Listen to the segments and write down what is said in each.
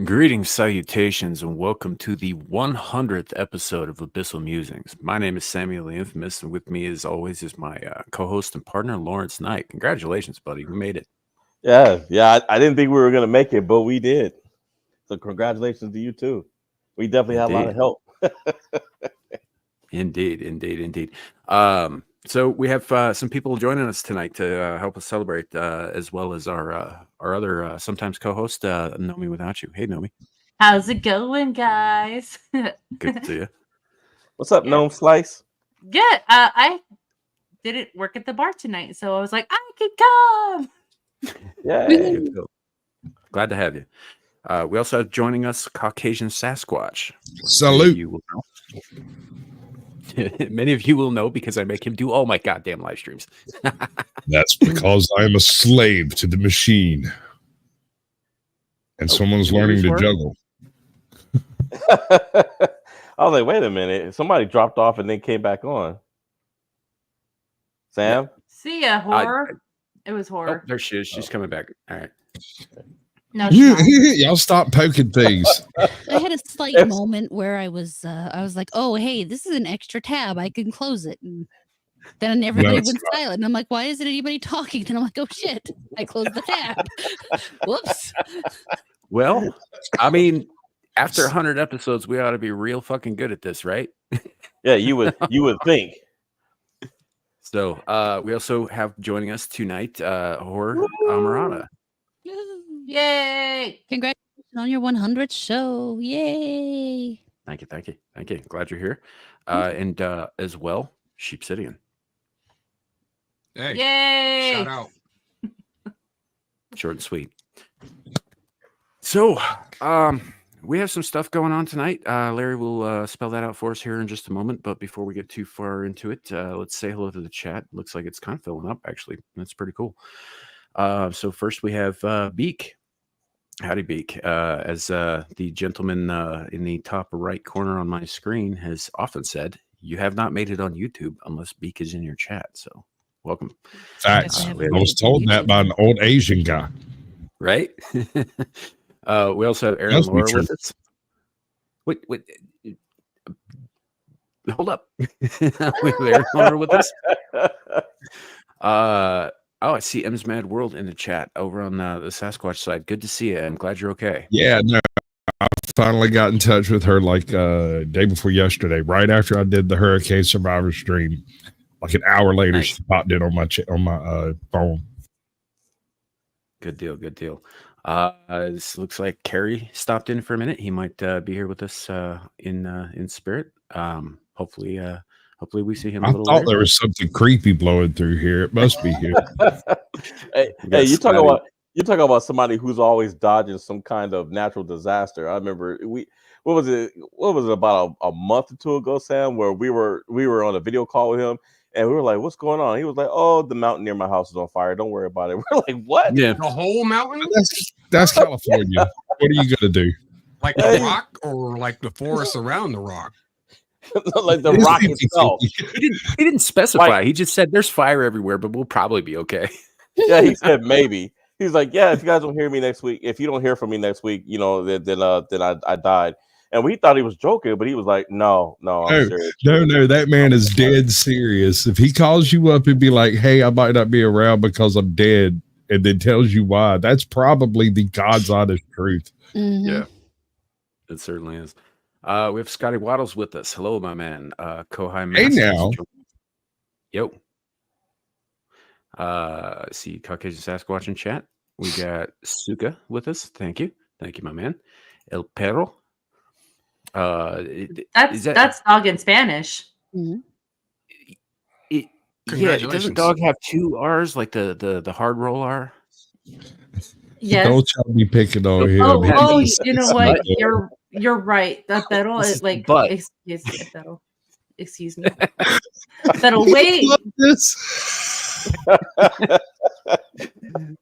Greetings, salutations, and welcome to the 100th episode of Abyssal Musings. My name is Samuel the Infamous, and with me, as always, is my co-host and partner, Lawrence Knight. Congratulations, buddy. We made it. Yeah. I didn't think we were gonna make it, but we did. So congratulations to you too. We definitely had a lot of Indeed. help. Indeed. So we have some people joining us tonight to help us celebrate, as well as our other sometimes co-host, Nomi Without You. Hey, Nomi. How's it going, guys? Good to see you. What's up, Yeah. Gnome Slice? Good. I didn't work at the bar tonight, so I was like, I can come. Yeah. Good deal. Glad to have you. We also have joining us Caucasian Sasquatch. Salute. Many of you will know because I make him do all my goddamn live streams. That's because I am a slave to the machine. And someone's you learning to swear? juggle. I was like, wait a minute. Somebody dropped off and then came back on. Sam? See ya, horror. It was Oh, horror. there she is. She's coming back. All right. No, she's not. Y'all stop poking things. I had a slight moment where I was like, oh, hey, this is an extra tab. I can close it. And then everybody it's went silent. And I'm like, why isn't anybody talking? Then I'm like, oh, shit. I closed the tab. Whoops. Well, I mean, after 100 episodes, we ought to be real fucking good at this, right? Yeah, you would think. So we also have joining us tonight, Horror Amarada. Yay! Congratulations on your 100th show. Yay. Thank you. Glad you're here. And as well, Sheepsidian. Hey, Yay! shout out. Short and sweet. So, we have some stuff going on tonight. Larry will spell that out for us here in just a moment. But before we get too far into it, let's say hello to the chat. Looks like it's kind of filling up, actually. That's pretty cool. So first we have Beak. Howdy, Beak. As the gentleman in the top right corner on my screen has often said, you have not made it on YouTube unless Beak is in your chat. So welcome. Facts. I I was told that by an old Asian guy. Right? We also have Aaron Must be Laura true. with us. Wait. Hold up. We have Aaron Laura with us. I see M's Mad World in the chat over on the Sasquatch side. Good to see you. I'm glad you're okay. Yeah, no. I finally got in touch with her like day before yesterday, right after I did the Hurricane Survivor stream. Like an hour later, Nice. she popped in on my phone. Good deal. This looks like Kerry stopped in for a minute. He might be here with us in spirit. Hopefully we see him a I little thought later. there was something creepy blowing through here. It must be here. Hey, We got you talk Scotty. about somebody who's always dodging some kind of natural disaster. I remember what was it about a month or two ago, Sam, where we were on a video call with him and we were like, what's going on? He was like, oh, the mountain near my house is on fire. Don't worry about it. We're like, what? Yeah. The whole mountain? That's California. What are you gonna do? Like the rock or like the forest around the rock? Like the It's rock 50-50. itself. He didn't specify. He just said there's fire everywhere, but we'll probably be okay. Yeah, he said maybe. He's like, yeah, if you guys don't hear me next week, if you don't hear from me next week, then I died. And we thought he was joking, but he was like, no, I'm serious. No, that man is dead serious. If he calls you up and be like, hey, I might not be around because I'm dead, and then tells you why, that's probably the God's honest truth. Mhm. Yeah, it certainly is. We have Scotty Waddles with us. Hello, my man. Kohai Hey, Masters. now. Yo. See Caucasian Sasquatch in chat. We got Suka with us. Thank you, my man. El Perro. That's dog in Spanish. Mhm. Doesn't dog have two R's like the hard roll R? Yes. Don't y'all be picking on him. Oh, He's- you know what? You're right. That perro This is is like butt. excuse me. Perro, wait. Love this.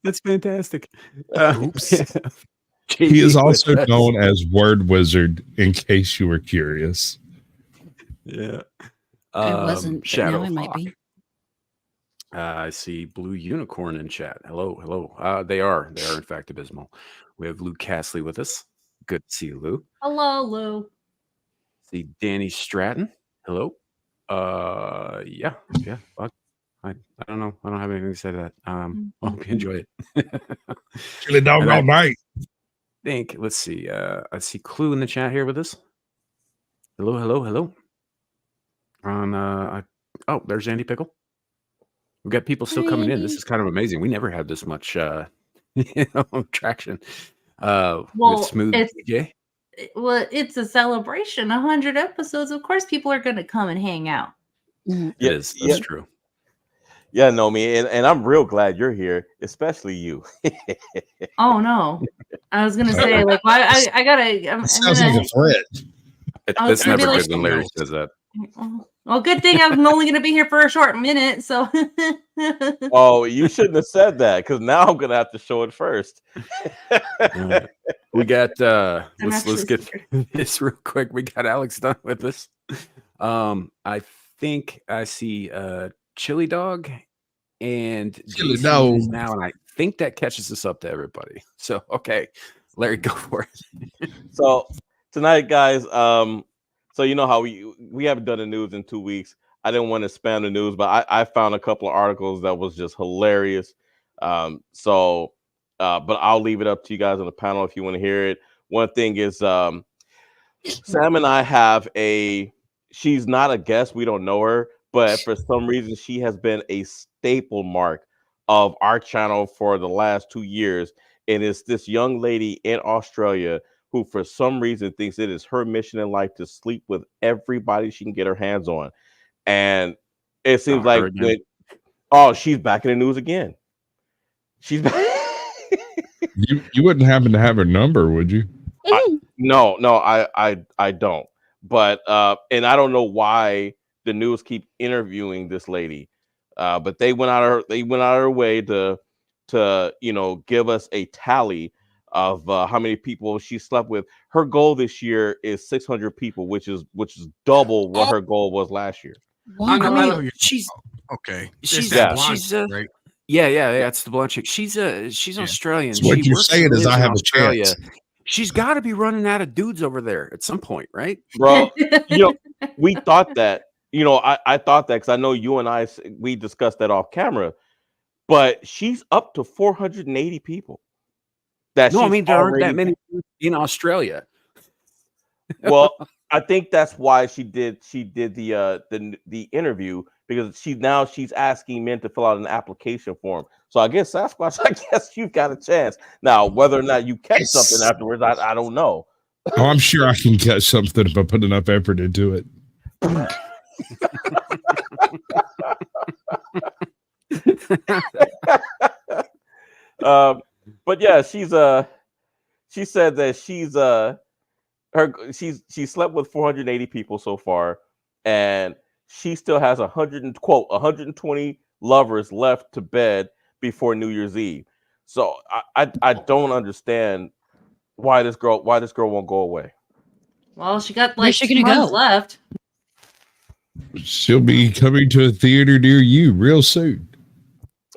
That's fantastic. Oops. He is JD also with us. known as Word Wizard, in case you were curious. Yeah. I wasn't, but Shadow now I might Hawk. be. I see Blue Unicorn in chat. Hello. They are in fact abysmal. We have Luke Castley with us. Good to see you, Lou. Hello, Lou. See Danny Stratton. Hello. Yeah. Fuck. I don't know. I don't have anything to say to that. I hope you enjoy it. Chili dog And all I night. think, let's see. I see Clue in the chat here with us. Hello. Oh, there's Andy Pickle. We've got people still coming in. This is kind of amazing. We never had this much traction. With Well, Smooth DJ. it's a celebration. 100 episodes. Of course, people are going to come and hang out. It is. That's true. Yeah, Nomi, and I'm real glad you're here, especially you. Oh no, I was gonna say like, why I gotta. Sounds like a threat. It's gonna be never like- good when Larry says that. Well, good thing I'm only gonna be here for a short minute. So. Oh, you shouldn't have said that because now I'm gonna have to show it first. We got let's actually get scared. this real quick. We got Alex done with this. I think I see Chili Dog and Chili JC Dog is now, and I think that catches us up to everybody. So okay, Larry, go for it. So tonight, guys, so you know how we haven't done the news in 2 weeks. I didn't want to spam the news, but I found a couple of articles that was just hilarious. But I'll leave it up to you guys on the panel if you want to hear it. One thing is, Sam and I have she's not a guest. We don't know her, but for some reason, she has been a staple mark of our channel for the last 2 years. And it's this young lady in Australia who, for some reason, thinks it is her mission in life to sleep with everybody she can get her hands on. And it seems like she's back in the news again. She's back. You wouldn't happen to have her number, would you? No, I don't. But and I don't know why the news keep interviewing this lady. But they went out of her way to give us a tally of how many people she slept with. Her goal this year is 600 people, which is double what her goal was last year. I know mean, she's okay. She's that she's blonde, right? yeah, it's the blonde chick. She's Australian. So what She you're works saying and is lives I in have a Australia. chance. She's got to be running out of dudes over there at some point, right? Bro, we thought that. I thought that because I know you and we discussed that off camera, but she's up to 480 people. There aren't that many in Australia. Well, I think that's why she did the interview, because she's asking men to fill out an application form. So I guess Sasquatch, I guess you've got a chance. Now, whether or not you catch something afterwards, I don't know. Oh, I'm sure I can catch something if I put enough effort into it. But yeah, she said that she slept with 480 people so far, and she still has 120 lovers left to bed before New Year's Eve. So I don't understand why this girl won't go away. Well, she got Where's like she 2 gonna months go? left. She'll be coming to a theater near you real soon.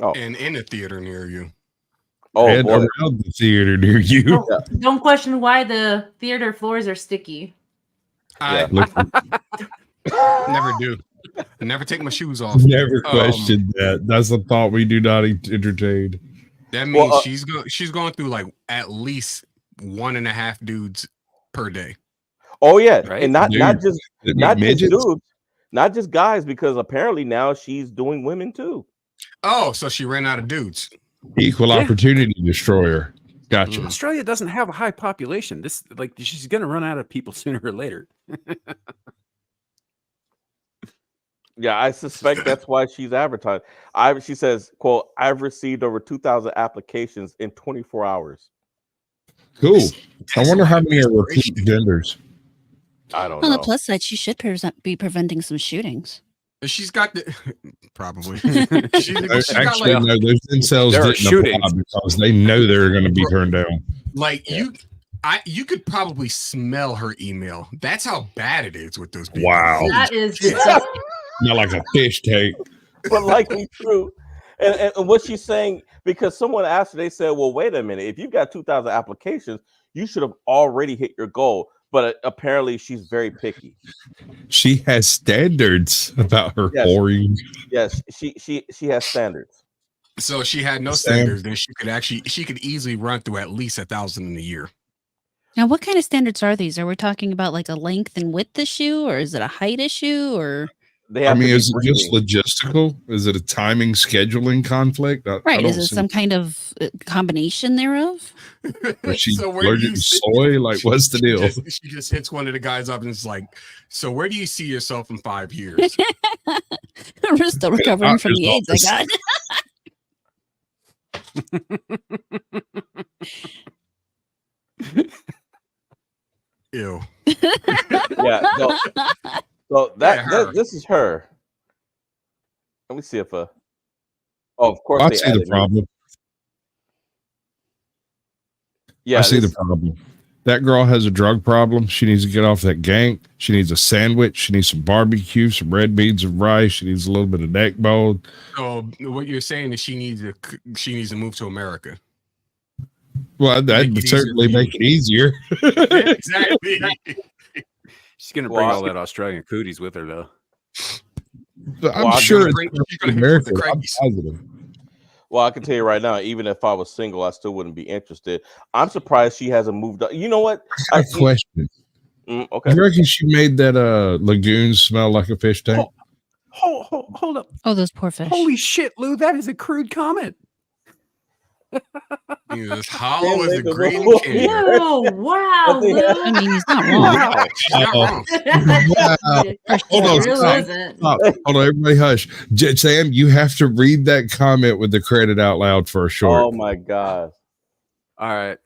Oh, And in a theater near you. And boy. around the theater near you. Don't question why the theater floors are sticky. I never do. I never take my shoes off. Never questioned that. That's a thought we do not entertain. That means she's going through like at least 1.5 dudes per day. Oh yeah, Right? and not just midgets? dudes, not just guys, because apparently now she's doing women too. Oh, so she ran out of dudes. Equal opportunity destroyer. Gotcha. Australia doesn't have a high population. She's going to run out of people sooner or later. Yeah, I suspect that's why she's advertised. She says, quote, "I've received over 2,000 applications in 24 hours." Cool. I That's wonder a how lot of many are repeat desperation. genders. I don't On know. the plus side, she should be preventing some shootings. She's got the probably. She's got Actually, like, no, those incels There are didn't apply shootings. because they know they're going to be turned down. like you could probably smell her email. That's how bad it is with those people. Wow. That is shit. disgusting. Not like a fish tank. But likely true. And what she's saying, because someone asked her, they said, well, wait a minute, if you've got 2,000 applications, you should have already hit your goal. But apparently she's very picky. She has standards about her Yes. whoring. Yes, she has standards. So she had no standards, then she could easily run through at least 1,000 in a year. Now, what kind of standards are these? Are we talking about like a length and width issue, or is it a height issue, or? They have I mean, to be is it just breathing. logistical? Is it a timing, scheduling conflict? I Right. don't Is it see- some kind of combination thereof? Is she So where do allergic you to see- soy? Like, what's the deal? She just hits one of the guys up and is like, so where do you see yourself in 5 years? We're still recovering from the AIDS I got. Ew. Yeah. So this is her. Let me see if oh, of course I they see the added me. problem. Yeah, I see the problem. That girl has a drug problem. She needs to get off that gank. She needs a sandwich. She needs some barbecue, some red beans and rice. She needs a little bit of neck bone. So what you're saying is she needs to move to America. Well, that Make would it easier certainly for you. make it easier. Exactly. She's gonna bring all that Australian cooties with her, though. But Well, I'm I'm sure gonna it's she's gonna hit you with the American. I'm craggies. positive. Well, I can tell you right now, even if I was single, I still wouldn't be interested. I'm surprised she hasn't moved up. You know what? I have a question. Okay. You reckon she made that lagoon smell like a fish tank? Hold up. Oh, those poor fish. Holy shit, Lou, that is a crude comment. He's as hollow as the Make a green rule. can. Ew, wow, But they have- I mean, he's not wrong. Wow. She's not wrong. Hold on, It really stop. isn't. Stop. Hold on, everybody hush. Sam, you have to read that comment with the credit out loud for a short. Oh my God. All right.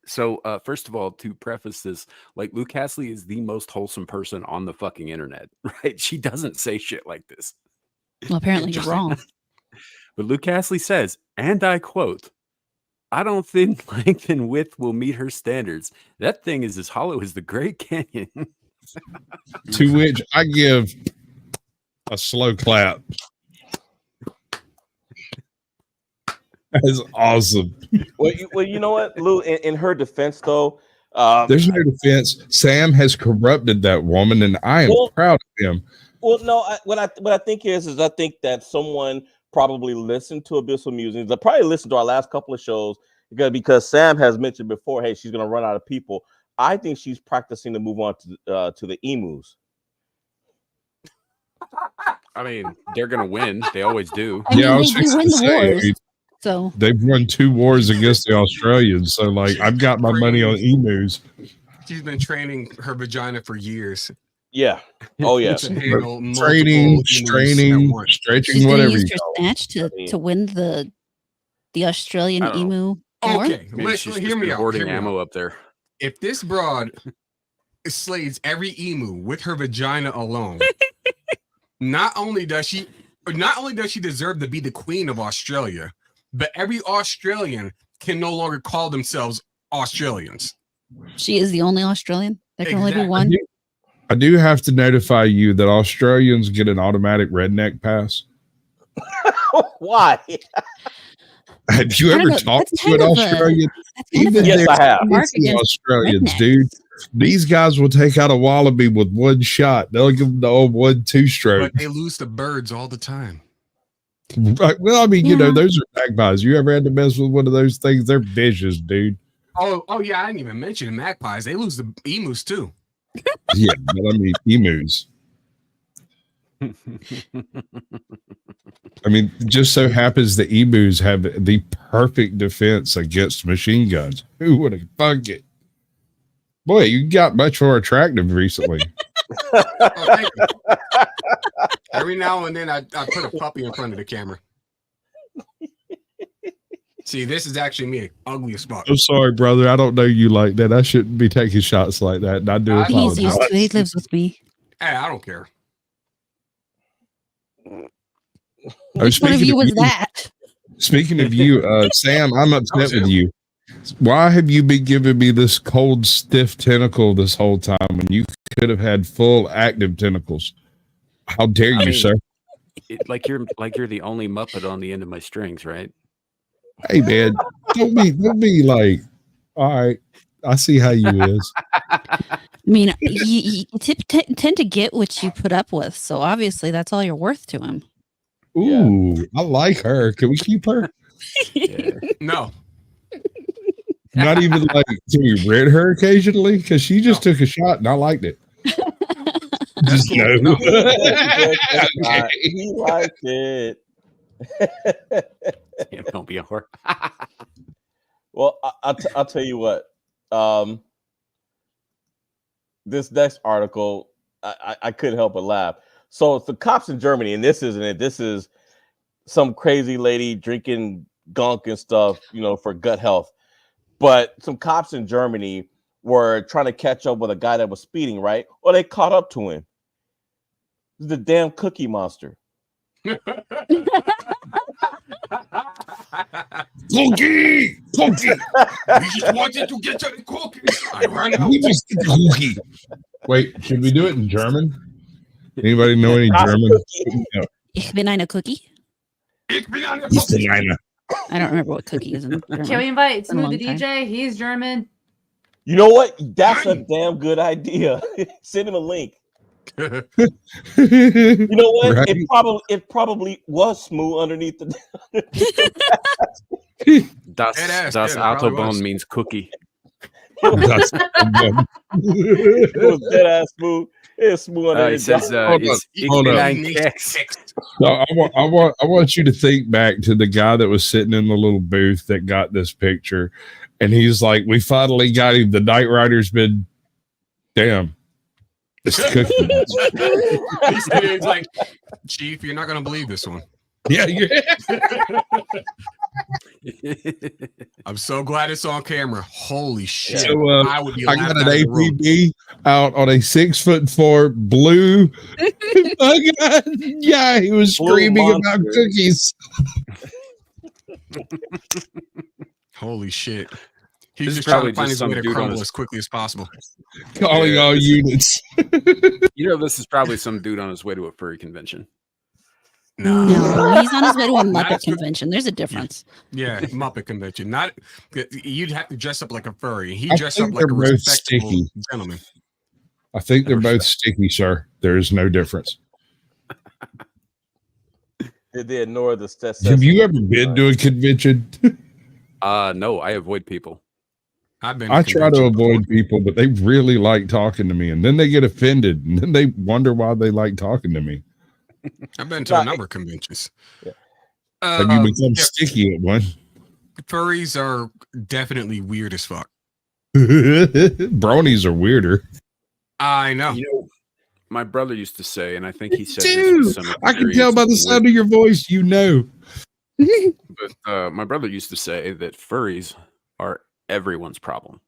So, first of all, to preface this, like, Luke Castley is the most wholesome person on the fucking internet, right? She doesn't say shit like this. Well, apparently you're wrong. But Luke Castley says, and I quote, I don't think length and width will meet her standards. That thing is as hollow as the Great Canyon. To which I give a slow clap. That's awesome. Well, you know what, Lou? In her defense, though, There's no defense. Sam has corrupted that woman, and I am proud of him. Well, no. What I think is I think that someone probably listened to Abyssal Musings. They probably listened to our last couple of shows because Sam has mentioned before, hey, she's going to run out of people. I think she's practicing to move on to the emus. I mean, they're gonna win. They always do. I mean, I was they do fixing win to the say, wars. So they've won 2 wars against the Australians. So, like, I've got my money on emus. She's been training her vagina for years. Yeah. Oh yeah. To handle multiple Training, emus at straining, once. stretching, she's going to whatever. use You her call it. snatch to win the Australian I don't emu war. Okay, Maybe she's hear just me been out. hoarding hear me out. ammo up there. If this broad slays every emu with her vagina alone, not only does she deserve to be the queen of Australia, but every Australian can no longer call themselves Australians. She is the only Australian. There can only be Exactly. one. I do have to notify you that Australians get an automatic redneck pass. Why? Have you I don't ever know, talked that's to an kind of a- Australian? That's kind of Even a Yes, I have. mark fancy against Australians, rednecks. dude. These guys will take out a wallaby with one shot. They'll give them the old 1-2 stroke. But they lose to birds all the time. Right. Well, I mean, you know, Yeah. those are magpies. You ever had to mess with one of those things? They're vicious, dude. Oh yeah, I didn't even mention magpies. They lose the emus too. Yeah, but I mean, emus. I mean, just so happens the emus have the perfect defense against machine guns. Who would have thunk it? Boy, you got much more attractive recently. Oh, thank you. Every now and then I put a puppy in front of the camera. See, this is actually me, ugly as fuck. I'm sorry, brother. I don't know you like that. I shouldn't be taking shots like that. And I do He's He's used apologize. to it. He lives with me. Hey, I don't care. Oh, Which one of speaking you of was you- that? Speaking of you, Sam, I'm upset was with him. you. Why have you been giving me this cold, stiff tentacle this whole time when you could have had full active tentacles? How dare you, I mean, sir? like you're the only Muppet on the end of my strings, right? Hey man, don't be like, all right, I see how you is. I mean, you tend to get what you put up with, so obviously that's all you're worth to him. Ooh, I like her. Can we keep her? Yeah. No. Not even like, can we rid her occasionally? Because she just took a shot and I liked it. Just cool. no. No. Okay. He liked it. Damn, don't be a whore. Well, I'll tell you what. This next article, I couldn't help but laugh. So it's the cops in Germany, and this isn't it. This is some crazy lady drinking gunk and stuff, for gut health. But some cops in Germany were trying to catch up with a guy that was speeding, right? Well, they caught up to him. This is the damn Cookie Monster. Cookie! We just wanted to get you the cookie. I ran out. We must get the cookie. Wait, should we do it in German? Anybody know any German? No. Ich bin eine Cookie. Ich bin eine Just Cookie. a I don't remember what cookie is in German. Can we invite Been a Smooth the long DJ? He's German. You know what? That's a damn good idea. Send him a link. You know what? Right? It probably was Smooth underneath the. Das Deadass, yeah, it probably Autobahn was. means cookie. That's It was dead ass Smooth. It's Smooth under He the says Hold it's on, hold on. Nine Keks. So I want you to think back to the guy that was sitting in the little booth that got this picture, and he's like, "We finally got him. The Night Rider's been, damn, it's Cookie." He's like, Chief, you're not gonna believe this one. Yeah, yeah. I'm so glad it's on camera. Holy shit! So I would be. I got an laughing out of the room. APB out on a 6'4" blue. Yeah, he was Blue screaming about monster. cookies. Holy shit! This He's is just trying probably to find just his way some to dude on crumble his- as quickly as possible. Calling Yeah, all this- units. This is probably some dude on his way to a furry convention. No. No, he's on his way to a Not Muppet as good- convention. There's a difference. Yeah, Muppet convention. Not you'd have to dress up like a furry. He I dressed up think like a they're both respectable sticky. gentleman. I think they're both sticky, sir. There is no difference. Did they ignore the steps? Have you ever been to a convention? No, I avoid people. I've been. I try to convention avoid people, but they really like talking to me, and then they get offended, and then they wonder why they like talking to me. before. I've been to a number of conventions. Yeah. Have you become sticky at one? Furries are definitely weird as fuck. Bronies are weirder. I know. My brother used to say, and I think he said this Dude, with some I can tell by the experience sound of your voice, you know. but my brother used to say that furries are everyone's problem.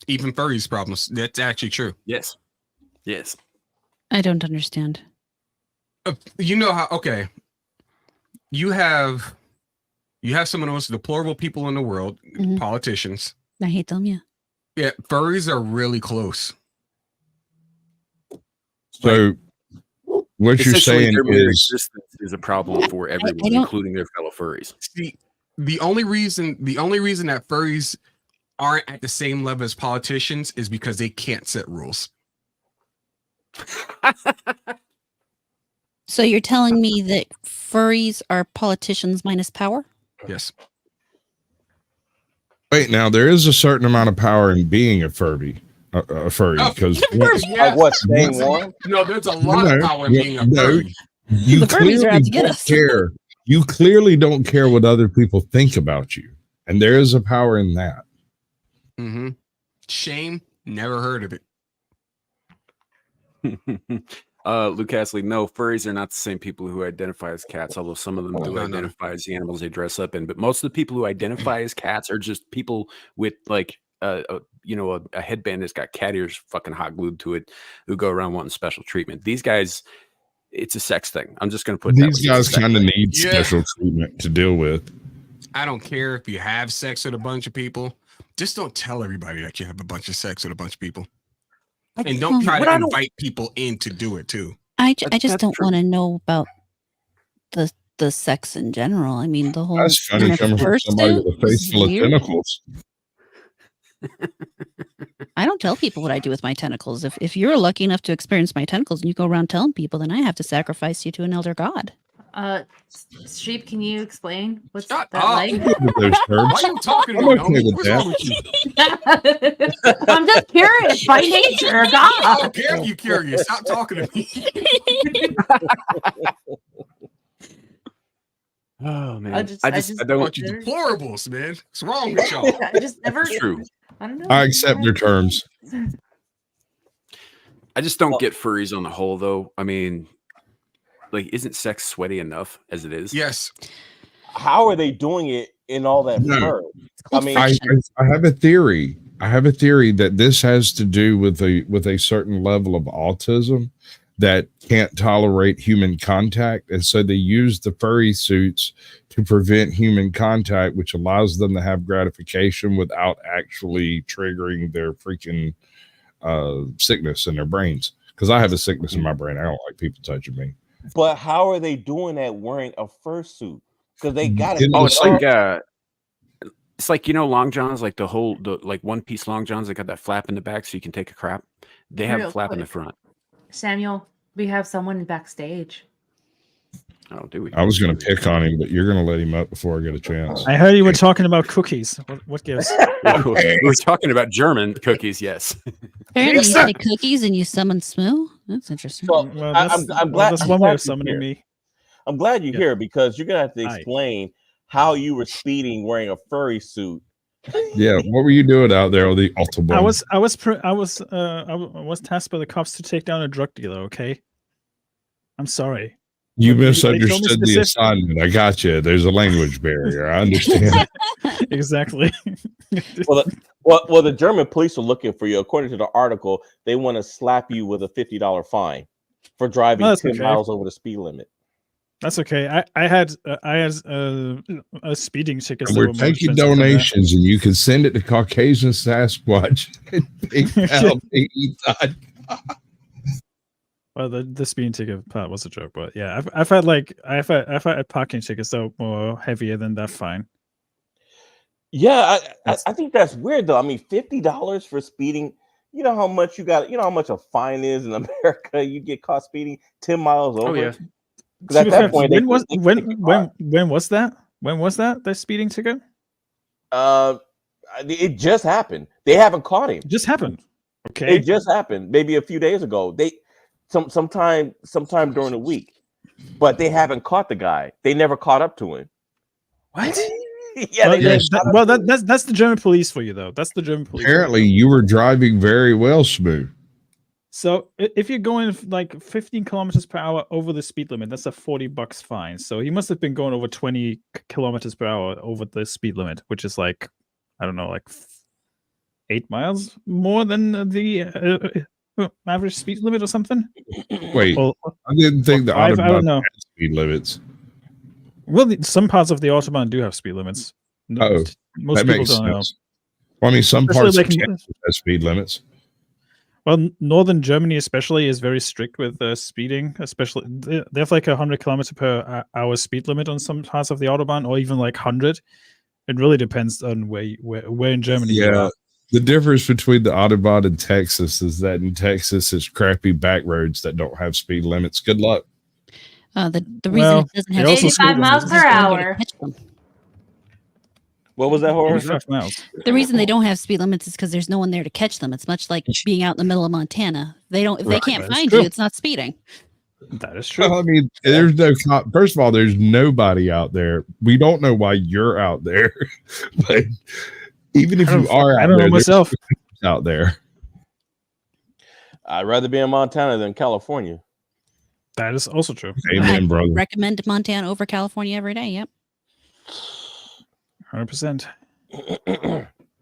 Even furries problems. That's actually true. Yes. I don't understand. You know how? Okay, you have some of the most deplorable people in the world, Mhm. politicians. I hate them. Yeah. Yeah, furries are really close. So what you're Essentially, saying their mere is existence is a problem for everyone, don't- including their fellow furries. See, the only reason that furries aren't at the same level as politicians is because they can't set rules. So you're telling me that furries are politicians minus power? Yes. wait, now there is a certain amount of power in being a furry. A furry, Oh, because Like what? Staying warm? No, there's a lot of No, power in being a no. furry. you The furries are clearly out to get don't us. care. You clearly don't care what other people think about you, and there is a power in that. Mm-hmm. Shame. Never heard of it. Luke Astley, no, furries are not the same people who identify as cats, although some of them do No. identify as the animals they dress up in. But most of the people who identify as cats are just people with like a headband that's got cat ears fucking hot glued to it, who go around wanting special treatment. These guys, it's a sex thing. I'm just going to put that These way. guys It's a sex kind of thing. need Yeah. special treatment to deal with. I don't care if you have sex with a bunch of people. Just don't tell everybody that you have a bunch of sex with a bunch of people. And don't try But to I don't- invite people in to do it too. I just That's don't true. want to know about the sex in general. I mean, the whole That's funny coming from somebody with a face full of tentacles. I don't tell people what I do with my tentacles. If you're lucky enough to experience my tentacles and you go around telling people, then I have to sacrifice you to an elder god. Sheep, can you explain what's Shut that up. like? Those Why herbs. are you talking to I'm me, okay homie? with What's that. wrong with you? I'm just curious by nature. I God. don't care if you're curious. Stop talking to me. Oh man, I I just don't. Bunch of deplorables, man. What's wrong with y'all? I just never. It's true. I don't know. I accept their terms. I just don't get furries on the whole, though. I mean, like, isn't sex sweaty enough as it is? Yes. How are they doing it in all that No. fur? It's called mean, friction. I have a theory. I have a theory that this has to do with a certain level of autism that can't tolerate human contact, and so they use the furry suits to prevent human contact, which allows them to have gratification without actually triggering their freaking sickness in their brains. Because I have a sickness in my brain. I don't like people touching me. But how are they doing that wearing a fursuit? Because they got to. Oh, it's like long johns, like the like one piece long johns that got that flap in the back, so you can take a crap. They have Real a flap in the quick. front. Samuel, we have someone backstage. Oh, do we? I was going to pick on him, but you're going to let him up before I get a chance. I heard you were talking about cookies. What gives? We were talking about German cookies. Yes. Apparently, you say cookies and you summon Smoo. That's interesting. So, Well, I'm glad. that's I'm one glad way you're of summoning here. me. I'm glad you're Yeah. here because you're gonna have to Hi. explain how you were speeding wearing a furry suit. Yeah, what were you doing out there on the Autobahn? I was tasked by the cops to take down a drug dealer. Okay, I'm sorry. You They told me misunderstood the specific- assignment. I got you. There's a language barrier. I understand. Exactly. Well, the German police are looking for you. According to the article, they want to slap you with a $50 fine for driving That's 10 okay. miles over the speed limit. That's okay. I had a speeding ticket. And that we're were more taking expensive than that. donations, and you can send it to Caucasian Sasquatch. Well, the speeding ticket part was a joke, but yeah, I've had parking tickets that were more heavier than that fine. Yeah, I think that's weird though. I mean, $50 for speeding. You know how much you got. You know how much a fine is in America. You get caught speeding 10 miles over. Oh yeah. Because at that point, when was that? When was that speeding ticket? It just happened. They haven't caught him. It just happened. Okay. It just happened. Maybe a few days ago. Sometime during the week, but they haven't caught the guy. They never caught up to him. What? Yeah, that's the German police for you, though. That's the German police. Apparently, you were driving very well, Smooth. So if you're going like 15 kilometers per hour over the speed limit, that's a $40 fine. So he must have been going over 20 kilometers per hour over the speed limit, which is like, I don't know, like 8 miles more than the average speed limit or something. Wait, Well, I didn't think the I don't Autobahn know. had speed limits. Well, some parts of the Autobahn do have speed limits. Oh, Most that people makes don't know. sense. Well, I mean, some Especially parts of like- Kansas have speed limits. Well, northern Germany especially is very strict with speeding. Especially, they have like 100 kilometer per hour speed limit on some parts of the Autobahn, or even like 100. It really depends on where in Germany you Yeah. are. The difference between the Autobahn and Texas is that in Texas, it's crappy back roads that don't have speed limits. Good luck. The reason Well, it doesn't they have also speed 85 limits miles is per there's no way to hour. catch them. What was that, horror? 85 miles. The reason they don't have speed limits is because there's no one there to catch them. It's much like being out in the middle of Montana. They don't. If they Right, can't that's find true. you, it's not speeding. That is true. Well, I mean, there's no. First of all, there's nobody out there. We don't know why you're out there, but even if I don't- you are I out don't there, know there's myself. out there. I'd rather be in Montana than California. That is also true. Amen, I brother. recommend Montana over California every day. Yep. 100%.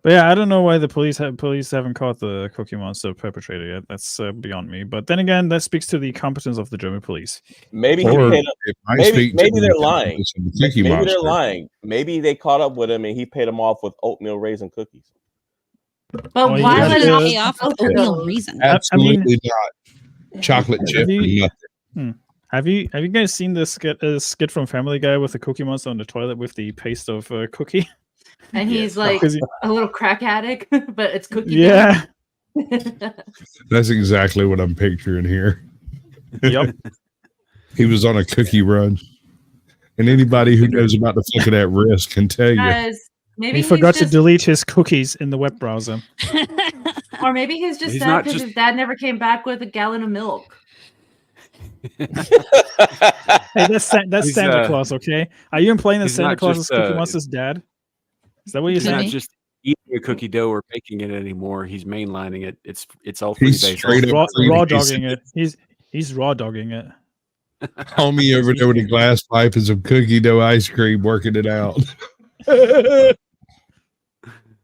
But yeah, I don't know why the police haven't caught the Cookie Monster perpetrator yet. That's beyond me. But then again, that speaks to the competence of the German police. Maybe he Or paid. if I Maybe- speak to maybe the they're lying. intelligence of the Cookie Maybe Monster, they're lying. Maybe they caught up with him and he paid them off with oatmeal raisin cookies. But Well, why you would have it to- not Pay off with oatmeal? oatmeal reason. Absolutely not. Chocolate chip or The- nothing. Have you guys seen the skit from Family Guy with the Cookie Monster on the toilet with the paste of cookie? And he's Yes. like Because a little crack addict, but it's cookie. yeah, dough. That's exactly what I'm picturing here. yep. He was on a cookie run. And anybody who knows about the fucking at risk can tell you. Guys, maybe He he's forgot to just, delete his cookies in the web browser. or maybe he's just He's sad not because just- his dad never came back with a gallon of milk. Hey, that's He's, Santa Claus, okay? Are you implying that he's Santa not Claus just, is Cookie Monster's dad? Is that what you're He's not saying? just eating a cookie dough or baking it anymore. He's mainlining it. It's all free He's based. straight up Raw free dogging it. He's raw dogging it. Homie over there with a glass pipe and some cookie dough ice cream working it out.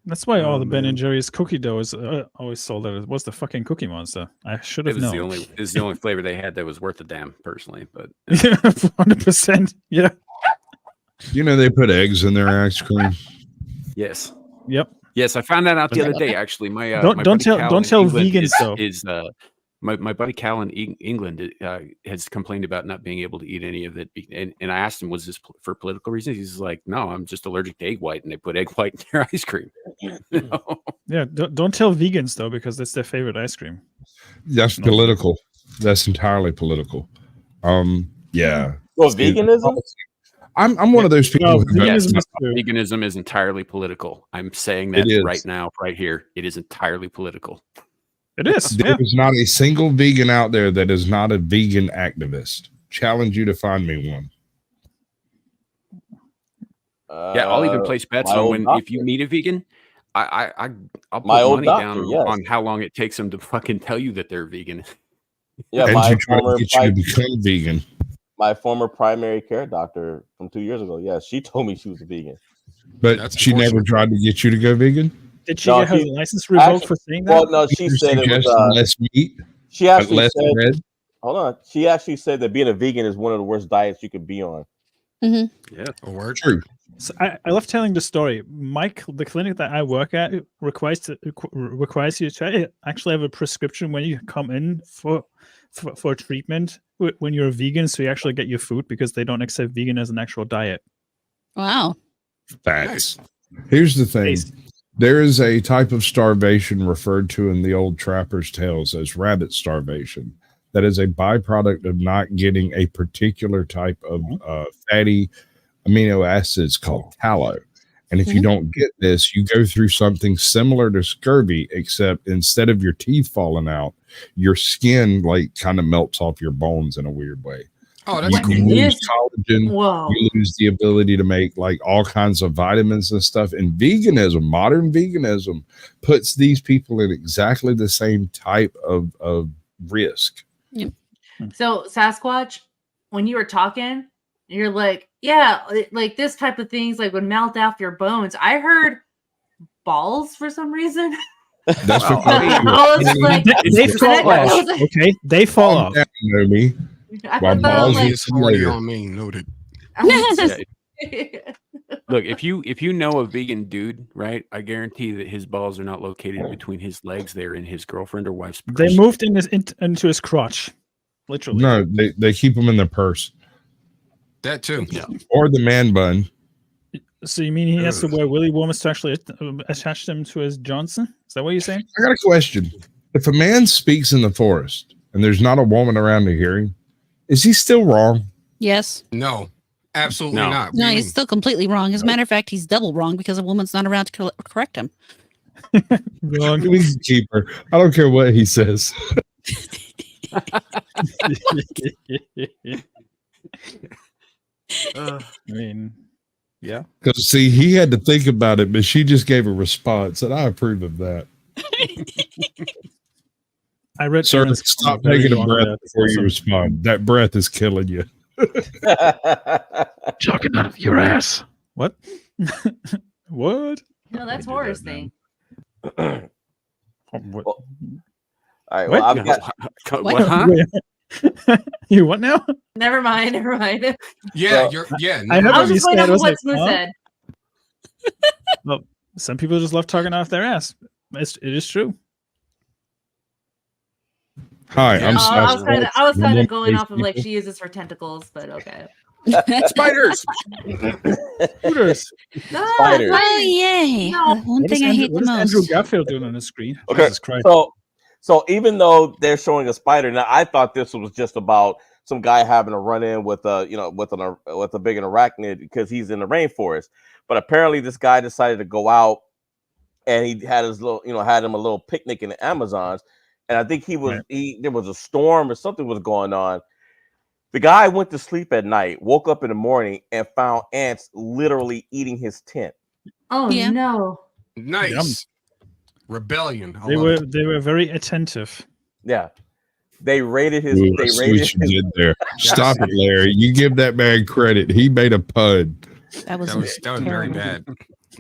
That's why all Oh, the Ben man. and Jerry's cookie dough is always sold out. What's the fucking Cookie Monster? I should It have was known. the only flavor they had that was worth a damn, personally. But 100%. Yeah. You know they put eggs in their ice cream. yes, Yep. yes, I found that out the other day. Actually, my Don't my don't buddy tell Cal don't in tell England vegans though. is my buddy Cal in England has complained about not being able to eat any of it, and I asked him, was this for political reasons? He's like, no, I'm just allergic to egg white, and they put egg white in their ice cream. Yeah. Don't tell vegans though because that's their favorite ice cream. That's No. political. That's entirely political. Yeah. Well, veganism. I'm one of those people No, who Yes, veganism is true. veganism is entirely political. I'm saying that It is. right now, right here. It is entirely political. It is. there Yeah. is not a single vegan out there that is not a vegan activist. Challenge you to find me one. Yeah, I'll even place bets my on old when if you doctor. meet a vegan, I'll put My old money doctor, down yes. on how long it takes them to fucking tell you that they're vegan. Yeah, and my you try former to get you to become vegan. my former primary care doctor from 2 years ago. Yeah, she told me she was a vegan. But That's she never unfortunate. tried to get you to go vegan. Did she No, get her she- license revoked actually- for saying that? Well, no, she Your said it was. suggestion, less meat, She but actually less said, bread. hold on. She actually said that being a vegan is one of the worst diets you could be on. Yeah. A word. True. So I love telling the story. The clinic that I work at requires you to actually have a prescription when you come in for treatment when you're a vegan, so you actually get your food because they don't accept vegan as an actual diet. Wow. Facts. Here's the thing. Nice. There is a type of starvation referred to in the old trapper's tales as rabbit starvation. That is a byproduct of not getting a particular type of fatty amino acids called tallow. And if you don't get this, you go through something similar to scurvy, except instead of your teeth falling out, your skin like kind of melts off your bones in a weird way. Oh, that's You cool. lose collagen. Whoa. You lose the ability to make like all kinds of vitamins and stuff. And veganism, modern veganism, puts these people in exactly the same type of risk. So Sasquatch, when you were talking, you're like, yeah, like this type of things like would melt off your bones. I heard balls for some reason. That's Well, because I mean, I was like, They It's fall I off. was like- Okay, they fall calm off. down, Nomi. I Well, thought balls like, It's already on me. Noted. I was just- Look, if you know a vegan dude, right? I guarantee that his balls are not located between his legs. They're in his girlfriend or wife's. They purse. moved into his crotch, literally. No, they keep them in their purse That too. or the man bun. So you mean he has to wear willy warmers to actually attach them to his Johnson? Is that what you're saying? I got a question. If a man speaks in the forest and there's not a woman around to hear him, is he still wrong? Yes. No, absolutely No. not. No, What do you he's mean? still completely wrong. As a matter of fact, he's double wrong because a woman's not around to correct him. Wrong. We can keep her. I don't care what he says. I mean, yeah. Because see, he had to think about it, but she just gave a response, and I approve of that. I read. Sir, Aaron's stop very taking a long breath there. before you Awesome. respond. That breath is killing you. Talking out of your ass. What? What? No, that's do Horace that, thing. What? All right. What? Well, I've got. What, huh? You what now? Never mind. Never mind. Yeah, So- you're. Yeah, I no, know I was you just going said, off I was what like, Smooth huh? said. Some people just love talking off their ass. It is true. Hi, Yeah. I'm I was kind of going Face off of like people. she uses her tentacles, but okay. Spiders. Hooters. Ah, Spiders. Oh yay! No. The one What is thing I hate What the is Andrew most. Garfield doing on the screen? Okay, Jesus Christ. so even though they're showing a spider now, I thought this was just about some guy having a run in with a with a big arachnid because he's in the rainforest. But apparently, this guy decided to go out and he had his little had him a little picnic in the Amazons, and I think there was a storm or something was going on. The guy went to sleep at night, woke up in the morning, and found ants literally eating his tent. Oh Yeah. no. Nice. Rebellion. I They love were it. they were very attentive. Yeah, they raided his. Ooh, They I see raided what you his. did there. Stop it, Larry. You give that man credit. He made a pun. That was That was very terrible. bad.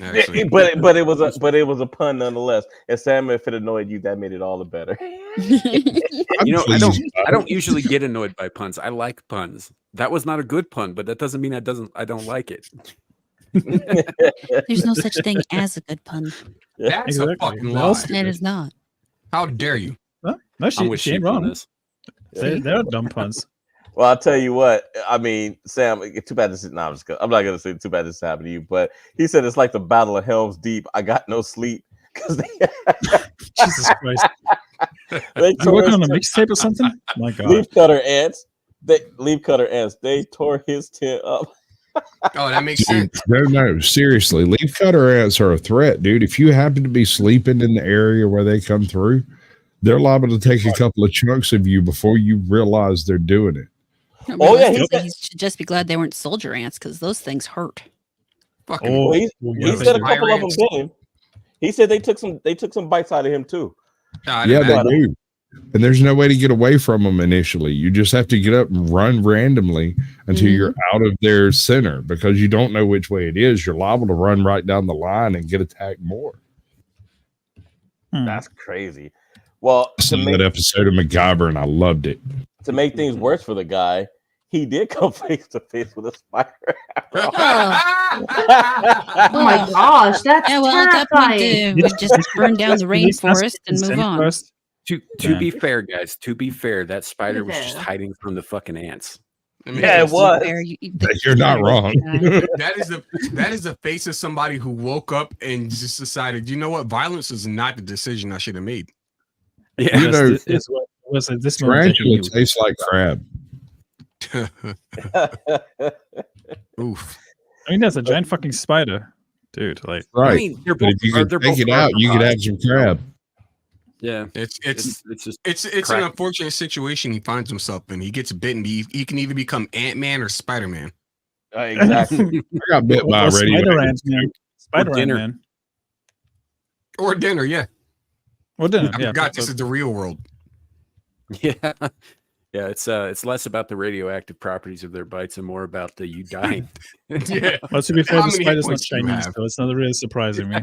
Actually. But it was a pun nonetheless. And Sam, if it annoyed you, that made it all the better. You know, Please, I don't usually get annoyed by puns. I like puns. That was not a good pun, but that doesn't mean I don't like it. There's no such thing as a good pun. That's Exactly. a fucking They're lie. also- It is not. How dare you? Huh? No, I'm she with ain't sheep on wrong. this. They're dumb puns. Well, I'll tell you what. I mean, Sam, too bad this is. No, I'm not gonna say too bad this happened to you. But he said it's like the Battle of Helm's Deep. I got no sleep because Jesus Christ. they You working on a mixtape or something? My God. leaf cutter ants. They tore his tent up. Oh, that makes Dude, sense. no, seriously. Leaf cutter ants are a threat, dude. If you happen to be sleeping in the area where they come through, they're liable to take a couple of chunks of you before you realize they're doing it. Oh, yeah, Realistically, he he should just be glad they weren't soldier ants because those things hurt. Fucking Oh, Well, he yeah, said a fire couple of them ants. did him. He said they took some bites out of him too. I'd Yeah, they imagine. do. And there's no way to get away from them initially. You just have to get up and run randomly until you're out of their center because you don't know which way it is. You're liable to run right down the line and get attacked more. That's crazy. Well, I saw that episode of MacGyver and I loved it. to make things worse for the guy, he did come face to face with a spider. Oh my gosh, that's Yeah, well, at that point, terrifying. we just burn down the At least that's rainforest and move consent on. first. To Yeah. be fair, guys, to be fair, that spider was just fair. hiding from the fucking ants. I mean, Yeah, it was. Fair, You're not wrong. that is the face of somebody who woke up and just decided, you know what, violence is not the decision I should have made. Yeah, You know, It's what was at this moment that he tarantula knew. tastes like crab. Oof. I mean, that's a giant fucking spider, dude. Like, Right. I mean, they're But both. if you they're could take both it out, you could have arthropods, some crab. Yeah, It's just it's an crack. unfortunate situation he finds himself in. He gets bitten. He can either become Ant-Man or Spider-Man. Exactly. I got bit by a radio. Spider ant man. Spider ant dinner. man. Or dinner, yeah. Well, dinner. I Yeah. forgot this is the real world. Yeah, yeah. It's less about the radioactive properties of their bites and more about the you dying. Yeah. Well, to be fair, How the many spider's not points do you Chinese, have? so it's not really surprising me.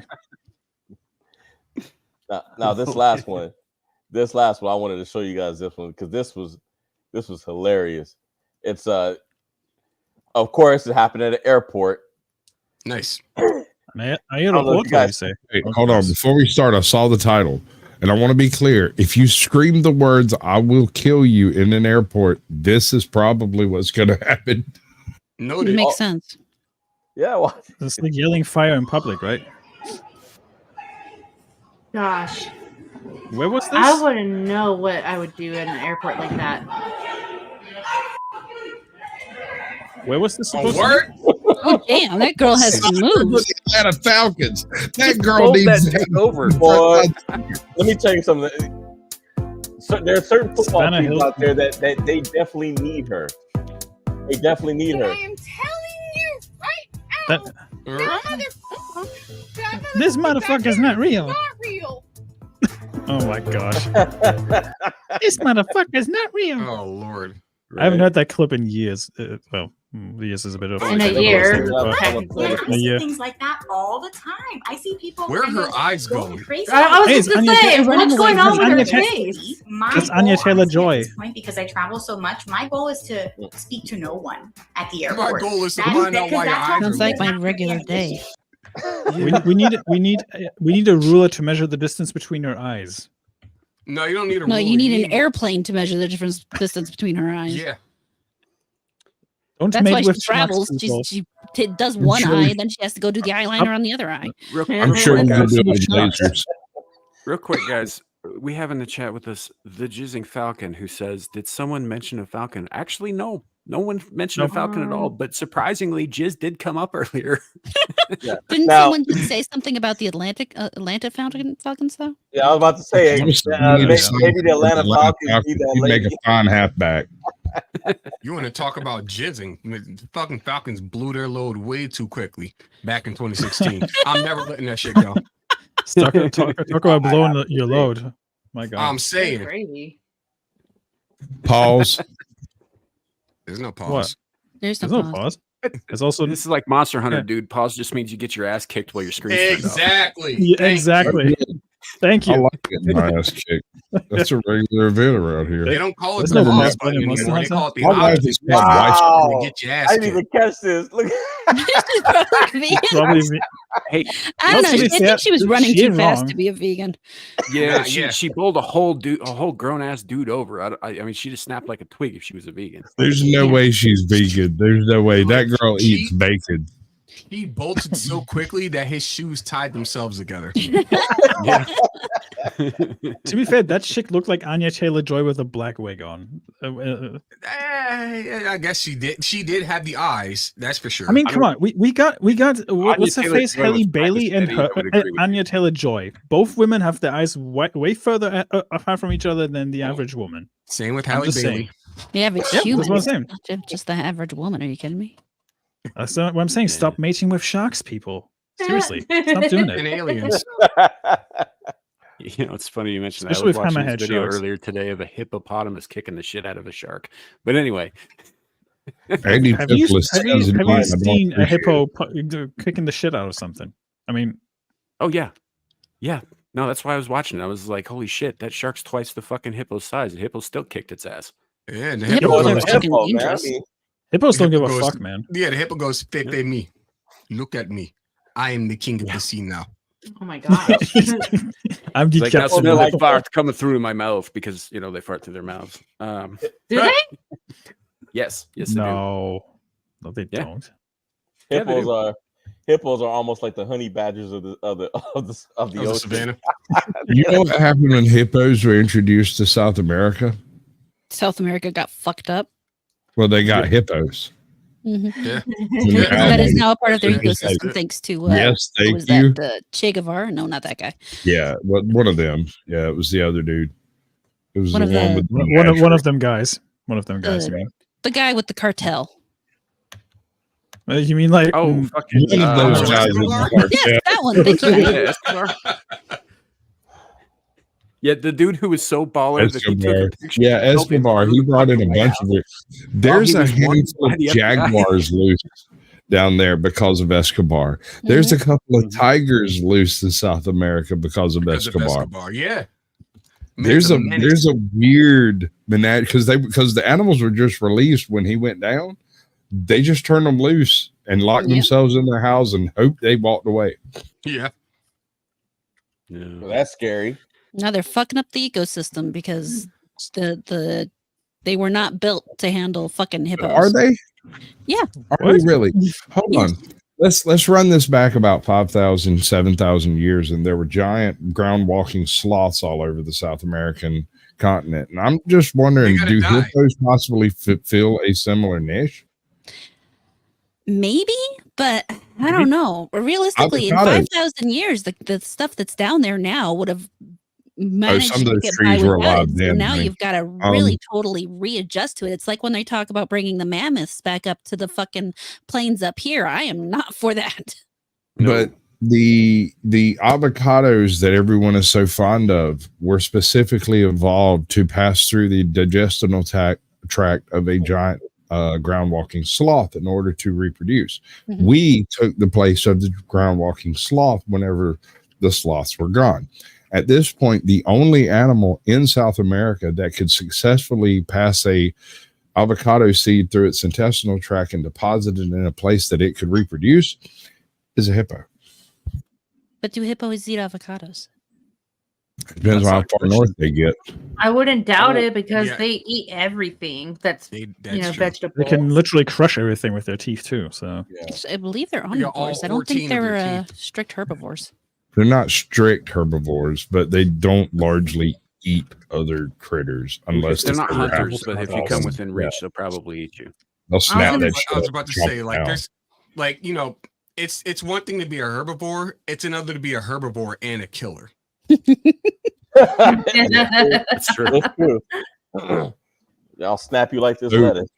Now this last one, I wanted to show you guys this one because this was hilarious. It's of course it happened at an airport. Nice. I hear don't know if a you what guys- you say. Hey, hold on. Before we start, I saw the title. And I want to be clear. If you scream the words, I will kill you in an airport, this is probably what's going to happen. It Noted. makes sense. Yeah, well, It's like yelling fire in public, right? Gosh, Where was this? I wouldn't know what I would do at an airport like that. Where was this A supposed to word? Oh, damn, that girl has some moves. Atlanta Falcons. That girl Hold needs that take over. boy, let me tell you something. So there are certain football Savannah teams Hill- out there that they definitely need her. They definitely need her. I am telling you right That, now, that this motherfucker's not real. not real. Oh my gosh. This motherfucker's not real. Oh Lord. I haven't heard that clip in years. Well, years is a bit of In a year, Yeah, technically. Yeah, I see Yeah. things like that all the time. I see people. Where are and her they're eyes going going? crazy. I was Hey, just it's gonna Anya say, Taylor- what's going on with her Anya face? That's Anya Taylor-Joy. At this point, because I travel so much, my goal is to speak to no one at the My airport. goal is to That- find out because why your that's eyes what Sounds are like red. my regular day. we need a ruler to measure the distance between your eyes. No, you don't need a No, ruler. you need an airplane to measure the difference distance between her eyes. Yeah. Don't That's mate why she with sharks, travels. people. She does I'm one sure- eye, then she has to go do the eyeliner on the other eye. I'm sure we guys, can do it With with sharks. lasers. real quick, guys. We have in the chat with us the Jizzing Falcon, who says, "Did someone mention a falcon?" Actually, no. No one mentioned a falcon at all. But surprisingly, Jizz did come up earlier. Didn't Now- someone just say something about the Atlanta Falcons though? Yeah, I was about to say, You just maybe need a sign the for Atlanta Falcons need that You'd make lady. a fine halfback. You want to talk about jizzing? The fucking Falcons blew their load way too quickly back in 2016. I'm never letting that shit go. Talk about blowing your load. My God. I'm saying Gravy. Pause. there's no pause. What? There's There's no no pause. pause. There's also This is like Monster Hunter, Yeah. dude. Pause just means you get your ass kicked while your screen's turned off. Exactly. Yeah, Thank exactly. Thank I you. like getting my ass kicked. That's a regular event around you. here. They don't call it There's the no pause mess button button in Monster anymore. They Hunter. call it the My wife opposite. is called Wow. To get your I ass didn't kicked. even catch this. Look. She's probably vegan. Probably me. Hey, I don't know. Actually, I think she was running she too ain't fast wrong. to be a vegan. yeah, Nah, yeah. she bowled a whole grown ass dude over. I mean, she just snapped like a twig if she was a vegan. There's no way she's vegan. There's no way. That girl She- eats bacon. He bolted so quickly that his shoes tied themselves together. Yeah. To be fair, that chick looked like Anya Taylor-Joy with a black wig on. I guess she did. She did have the eyes. That's for sure. I mean, come on. We got what's her Taylor-Joy face? was Haley kind of Bailey and steady, I would agree with Anya Taylor-Joy. Both women have their eyes way further apart from each other than the average woman. Same with I'm Halle just Bailey. The average Yeah, human. that's what I'm is saying. not just the average woman. Are you kidding me? That's not what I'm saying. Stop mating with sharks, people. Seriously, stop doing And it. aliens. You know, it's funny you mentioned that. I Especially was with watching hammerhead this video sharks. earlier today of a hippopotamus kicking the shit out of a shark. But anyway, Andy Have you Syphilis have you, doesn't have mind. you I don't seen a appreciate hippo kicking the shit out of something? I mean, oh yeah, yeah. No, that's why I was watching it. I was like, holy shit, that shark's twice the fucking hippo's size. The hippo still kicked its ass. Yeah, and the Hippo hippo are goes, fucking Hippo, man. I dangerous. mean, hippos don't give Hippo a goes- fuck, man. yeah, the hippo goes, Fefe me. Look at me. I am the king of the sea now. Oh my gosh. I'm It's like, now decapitated. smell like fart coming through my mouth because, you know, they fart through their mouths. Do they? Yes. Yes, they do. No, they Yeah. don't. Yeah, they hippos are almost like the honey badgers of the Of the ocean. savannah. You know what happened when hippos were introduced to South America? South America got fucked up. Well, they got hippos. Mhm. Yeah. That is now a part of their Yeah. ecosystem, thanks to Yes, who thank was you. that? Che Guevara? No, not that guy. Yeah, one of them. Yeah, it was the other dude. It was One the of one the- with the One of them guys. One of them guys. You mean? The guy with the cartel. You mean like? Oh, fucking. One of those guys in Escobar? the Yes, cartel. that one. Thank you. Yeah, Ryan. Escobar. Yeah, the dude who was so baller that he took Escobar. a picture. Yeah, of him Escobar. He brought in a bunch of it. There's he a was wanted handful by of the FBI. jaguars loose down there because of Escobar. There's a couple of tigers loose in South America because of Because of Escobar. Escobar. Yeah. There's a menace. there's a weird menagerie because the animals were just released when he went down. They just turned them loose and locked Yeah. themselves in their house and hoped they walked away. Yeah. Well, that's scary. Now they're fucking up the ecosystem because they were not built to handle fucking hippos. Are they? Yeah. Are What? they really? Hold Yes. on. Let's run this back about 5,000, 7,000 years, and there were giant ground walking sloths all over the South American continent. And I'm just wondering, They gotta do die. hippos possibly fill a similar niche? Maybe, but I don't know. Realistically, in Avocado. 5,000 years, the stuff that's down there now would have managed some of to those get trees by were without alive it. So then, now honey. you've got to really totally readjust to it. It's like when they talk about bringing the mammoths back up to the fucking plains up here. I am not for that. But the avocados that everyone is so fond of were specifically evolved to pass through the digestional tract of a giant ground walking sloth in order to reproduce. Mhm. We took the place of the ground walking sloth whenever the sloths were gone. At this point, the only animal in South America that could successfully pass a avocado seed through its intestinal tract and deposit it in a place that it could reproduce is a hippo. But do hippos eat avocados? Depends That's on how our far north they get. I wouldn't doubt Oh, it because yeah. they eat everything that's That's true. vegetable. They can literally crush everything with their teeth too. So yeah. I believe they're They got all omnivores. I don't 14 think of they're their teeth. strict herbivores. They're not strict herbivores, but they don't largely eat other critters unless They're it's not ever hunters, happened. but if you come within reach, they'll probably eat you. They'll snap gonna- that shit I was up about to and chomp say, it like, down. there's, like, it's one thing to be a herbivore. It's another to be a herbivore and a killer. That's true. That's true. I'll snap you like this So- lettuce.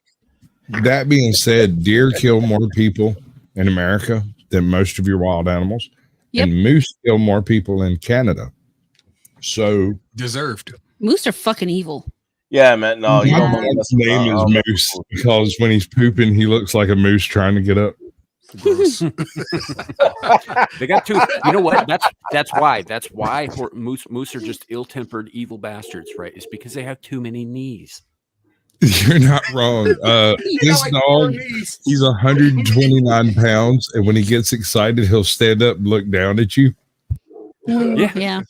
That being said, deer kill more people in America than most of your wild animals, Yep. and moose kill more people in Canada. So Deserved. Moose are fucking evil. Yeah, man. No, you Yeah. don't my want to dog's name is Moose because when he's pooping, he looks like a moose trying to get up. Gross. They got two. You know what? That's why moose are just ill-tempered, evil bastards, right? It's because they have too many knees. You're not wrong. This Like dog, four knees. he's 129 pounds, and when he gets excited, he'll stand up and look down at you. Yeah.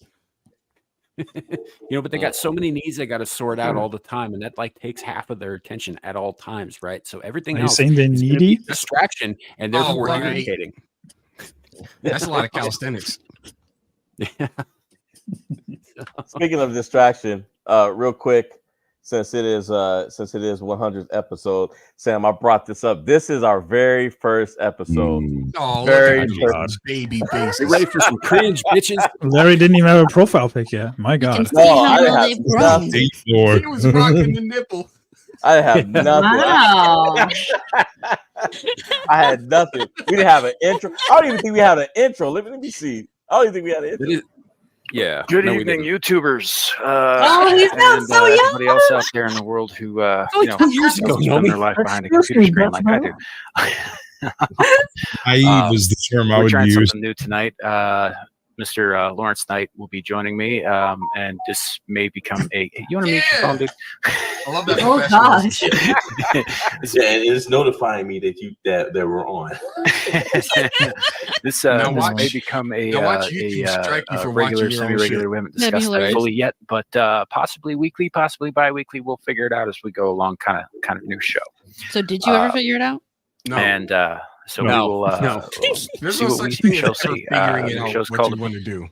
Yeah. But they got so many knees they got to sort out all the time, and that like takes half of their attention at all times, right? So everything are you else saying they're is gonna be needy? a distraction and therefore right. irritating. That's a lot of calisthenics. Yeah. Speaking of distraction, real quick, since it is 100th episode, Sam, I brought this up. This is our very first episode. Mm. Oh, Very look at good. these baby You faces. ready for some cringe, bitches? Larry didn't even have a profile pic yet. My You can God. see No, how I didn't well have they've grown. nothing. He was rocking the nipple. I have nothing. Wow. I had nothing. We didn't have an intro. I don't even think we had an intro. Let me see. I don't even think we had an intro. Yeah. Good no, we evening, didn't. YouTubers. Oh, he sounds so young. Everybody else out there in the world who, 2 years ago, spend their life behind a computer screen like I do. Naive is the term I We're would trying use. something new tonight. Mr. Lawrence Knight will be joining me, and this may become a. You want to meet your phone, dude? I love that. Oh gosh. Yeah, and it's notifying me that we're on. This Now this watch- may become a now watch YouTube strike you for regular, watching your own semi-regular. shit. We haven't That'd be discussed that hilarious. fully yet, but possibly weekly, possibly bi-weekly. We'll figure it out as we go along. Kind of new show. So did you ever figure it out? No, And so No, we will no. there's see no what we such thing shall as ever see. figuring it The out show's what called you want to do.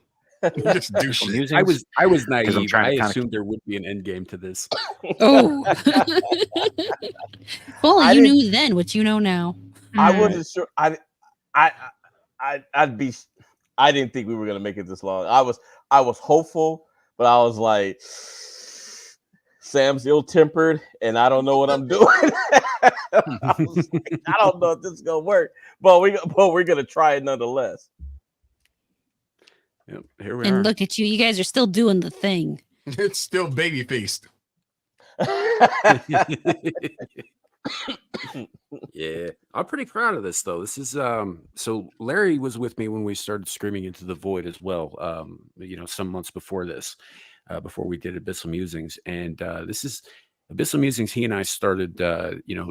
You just do shit. Musings. I was 'Cause naive. I'm trying to I kinda- assumed there would be an end game to this. Oh. Well, I you didn't- knew then what you know now. I wasn't sure. I didn't think we were gonna make it this long. I was hopeful, but I was like, Sam's ill-tempered, and I don't know what I'm doing. I was like, I don't know if this is gonna work, but we're gonna try it nonetheless. Yep, here we And are. look at you. You guys are still doing the thing. It's still baby faced. Yeah, I'm pretty proud of this though. This is so Larry was with me when we started screaming into the void as well. Some months before this, before we did Abyssal Musings, and this is Abyssal Musings. He and I started,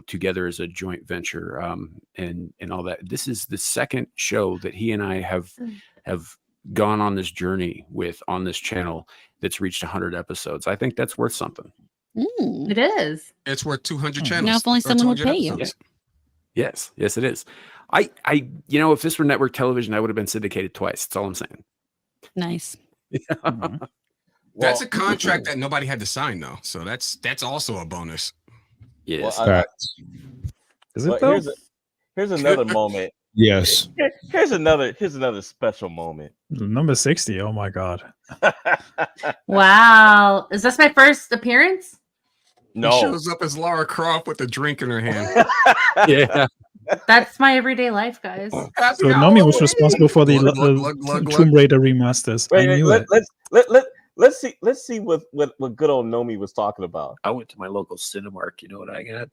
together as a joint venture, and all that. This is the second show that he and I have gone on this journey with on this channel that's reached 100 episodes. I think that's worth something. Mm. It is. It's worth 200 Now channels. Now if only or someone would 200 pay you. episodes. Yes, it is. If this were network television, I would have been syndicated twice. That's all I'm saying. Nice. Mhm. That's a contract that nobody had to sign though, so that's also a bonus. Yes. Facts. Is it But though? here's another moment. Yes. Here's another special moment. Number 60. Oh my God. Wow. Is this my first appearance? He No, shows up as Lara Croft with a drink in her hand. yeah. That's my everyday life, guys. So Nomi was responsible for the Glug, glug, glug, glug, glug. Tomb Raider remasters. I wait, knew it. let's see what good old Nomi was talking about. I went to my local Cinemark. You know what I got?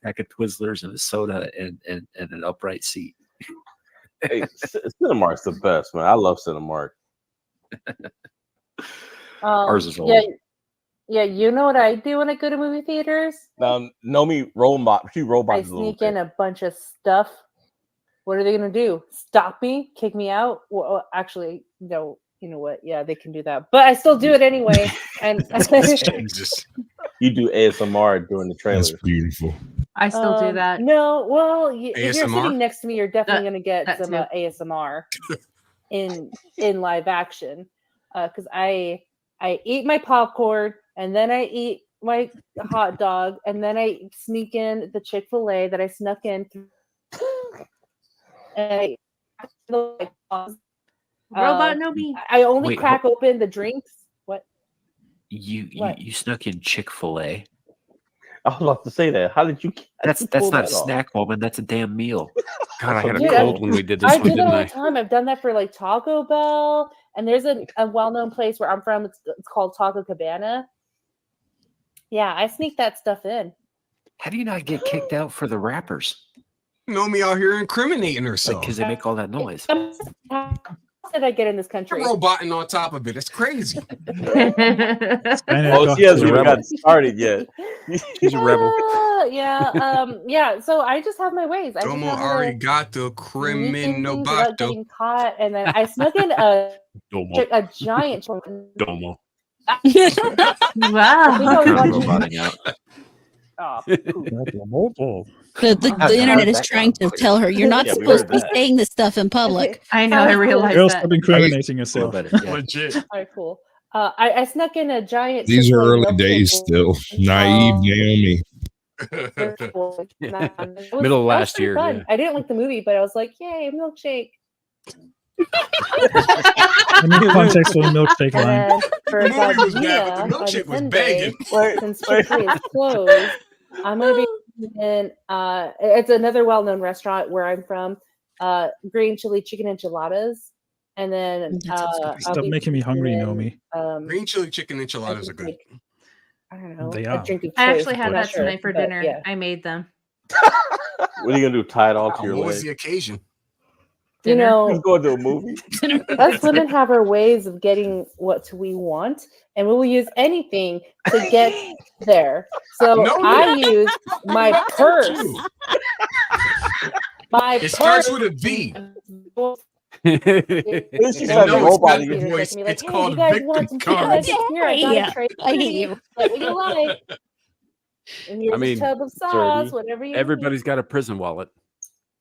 Pack of Twizzlers and a soda and an upright seat. Hey, Cinemark's the best, man. I love Cinemark. Ours is yeah, old. yeah. You know what I do when I go to movie theaters? Now, Nomi she I robots a little sneak in bit. a bunch of stuff. What are they gonna do? Stop me? Kick me out? Well, actually, no. you know what? Yeah, they can do that, but I still do it anyway. And Jesus. You do ASMR during the trailer. That's beautiful. I still do that. No, well, if you're ASMR? sitting next to me, you're definitely going to get that some too. ASMR in live action. Because I eat my popcorn and then I eat my hot dog and then I sneak in the Chick-fil-A that I snuck in. And Robot no me. I only Wait, crack open the drinks. What? You snuck in Chick-fil-A. I was about to say that. How did you? That's pull not a that off? snack, woman. That's a damn meal. God, I had a Dude, cold when we did this I one, do that didn't all I? the time. I've done that for like Taco Bell, and there's a well-known place where I'm from. It's called Taco Cabana. Yeah, I sneak that stuff in. How do you not get kicked out for the rappers? Nomi out here incriminating herself. Because they make all that noise. How did I get in this country? You're roboting on top of it. It's crazy. Oh, she hasn't even gotten started yet. She's a rebel. Yeah. So I just have my ways. I just Como have my arigato sneaking things criminabato. without getting caught, and then I snuck in a giant. Domo. Wow. Roboting out. The internet is trying to tell her you're not supposed to be saying this stuff in public. I know. I realize Girl, that. stop incriminating yourself. Legit. All right, cool. I snuck in a giant. These are Chick-fil-A early milkshake days bowl. still. Naive Naomi. Middle of last year. Fun. Yeah. I didn't like the movie, but I was like, "Yay, a milkshake!" I need context for the milkshake line. And then for The movie was bad, Gardenia, but the on milkshake was Sunday, banging. since Chick-fil-A is closed, I'm gonna be in. It's another well-known restaurant where I'm from. Green chili chicken enchiladas, and then Stop making me hungry, Naomi. Green chili chicken enchiladas are good. I don't know. They a are. drink of I choice, actually had I'm not that tonight for but dinner. yeah. I made them. What are you gonna do? Tie it all to your What was leg? the occasion? You Just know, going to a movie. us women have our ways of getting what we want, and we will use anything to get there. So No, I use my purse. My It purse. starts with a V. This is And like no, a it's robot. not the voice. Like, It's hey, called you guys victim want some chicken card. nuggets? Here, I got a tray. I hate you. Like, what do you like? And here's I mean, a tub of sauce, 30. whatever you Everybody's got a prison wallet.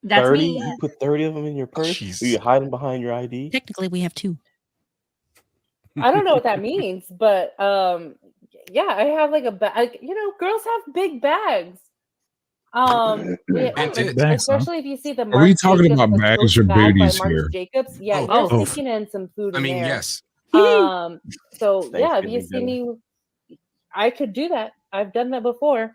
That's 30? me. You put 30 of them in your purse? Jeez. Do you hide them behind your ID? Technically, we have two. need. I don't know what that means, but yeah, I have like a bag. You know, girls have big bags. And Big bags, huh? Especially if you see the. Are we Marc talking Jacobs, about the bags tote or bag by booties Marc here? Jacobs. Yeah, Oh. you're sneaking in some food. I in mean, there. yes. So yeah, if you see Thanksgiving me, I could do that. I've done that before.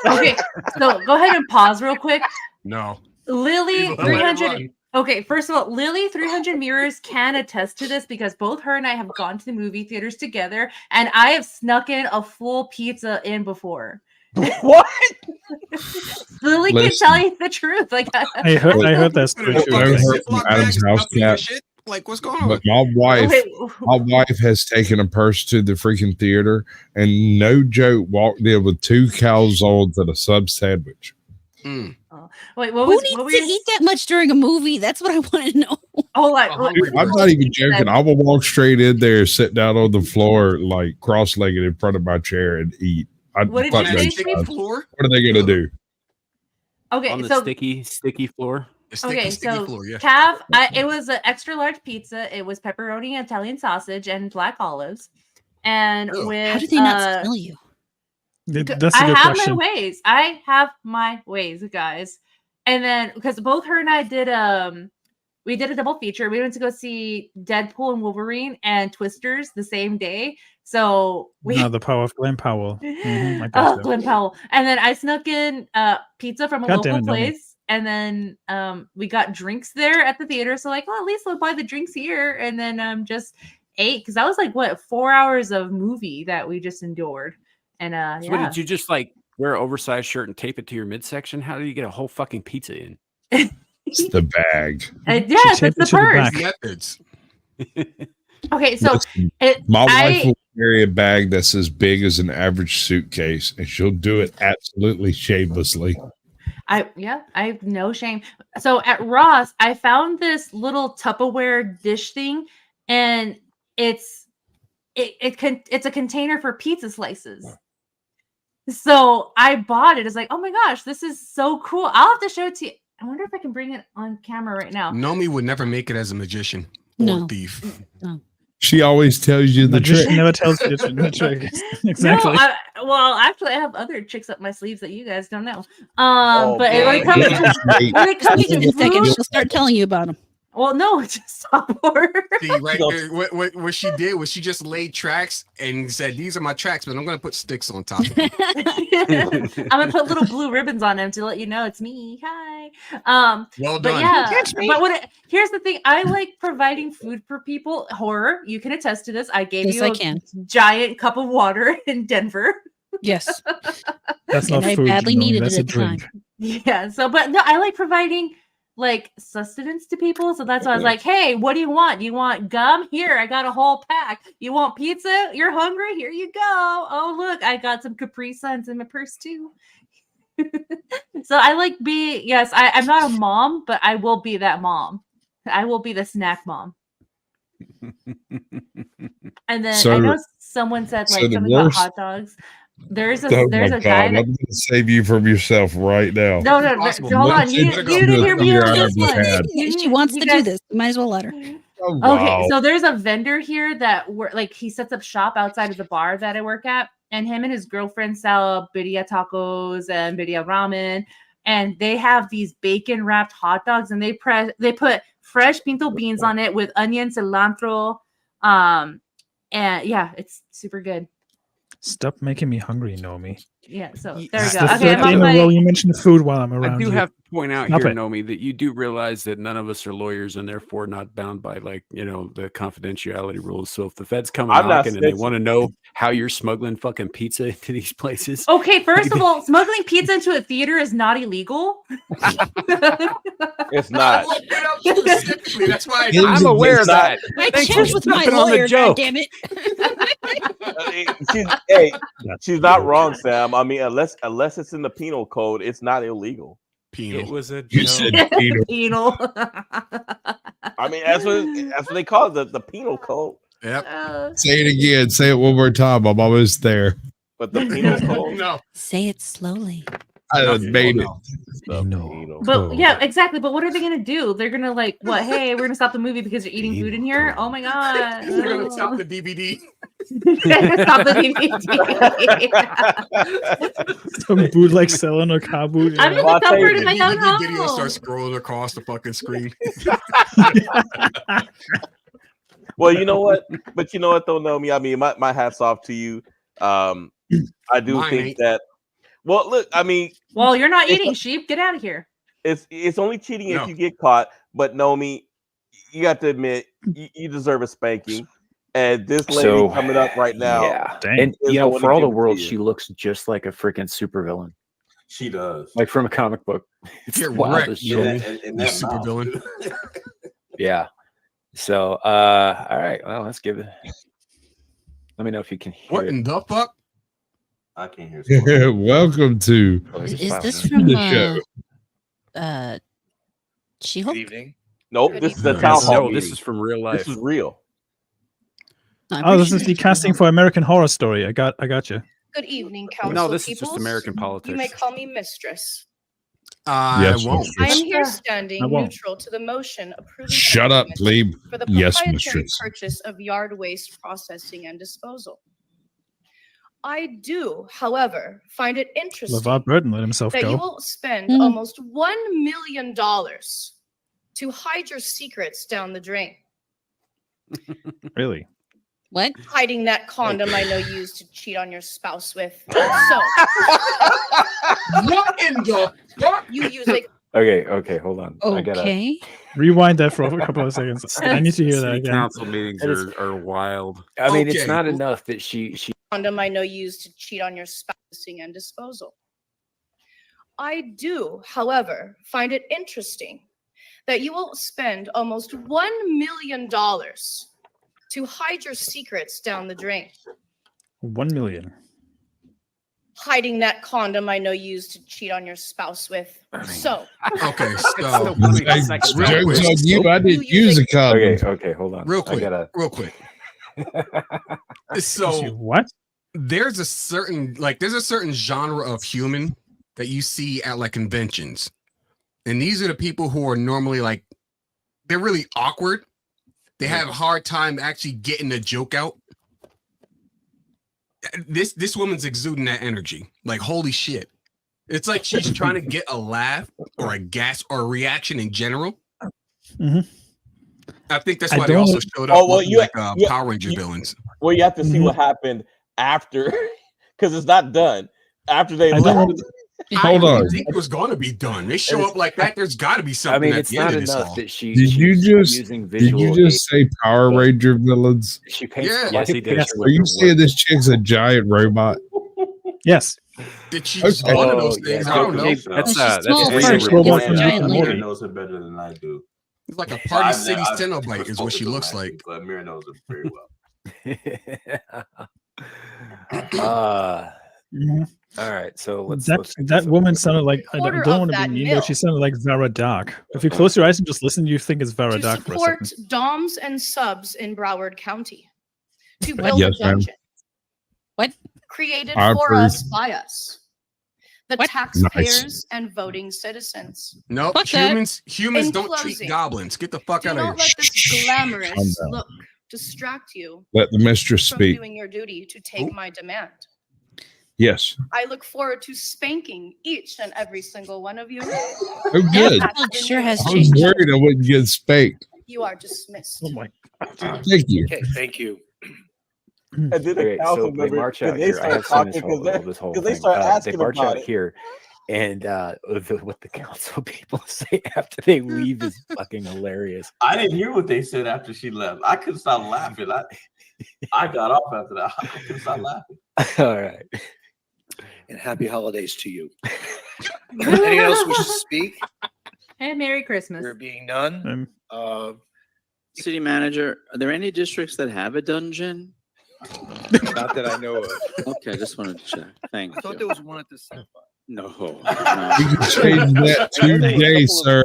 Okay, so go ahead and pause real quick. No. Lily, People let it 300. run. Okay, first of all, Lily, 300 Mirrors can attest to this because both her and I have gone to the movie theaters together, and I have snuck in a full pizza in before. What? Lily can Listen. tell you the truth. Like I heard that story Put it in a too. I fucking heard from Ziploc Adam's bag, house stuff in your cat. shit. Like, what's going on? But my wife has taken a purse to the freaking theater, and no joke, walked in with 2 calzones and a sub sandwich. Mm. Wait, what Who was needs what were to you? eat that much during a movie? That's what I want to know. Oh, like Hungry I'm not even joking. I will walk straight in there, sit down on the floor, like cross-legged in front of my chair, and eat. What did fuck you those say, Sticky guys. floor? What are they gonna do? Okay, On the so sticky floor. The sticky, okay, sticky so floor, yeah. Cav, it was an extra large pizza. It was pepperoni, Italian sausage, and black olives. And Ew. with How do they not smell you? That's a I good have question. my ways. I have my ways, guys. And then because both her and I did we did a double feature. We went to go see Deadpool and Wolverine and Twisters the same day. So we No, the power of Glenn Powell. I got you. Glenn Powell. And then I snuck in pizza from a God damn local it, Naomi. place. And then we got drinks there at the theater. So like, well, at least we'll buy the drinks here. And then just ate because that was like what 4 hours of movie that we just endured. And So what, yeah. did you just like wear an oversized shirt and tape it to your midsection? How do you get a whole fucking pizza in? It's the bag. Yes, it's the purse. Methods. Okay, so Listen, it, my wife I will carry a bag that's as big as an average suitcase, and she'll do it absolutely shamelessly. I have no shame. So at Ross, I found this little Tupperware dish thing, and it's a container for pizza slices. So I bought it. It's like, oh my gosh, this is so cool. I'll have to show it to you. I wonder if I can bring it on camera right now. Nomi would never make it as a magician or No. thief. No. She always tells you the Magician trick. never tells you the trick. Exactly. No, well, actually, I have other tricks up my sleeves that you guys don't know. Oh, But boy. when it comes to, when it comes In a to second, food, she'll start telling you about them. well, no, just stop her. See, right there, what she did was she just laid tracks and said, "These are my tracks, but I'm going to put sticks on top of them." I'm gonna put little blue ribbons on them to let you know it's me. Hi. Well But done. yeah, but here's the thing. I like providing food for people. Horror, you can attest to this. I gave Yes, you I a can. giant cup of water in Denver. Yes. That's not And I food. badly Nomi, needed that's it a at the time. drink. Yeah. So, but no, I like providing like sustenance to people. So that's why I was like, hey, what do you want? You want gum? Here, I got a whole pack. You want pizza? You're hungry? Here you go. Oh, look, I got some Capri Suns in my purse too. So I like I'm not a mom, but I will be that mom. I will be the snack mom. And then I know someone said like the something about worst- hot dogs. There's a Oh my there's a guy God! that I'm going to save you from yourself right now. no, Impossible. hold on. What's You it didn't hear me You're on out this of your one. head. She wants you to guys- do this. You might as well let her. Oh, Okay, wow. so there's a vendor here that he sets up shop outside of the bar that I work at, and him and his girlfriend sell birria tacos and birria ramen, and they have these bacon wrapped hot dogs, and they put fresh pinto beans on it with onion, cilantro, and yeah, it's super good. Stop making me hungry, Nomi. Yeah, so there we It's go. the Okay, third I'm day on in a row my. you mentioned food while I'm I around do you. have to point out Stop here, it. Nomi, that you do realize that none of us are lawyers and therefore not bound by the confidentiality rules. So if the feds come I'm not knocking and they snitching. want to know how you're smuggling fucking pizza into these places, Okay, first of all, smuggling pizza into a theater is not illegal. It's not. I looked it up specifically. That's why I'm aware of that. I Thanks checked for with my stepping on the lawyer, joke. goddammit. She's not wrong, Sam. I mean, unless it's in the penal code, it's not illegal. penal. It was a You joke. said Peter. Penal. I mean, that's what they call it, the penal code. Yep. Say it again. Say it one more time. I'm almost there. But the penal code, No. Say it slowly. I made it. the No. penal But code. yeah, exactly. But what are they gonna do? They're gonna like what? Hey, we're gonna stop the movie because you're eating food in here. Oh my god! We're gonna stop the DVD. Stop the DVD. Some bootleg selling a car boot. I'm Yeah. gonna I'll tell cover you, it in The my own DVD video home. starts scrolling across the fucking screen. Well, you know what? But you know what, though, Nomi? I mean, my hat's off to you. I do Mine think ain't. that. Well, look, I mean, Well, you're not It's eating sheep. Get out of here. it's only cheating No. if you get caught. But Nomi, you got to admit, you deserve a spanking. And this lady So, coming up right now, yeah. Dang. And is you the know, one for to all the give it to world, you. she looks just like a freaking supervillain, She does. like from a comic book. It's Get the wildest wrecked, shit. Nomi. And You that super mouth, villain. too. Yeah. So, all right. Well, let's give it. Let me know if you can hear What it. in the fuck? I can't hear. Squirrel. Welcome to Oh, there's a Is file this here. from the show. She-Hulk? evening. nope, Good this is the evening. town hall No, meeting. this is from real life. This is real. Oh, this is the casting for American Horror Story. I got you. Good evening, council No, this is just peoples. American You may politics. call me mistress. I Yes, won't. mistress. I am here I standing won't. neutral to the motion approving Shut up, agreement plebe. for the Yes, proprietary mistress. purchase of yard waste processing and disposal. I do, however, find it interesting LeVar Burton let himself that you go. will spend Hmm. almost $1 million to hide your secrets down the drain. Really? What? Hiding that condom I know you used to cheat on your spouse with. So What in the fuck? you use a Okay, hold on. I gotta. Okay. Rewind that for a couple of seconds. I need to hear that City again. council meetings That is- are wild. I mean, it's Okay. not enough that she condom I know you used to cheat on your spouse and disposal. I do, however, find it interesting that you will spend almost $1 million to hide your secrets down the drain. 1 million. hiding that condom I know you used to cheat on your spouse with. So, Okay, so Joke's real quick. on you. I didn't use a condom. Okay, hold on. Real quick. I Real quick. So what? There's a certain genre of human that you see at like conventions. And these are the people who are normally like, they're really awkward. They have a hard time actually getting the joke out. This woman's exuding that energy. Like, holy shit. It's like she's trying to get a laugh or a gasp or a reaction in general. Mm-hmm. I think that's why they also showed up like Power Ranger villains. Well, you have to see what happened after, because it's not done. After they left. Hold on. I think it was going to be done. They show up like that. There's got to be something. I mean, at it's the end not of this enough all. that she. Did you just say Power Ranger villains? She paints. Yeah. Yes, he did. Are you saying this chick's a giant robot? Yes. Did she just one of those things? I don't know. That's Mira knows her better than I do. It's like a Party City Cenobite is what she looks like. But Mira knows her very well. All right, so let's that woman sounded like, I Quarter don't of want to be that mean, mill. but she sounded like Vera Dark. If you close your eyes and just listen, you think it's Vera to Dark for a support second. DOMs and subs in Broward County. To What? build Yes, a ma'am. dungeon. What? Created I for approve. us by us. The taxpayers and voting citizens. Nope. Fuck that. Humans In don't closing, treat goblins. Get the fuck Do out of not here. let this glamorous Calm down. look distract you Let the mistress from speak. doing your duty to take my demand. Yes. I look forward to spanking each and every single one of you. Oh, good. Sure has I was changed. worried I wouldn't get spanked. You are dismissed. Oh my. Thank you. Okay, thank you. And then the Okay, so council they member, march out they here. I start have seen talking this whole because thing. they start They asking march about out it. here, and what the council people say after they leave is fucking hilarious. I didn't hear what they said after she left. I couldn't stop laughing. I got off after that. I couldn't stop laughing. All right. And happy holidays to you. Anyone else wish to speak? And Merry Christmas. There being none. City manager, are there any districts that have a dungeon? Not that I know of. Okay, just wanted to check. Thank you. I thought there was one at the same No. We can change that today, sir.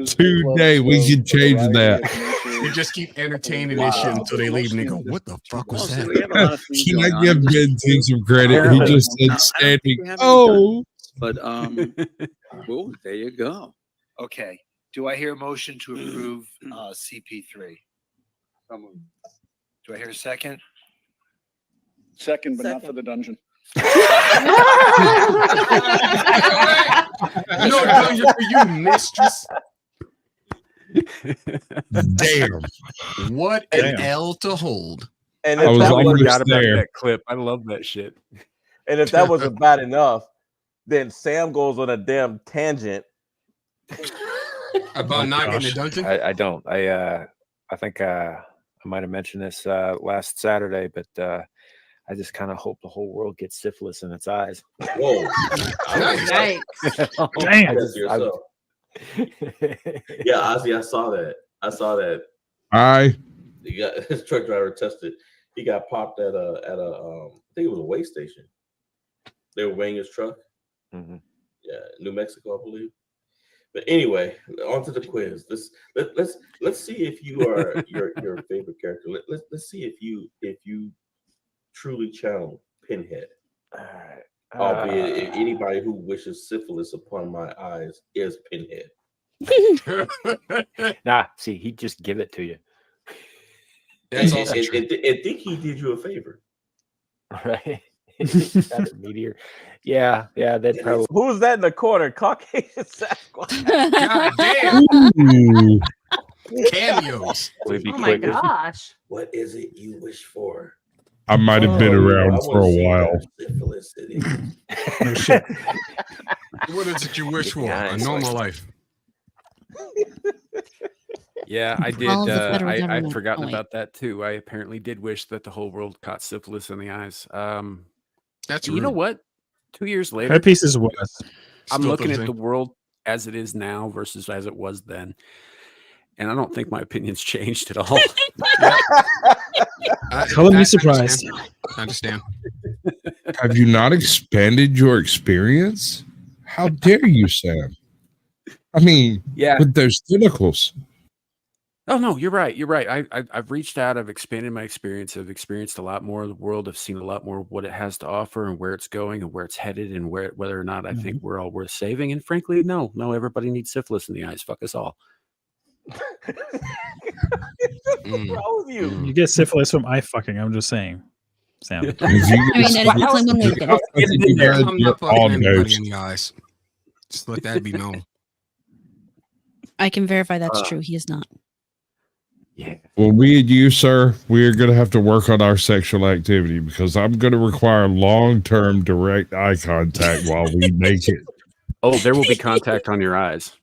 Today, we can change that. You just keep entertaining this shit until they leave and they go, what the fuck was that? Can I give Ben T some credit? He just said standing. Oh, But well, there you go. Okay. Do I hear a motion to approve CP3? Do I hear a second? Second, but not for the dungeon. No dungeon for you, mistress. damn. What an L to hold. And I if was that almost was, there. That clip. I love that shit. and if that wasn't bad enough, then Sam goes on a damn tangent. About not getting a dungeon? I don't. I think I might have mentioned this last Saturday, but I just kind of hope the whole world gets syphilis in its eyes. Whoa. Nice. Damn. Yeah, Ozzy, I saw that. Hi. He got his truck driver tested. He got popped at a I think it was a weigh station. They were weighing his truck. Mm-hmm. Yeah, New Mexico, I believe. But anyway, on to the quiz. Let's see if you are your favorite character. Let's see if you truly channel Pinhead. All right. Albeit if anybody who wishes syphilis upon my eyes is Pinhead. Nah, see, he'd just give it to you. And think he did you a favor. Right? That meteor. Yeah, that probably. Who's that in the corner? Caucasian Sasquatch. God damn. Ooh. Cameos. Would be Oh my quick. gosh. What is it you wish for? I might have been around I for a wanna see while. that syphilis it is. No shit. What is it you wish for? Yeah, A it's normal like- life. Yeah, I did. All of the federal I'd government forgotten going. about that too. I apparently did wish that the whole world caught syphilis in the eyes. That's You know rude. what? 2 years later, Herpes is worse. I'm Still looking the at same. the world as it is now versus as it was then, and I don't think my opinion's changed at all. Color me surprised. I understand. Have you not expanded your experience? How dare you, Sam? I mean, with those tentacles. Oh no, you're right. You're right. I've reached out. I've expanded my experience. I've experienced a lot more of the world. I've seen a lot more of what it has to offer and where it's going and where it's headed and whether or not I think we're all worth saving. And frankly, no, everybody needs syphilis in the eyes. Fuck us all. You get syphilis from eye fucking. I'm just saying, Sam. I mean, that is definitely one way to go. I'm not fucking anybody in the eyes. Just let that be known. I can verify that's true. He is not. Yeah. Well, me and you, sir, we're going to have to work on our sexual activity because I'm going to require long-term direct eye contact while we make it. Oh, there will be contact on your eyes.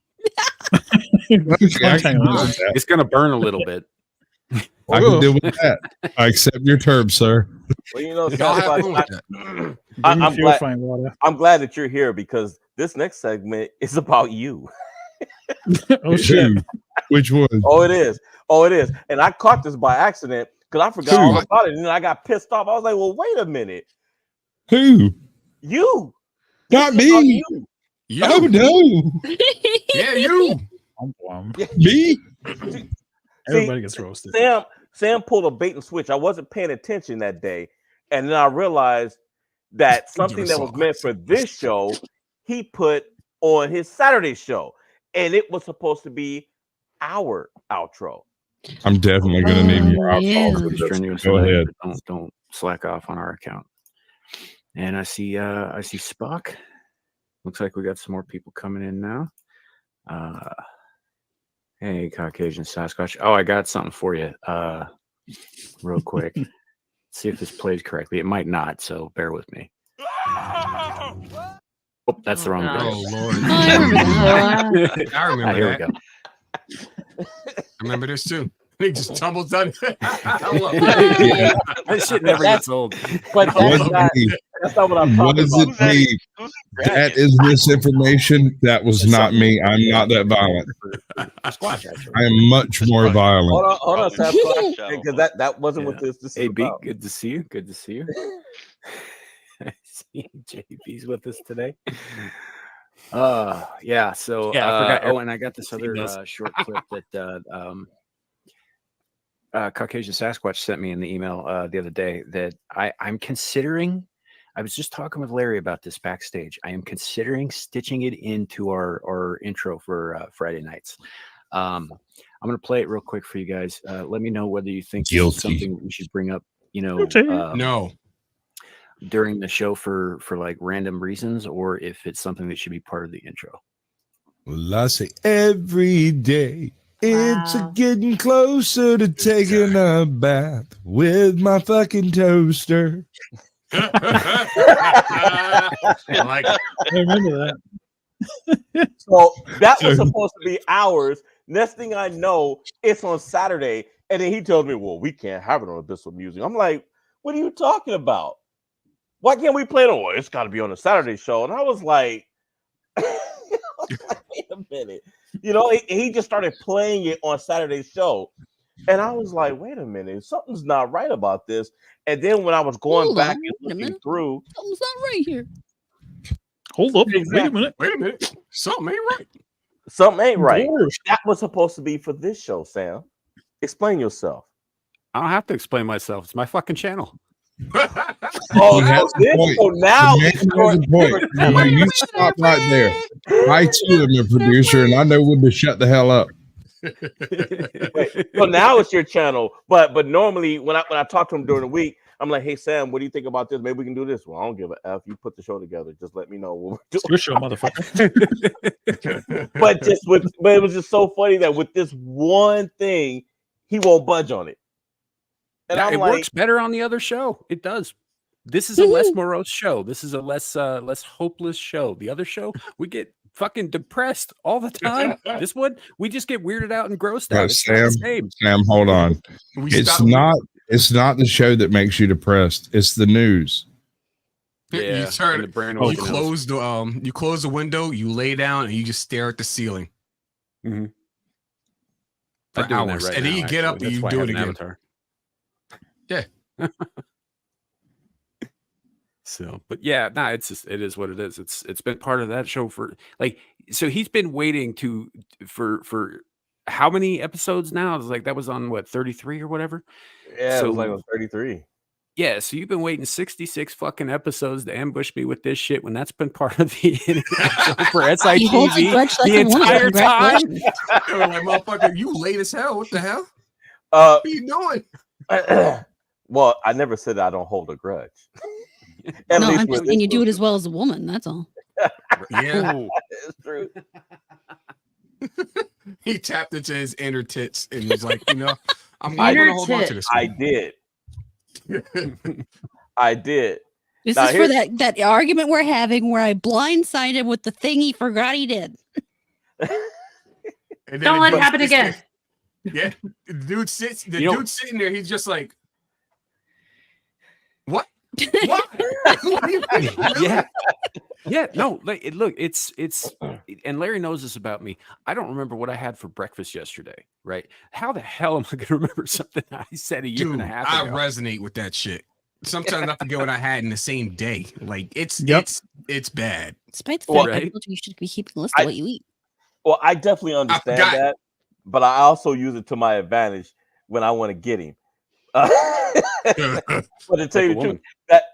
Okay, I can deal with that. It's going to burn a little bit. I can deal with that. I accept your terms, sir. Well, you know, Y'all have Sasquatch, fun with that. I'm glad that you're here because this next segment is about you. Oh shit! Which one? Oh, it is. Oh, it is. And I caught this by accident because I forgot all about it, and then I got pissed off. I was like, "Well, wait a minute, Who? you? Not This is about me. You. Oh no! Yeah, you. Me? Everybody gets roasted. Sam pulled a bait and switch. I wasn't paying attention that day, and then I realized that something that was meant for this show, he put on his Saturday show, and it was supposed to be our outro. I'm definitely going to need more alcohol for this. Strenuous Go about ahead. it. Don't slack off on our account. And I see Spock. Looks like we got some more people coming in now. Hey, Caucasian Sasquatch. Oh, I got something for you. Real quick. See if this plays correctly. It might not, so bear with me. Oh, that's the wrong video. Oh Lord! I remember Here we that. go. I remember this too. He just tumbles down. That shit never gets old. But that's not what I'm What talking does about. it mean? That is misinformation. That was not me. I'm not that violent. I am much more violent. Hold on, Sasquatch, because that wasn't what this is Hey, B, about. good to see you. Good to see you. I see JB's with us today. Yeah. So, Yeah, I forgot. Oh, And I got this other short clip that Caucasian Sasquatch sent me in the email the other day that I'm considering. I was just talking with Larry about this backstage. I am considering stitching it into our intro for Friday nights. I'm going to play it real quick for you guys. Let me know whether you think this is something we should bring up, No. during the show for like random reasons, or if it's something that should be part of the intro. Well, I say every day it's getting closer to taking a bath with my fucking toaster. I like it. I remember that. So that was supposed to be ours. Next thing I know, it's on Saturday, and then he tells me, "Well, we can't have it on Abyssal Musings." I'm like, "What are you talking about? Why can't we play it on? Well, it's got to be on a Saturday show." And I was like, "Wait a minute." He just started playing it on Saturday's show, and I was like, "Wait a minute, something's not right about this." And then when I was going back and looking through, something's not right here. Hold up. Exactly. Wait a minute. Something ain't right. Something ain't right. Gosh. That was supposed to be for this show, Sam. Explain yourself. I don't have to explain myself. It's my fucking channel. Oh, He has a point. so now The man has a point. Now, you stop right there. I too am a producer, and I know when to shut the hell up. Wait, so now it's your channel, but normally when I talk to him during the week, I'm like, "Hey Sam, what do you think about this? Maybe we can do this." Well, I don't give a f. You put the show together. Just let me know what we're doing. It's your show, motherfucker. But it was just so funny that with this one thing, he won't budge on it. And Yeah, I'm it like, works better on the other show. It does. This is a less morose show. This is a less hopeless show. The other show, we get fucking depressed all the time. This one, we just get weirded out and grossed out. It's not the same. Sam, hold on. It's not the show that makes you depressed. It's the news. Yeah, You turn and the brain you organelles. close the window, you lay down, and you just stare at the ceiling Mhm. for I'm doing that hours, right and then now, you get up actually. and That's you why I do have it an again. avatar. Yeah. So, but yeah, no, it's just, it is what it is. It's been part of that show for like, so he's been waiting for how many episodes now? It's like that was on what 33 or whatever. Yeah, it was like So on 33. yeah, so you've been waiting 66 fucking episodes to ambush me with this shit when that's been part of the internet show for He holds a SITV grudge like the a woman. entire time. Congratulations. They were like, motherfucker, you late as hell. What the hell? Uh, What are you doing? well, I never said I don't hold a grudge. At No, least I'm with just saying this you do it movie. as well as a woman. That's all. Yeah. It's true. He tapped into his inner tits and was like, you know, I'm I going to hold on to this. I did. I did. This Now, is for that argument we're having where I blindsided him with the thing he forgot he did. And Don't the let it dude happen sits again. there- Yeah. The dude sits, the You know- dude's sitting there. He's just like, what? What? What do you mean? Yeah. Yeah, no, like look, it's and Larry knows this about me. I don't remember what I had for breakfast yesterday, right? How the hell am I gonna remember something I said a year Dude, and a half I ago? resonate with that shit. Sometimes I forget what I had in the same day. Like it's bad. Despite the Well, fact I right? told you should be keeping a list of what you eat. Well, I definitely understand forgot. that, but I also use it to my advantage when I want to get him. But to tell you the Like a truth, woman. that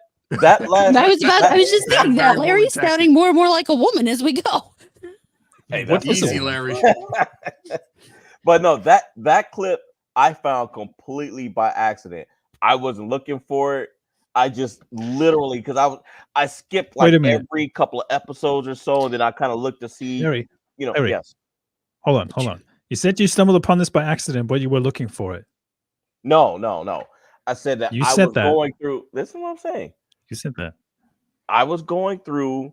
last I was just That's thinking that very Larry's woman sounding more and more like a woman as we go. Hey, What that's is Easy, it? Larry. But no, that clip I found completely by accident. I wasn't looking for it. I just literally because I skipped Wait like a minute. every couple of episodes or so, and then I kind of looked to see, Larry, Larry. yes. Hold on. You said you stumbled upon this by accident, but you were looking for it. No. I said that You I said was that. going through. Listen to what I'm saying. You said that. I was going through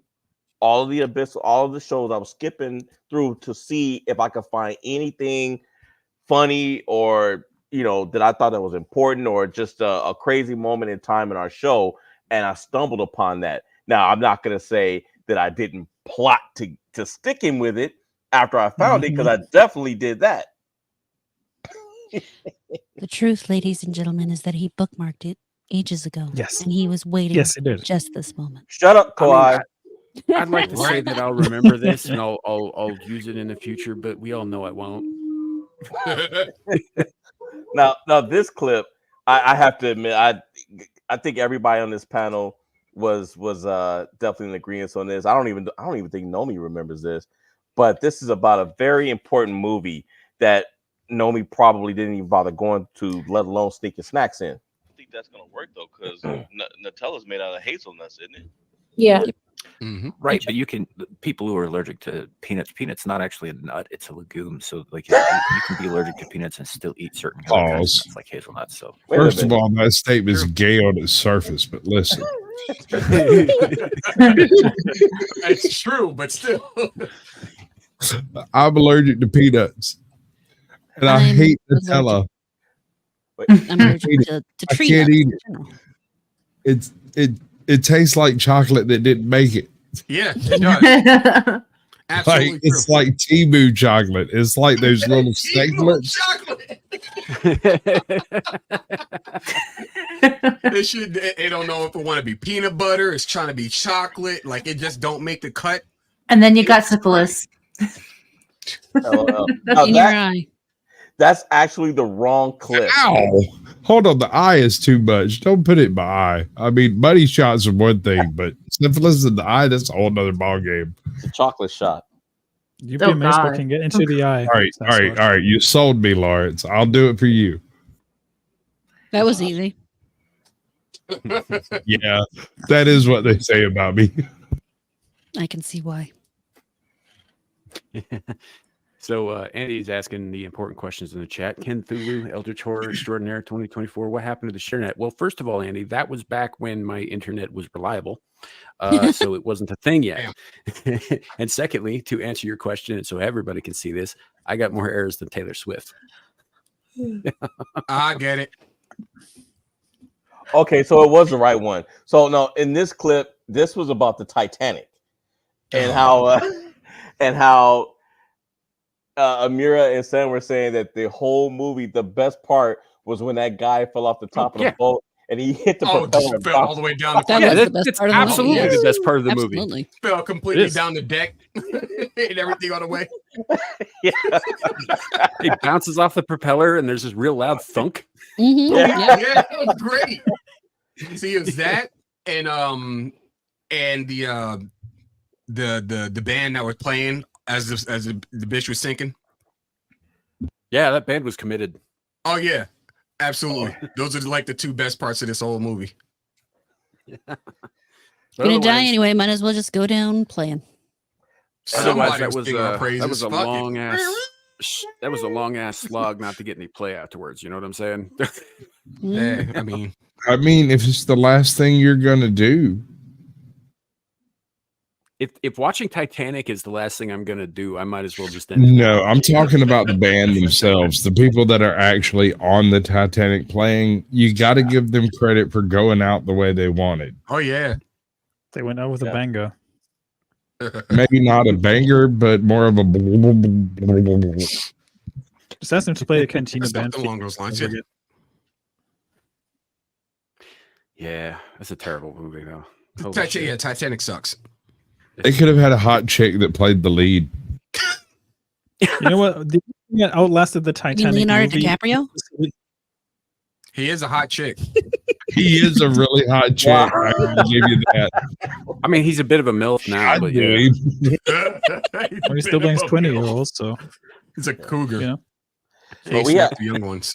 all of the Abyssal, all of the shows. I was skipping through to see if I could find anything funny or that I thought that was important or just a crazy moment in time in our show, and I stumbled upon that. Now I'm not going to say that I didn't plot to stick him with it after I found it because I definitely did that. The truth, ladies and gentlemen, is that he bookmarked it ages ago. Yes. And he was waiting Yes, he did. just this moment. Shut up, I mean, Kawhi. I'd like to say Right. that I'll remember this and I'll use it in the future, but we all know I won't. Now this clip, I have to admit, I think everybody on this panel was definitely in agreement on this. I don't even think Nomi remembers this, but this is about a very important movie that Nomi probably didn't even bother going to, let alone sneaking snacks in. I think that's gonna work though, because Nutella's made out of hazelnuts, isn't it? Yeah. Right, but you can people who are allergic to peanuts not actually a nut, it's a legume. So like you can be allergic to peanuts and still eat certain kinds of Pause. nuts like hazelnuts. So First of all, that statement is gay on its surface, but listen. It's true, but still. I'm allergic to peanuts. And I I'm hate allergic. Nutella. I'm allergic to I tree can't nuts eat in it. general. It tastes like chocolate that didn't make it. Yeah, it does. Absolutely Like it's true. like Temu chocolate. It's like those little staplets. They don't know if it want to be peanut butter. It's trying to be chocolate. Like it just don't make the cut. And then you got syphilis. Now In your eye. that's actually the wrong clip. Ow! Hold on, the eye is too much. Don't put it in my eye. I mean, money shots are one thing, but syphilis in the eye, that's a whole nother ball game. It's a chocolate shot. You'd be amazed what can get into the eye. All right. You sold me, Lawrence. I'll do it for you. That was easy. Yeah, that is what they say about me. I can see why. So Andy's asking the important questions in the chat. Ken Thulu, Eldritch Horror Extraordinaire 2024. What happened to the ShareNet? Well, first of all, Andy, that was back when my internet was reliable. So it wasn't a thing yet. And secondly, to answer your question, and so everybody can see this, I got more errors than Taylor Swift. I get it. Okay, so it was the right one. So no, in this clip, this was about the Titanic and how Amira and Sam were saying that the whole movie, the best part was when that guy fell off the top of the boat and he hit the Oh, propeller just and fell all bounced the way down the That fucking- was the best It's part of the movie. absolutely Yes. the best part of the movie. Absolutely. Fell completely Yes. down the deck and everything on the way. He bounces off the propeller, and there's this real loud thunk. Mhm. Yeah. Yep. Yeah, it was great. See, it was that and the band that was playing as the bitch was sinking. Yeah, that band was committed. Oh yeah, absolutely. Those are like the two best parts of this whole movie. Gonna die anyway. Might as well just go down playing. Otherwise, Somebody was singing our praises. that was a Fuck it. long ass slog not to get any play afterwards. You know what I'm saying? Yeah, I mean, if it's the last thing you're gonna do, if watching Titanic is the last thing I'm gonna do, I might as well just end it. no, I'm talking about the band themselves, the people that are actually on the Titanic playing. You got to give them credit for going out the way they wanted. oh yeah. They went out with a banger. Maybe not a banger, but more of a. Just ask them to play the Cantina band. Something along those lines. Yeah. Yeah, that's a terrible movie though. Holy shit. Yeah, Titanic sucks. They could have had a hot chick that played the lead. You know what? The thing that outlasted the You Titanic mean Leonardo movie. DiCaprio? He is a hot chick. He is a really hot chick. I can give you that. I mean, he's a bit of a MILF now, but yeah. Well, he still bangs 20-year-olds, so He's a cougar. you know. But we had the young ones.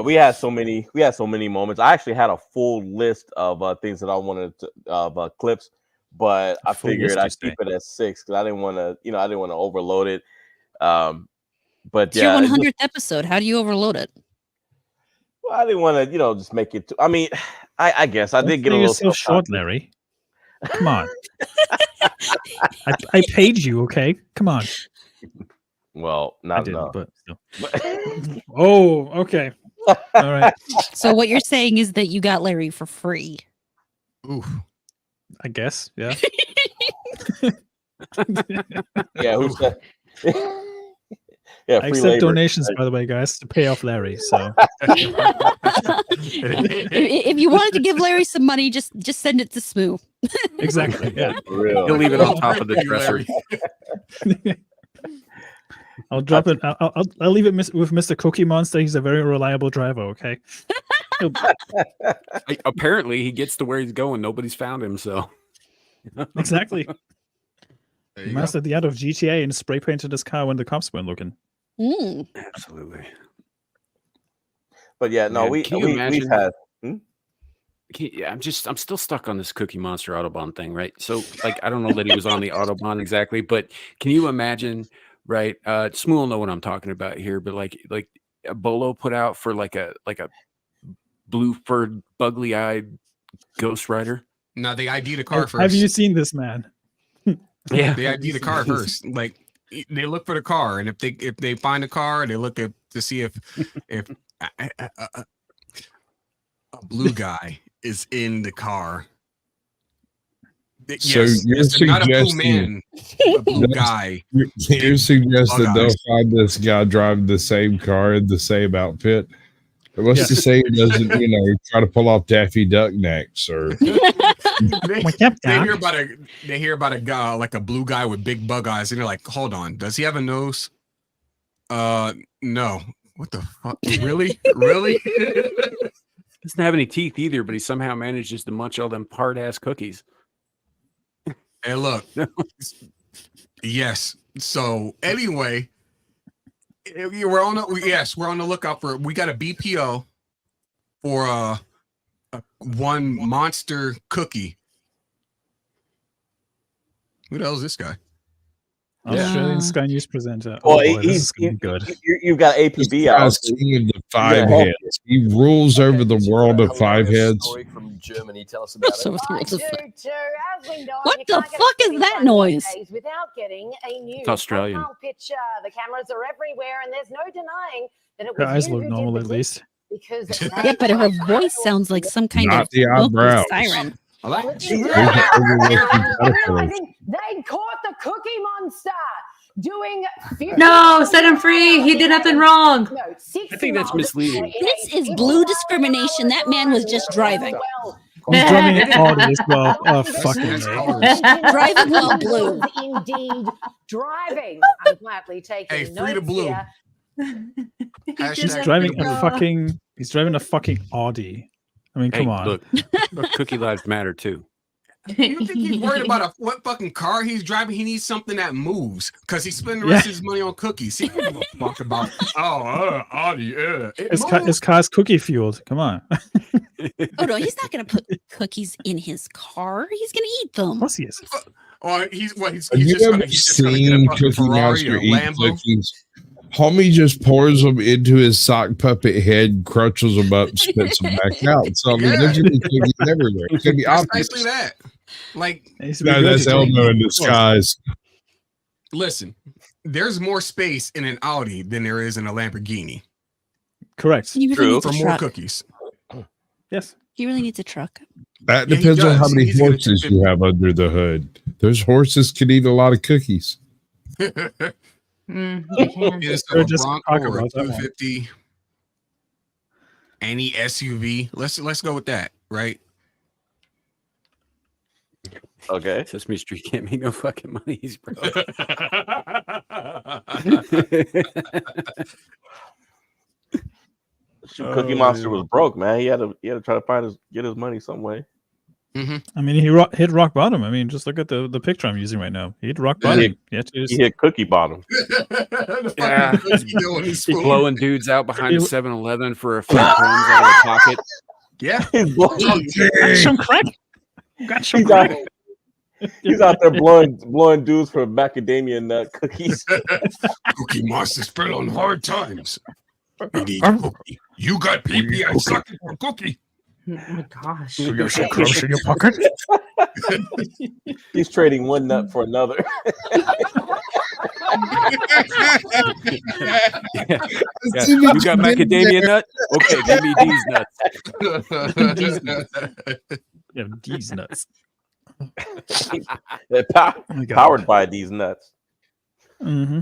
we had so many moments. I actually had a full list of things that I wanted to clips, but I full figured list, I'd you keep it at 6 because I didn't want to overload it. But It's yeah, your 100th episode. How do you overload it? well, I didn't want to just make it. I mean, I guess I did get a Don't little sell yourself short, Larry. Come on. I paid you, okay? Come on. Well, I not didn't, enough. but still. Oh, okay. All right. So what you're saying is that you got Larry for free. Ooh. I guess, yeah. Yeah, who said? Yeah, I free accept labor. donations, by the way, guys, to pay off Larry. So If you wanted to give Larry some money, just send it to Smoo. exactly, yeah. For real. He'll leave it on top of the dresser. I'll drop it. I'll leave it with Mr. Cookie Monster. He's a very reliable driver. Okay. Apparently, he gets to where he's going. Nobody's found him, so Exactly. There He you go. mastered the art of GTA and spray painted his car when the cops weren't looking. absolutely. But yeah, no, Man, we can you we've imagine? had. Yeah, I'm still stuck on this Cookie Monster Autobahn thing, right? So, like, I don't know that he was on the Autobahn exactly, but can you imagine, right? Smoo will know what I'm talking about here, but like a Bolo put out for like a blue furred, bugly eyed Ghost Rider. Now they ID the car first. Have you seen this man? Yeah, They ID the car first. Like they look for the car, and if they find the car, they look at to see if a blue guy is in the car. So you're not a blue suggesting- man, a blue guy. You're suggesting Bug they'll eyes. find this guy driving the same car in the same outfit. What's to say he doesn't, try to pull off Daffy Duck necks or They Captain. hear about a guy like a blue guy with big bug eyes, and they're like, "Hold on, does he have a nose?" No. What the fuck? Really? Really? Doesn't have any teeth either, but he somehow manages to munch all them hard ass cookies. Hey, look. Yes. So anyway, we're on the lookout for. We got a BPO for one monster cookie. Who the hell is this guy? Australian Sky News presenter. Well, Oh, boy, this is gonna be good. You've got APB out. guy's king of the five heads. He rules over the world of five heads. From Germany. Tell us about it. What the fuck is that noise? Without getting a new It's Australian. profile picture. The cameras are everywhere, and there's no denying that it Her was eyes you look who normal did at the least. because Yeah, but her voice sounds like some kind Not of the local eyebrows. siren. Realizing they'd caught the Cookie Monster. doing. No, set him free. He did nothing wrong. No, I think that's misleading. This is blue discrimination. That man was just driving. He's driving an Audi as well. Oh, That's fucking colors. Driving while blue. Indeed, driving. I'm gladly taking Hey, free the notes blue. here. He's Hashtag driving free the a blue. fucking. He's driving a fucking Audi. I mean, Hey, come on. look, cookie lives matter too. You think he's worried about what fucking car he's driving? He needs something that moves because he's spending the rest of his money on cookies. He doesn't give a fuck about Audi. His car's cookie fueled. Come on. Oh no, he's not going to put cookies in his car. He's going to eat them. Of course he is. Or he's what? He's Have you just ever gonna, he's just gonna get a seen fucking Cookie Ferrari Monster or eat Lambo. cookies? Homie just pours them into his sock puppet head, crunches them up, spits them back out. So I mean, there's gonna be cookies everywhere. It's gonna be obvious. Precisely that. Like, No, that's Elmo in disguise. listen, there's more space in an Audi than there is in a Lamborghini. Correct. You really need For a more truck. cookies. Yes. He really needs a truck. That Yeah, he depends on how does. many He's gonna horses keep you have under the hood. Those horses can eat a lot of cookies. Is Or a just Bronco talk or a about that one. 250? Any SUV? Let's go with that, right? Okay. Sesame Street can't make no fucking money. He's broke. Shoot, Cookie Monster was broke, man. He had to try to get his money some way. I mean, he hit rock bottom. I mean, just look at the picture I'm using right now. He hit rock He bottom. hit- He had to He just- hit Cookie Bottom. Yeah. He's Blowing dudes out behind a 7-Eleven for a few crumbs out of their pocket. Yeah. He's blowing. Got some crack. Got some He's out, crack. he's out there blowing dudes for macadamia nut cookies. Cookie Monster's fell on hard times. He needs cookie. You got pee-pee, I suck it for cookie. Oh my gosh. You got some crumbs in your pocket. He's trading one nut for another. Yeah. You got macadamia nut? Okay, give me these nuts. Yeah, these nuts. They're powered by these nuts. Mm-hmm.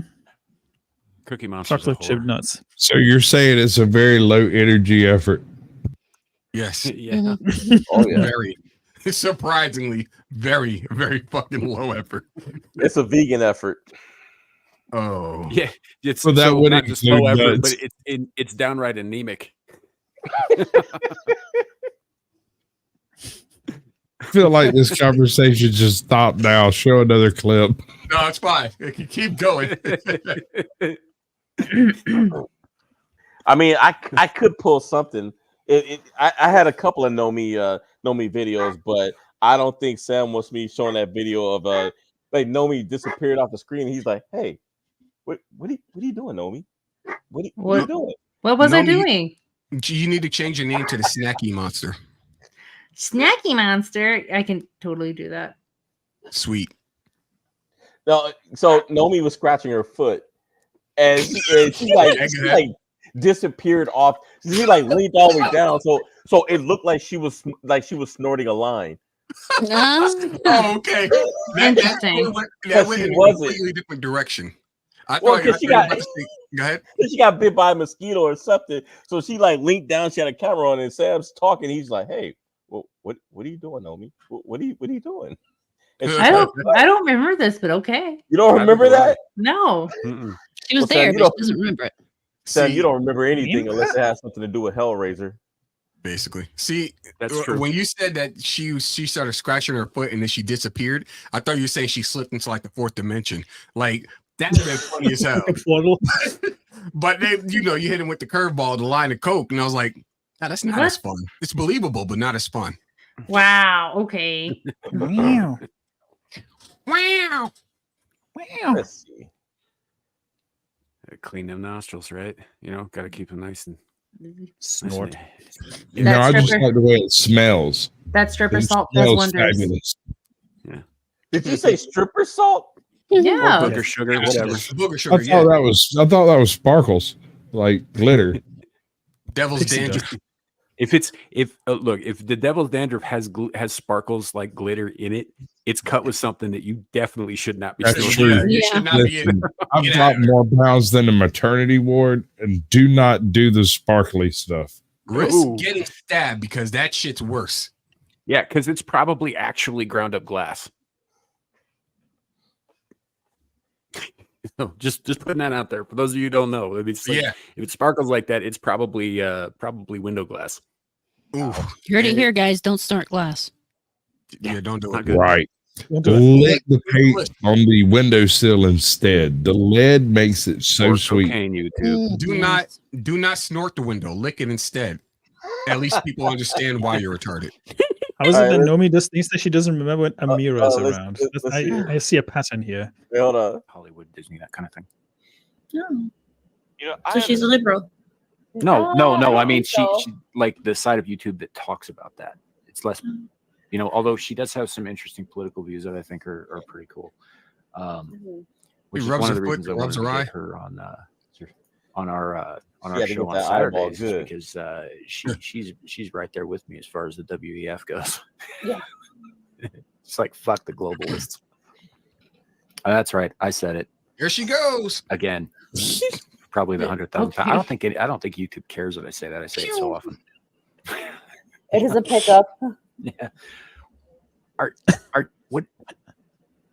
Cookie Monster's a Chocolate chip whore. nuts. So you're saying it's a very low energy effort. Yes. Yeah. Oh yeah. Very. Surprisingly, very, very fucking low effort. It's a vegan effort. Oh. Yeah. It's So that would not just include low effort, nuts. but it's downright anemic. I feel like this conversation just stopped now. Show another clip. No, it's fine. It can keep going. I mean, I could pull something. I had a couple of know me videos, but I don't think Sam wants me showing that video of like Nomi disappeared off the screen. He's like, "Hey, what are you doing, Nomi? What are you doing? What was I Nomi- doing? You need to change your name to the Snacky Monster. Snacky Monster. I can totally do that. Sweet. No, so Nomi was scratching her foot, and she like disappeared off. She like leaned all the way down, so it looked like she was snorting a line. Oh, okay. Interesting. That went she in a wasn't. completely different direction. I Well, thought because she you were got about to say- go ahead. she got bit by a mosquito or something, so she like leaned down. She had a camera on, and Sam's talking. He's like, "Hey, well, what are you doing, Nomi? What are you doing?" And she's I like, don't remember this, but okay. You don't remember that? No. She was Well, Sam, there, you but don't- she doesn't remember it. Sam, See- you don't remember anything unless it has something to do with Hellraiser. Basically, see, That's true. when you said that she started scratching her foot and then she disappeared, I thought you were saying she slipped into like the fourth dimension. Like that'd been funny as hell. But then you hit him with the curveball, the line of coke, and I was like, "Nah, that's not as fun. It's believable, but not as fun." Wow. Okay. Wow. Wow. Wow. Let's see. Clean them nostrils, right? Got to keep them nice and Snort. You know, I just stripper- like the way it smells. That stripper It salt does smells wonders. fabulous. Did you say stripper salt? Yeah. Booger sugar, whatever. Booger I sugar, thought that was sparkles, like glitter. Devil's Pixie dandruff. If the devil's dandruff has sparkles like glitter in it, it's cut with something that you definitely should not be That's snorting. true. You should not be in. Listen, I've Get got out of here. more pounds than a maternity ward, and do not do the sparkly stuff. Risk Ooh. getting stabbed because that shit's worse. Yeah, because it's probably actually ground up glass. just putting that out there for those of you who don't know. It's like, Yeah. if it sparkles like that, it's probably window glass. Ooh. You heard it here, guys. Don't snort glass. Yeah, don't do Not it. good. Right. Don't do it. Lick the paint on the windowsill instead. The lead makes it so Or sweet. cocaine, YouTube. Do not snort the window. Lick it instead. At least people understand why you're retarded. How is it All right, that Nomi just thinks that she doesn't remember when Amira is let's- around? let's see. I see a pattern here. Wait, hold on. Hollywood, Disney, that kind of thing. Oh, You know, so she's a liberal. No, I I don't mean, think so. she like the side of YouTube that talks about that. It's less, although she does have some interesting political views that I think are pretty cool. Which is rubs one of her the foot, reasons I rubs wanted to her get eye. her on our She had to show get on that eyeball Saturdays, good. because she's right there with me as far as the WEF goes. Yeah. It's like fuck the globalists. That's right, I said it Here she goes. again. Probably the 100,000th time. Okay. I don't think YouTube cares that I say that. I say it so often. It is a pickup. Yeah. Art, what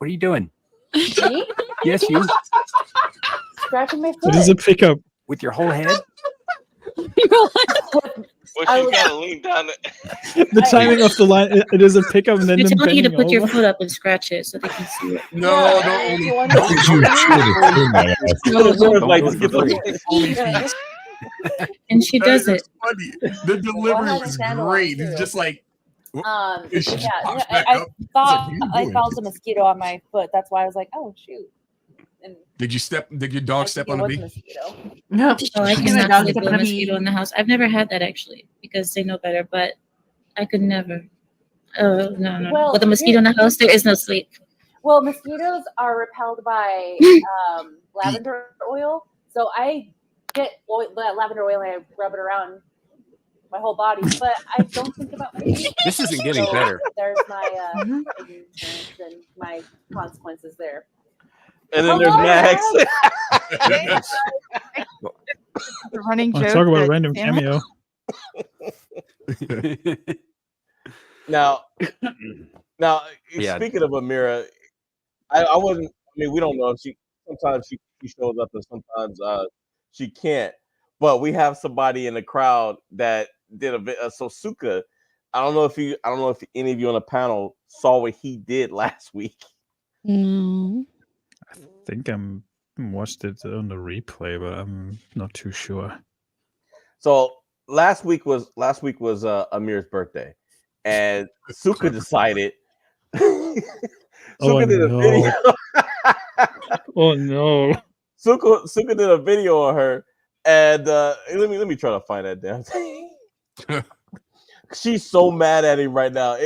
are you doing? Me? Yes, you Scratching my foot. It is a pickup. with your whole head. Well, I she was- gotta lean down. The timing of the line, it is a pickup and then You're them telling you to bending put your over. foot up and scratch it so they can see it. No, Yeah, don't. if you want don't- to- She was shooting my ass. Don't Like, do it for free. And she does That is it. funny. The delivery had was a candle on, great. It's too. just like Yeah, She no, pops back I up. thought It's like, I "Ooh, felt a mosquito on my foot. That's why I was like, oh shoot. And did your I dog think step it on a was a bee? mosquito. No, Oh, I she's cannot dog sleep step with on a a mosquito bee. in the house. I've never had that actually because they know better, but I could never. Oh no. Well, With a mosquito in the house, there is no sleep. Well, mosquitoes are repelled by lavender oil. So I get that lavender oil and I rub it around my whole body, but I don't think about my feet. This isn't getting So better. There's my ignorance and my consequences there. And then there's Max. The running Oh, joke. talk about a that random Sam- cameo. Now, Yeah. speaking of Amira, I wasn't. I mean, we don't know if sometimes she shows up and sometimes she can't. But we have somebody in the crowd that did a bit. So Suka, I don't know if any of you on the panel saw what he did last week. No. I think I'm watched it on the replay, but I'm not too sure. So last week was Amir's birthday, and Suka decided. Suka did a no. video. Oh no! Suka did a video on her, and let me try to find that damn thing. She's so mad at him right now.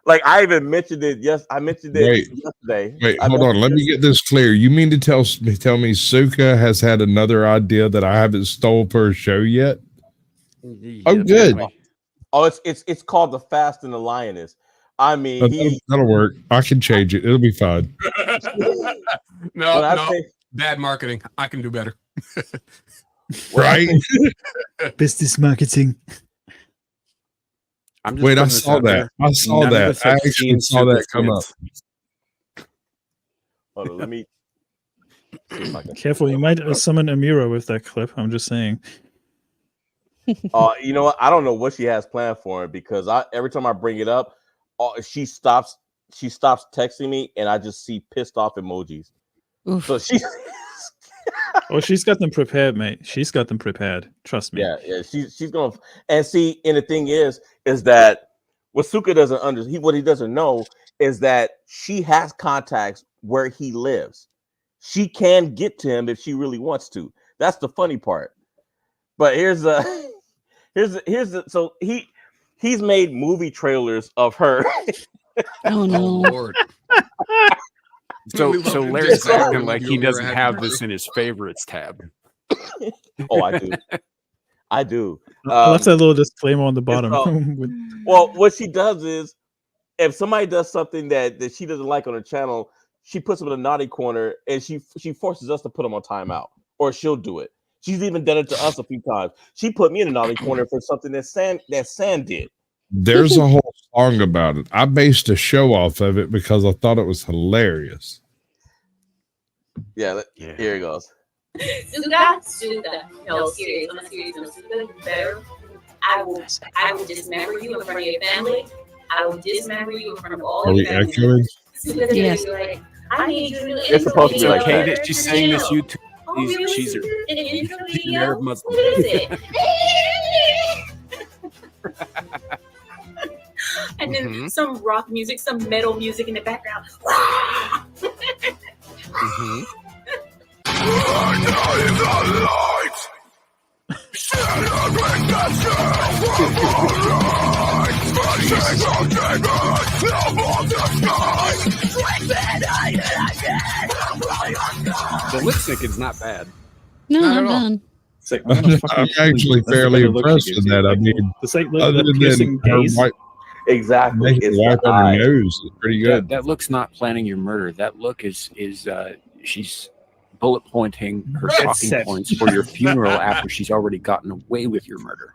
Like I even mentioned it. Yes, I mentioned it yesterday. Wait, hold on. Let me get this clear. You mean to tell me Suka has had another idea that I haven't stole for a show yet? Oh, good. Oh, it's called The Fast and the Lioness. I mean, That'll work. I can change it. It'll be fine. No, bad marketing. I can do better. Right? Business marketing. I'm just Wait, I putting this saw out that. there. I saw None of that. us I have actually seen saw that Suka's come up. dance. Hold on, let me. Careful, you might summon Amira with that clip. I'm just saying. You know what? I don't know what she has planned for him because every time I bring it up, she stops texting me, and I just see pissed off emojis. Oof. So she. Oh, she's got them prepared, mate. She's got them prepared. Trust me. Yeah. She's gonna and see. And the thing is that what Suka doesn't what he doesn't know is that she has contacts where he lives. She can get to him if she really wants to. That's the funny part. But here's so he's made movie trailers of her. Oh no. Lord. So Larry's acting like he doesn't have this. this in his favorites tab. Oh, I do. I left that little disclaimer on the bottom. Well, what she does is, if somebody does something that she doesn't like on her channel, she puts them in a naughty corner, and she forces us to put them on timeout, or she'll do it. She's even done it to us a few times. She put me in a naughty corner for something that Sand did. There's a whole song about it. I based a show off of it because I thought it was hilarious. Yeah. Here it goes. Suga. No, serious. I'm serious. No, Suga, you better. I will dismember you in front of your family. I will dismember you in front of all Are we your family. echoing? Suga's Yes. gonna be like, I need you to It's supposed to be like Okay, that. that she's saying this YouTube. Oh, really? She's An intro she's an video? Arab Muslim. What is it? And then some rock music, some metal music in the background. The lip sync is not bad. No, Not I'm at all. done. It's like, I'm, I'm actually fairly impressed with that. I mean, it's like other the piercing than her gaze. Exactly. making It's a wipe the on her eye. nose, it's pretty good. That look's not planning your murder. That look is she's bullet pointing her That's talking set. points for your funeral after she's already gotten away with your murder.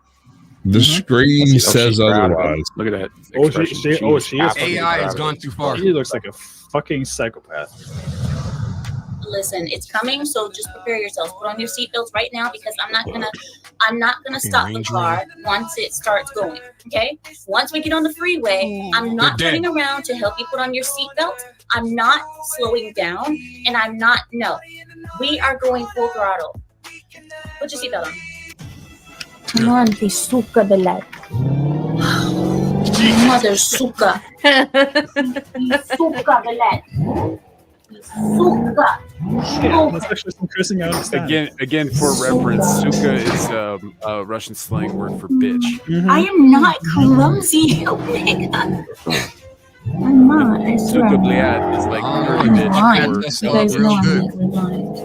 The screen Oh, says she's proud of it. otherwise. Look at that. Oh, she expression. is absolutely AI proud has of gone it. too far. He looks like a fucking psychopath. Listen, it's coming, so just prepare yourselves. Put on your seatbelts right now because I'm not gonna stop the Range car once it starts going. Okay? Once we get on the freeway, I'm not They're dead. turning around to help you put on your seatbelt. I'm not slowing down, and I'm not. No, we are going full throttle. Put your seatbelt on. Come on, suka belad. Mother suka. Suka belad. Suka. Yeah, that's actually some cursing I understand. Again, for reference, suka is a Russian slang word for bitch. I am not clumsy. Oh my god. I'm not. I swear. Suka bliad is like dirty I'm bitch. blind. or- You guys know I'm legally blind.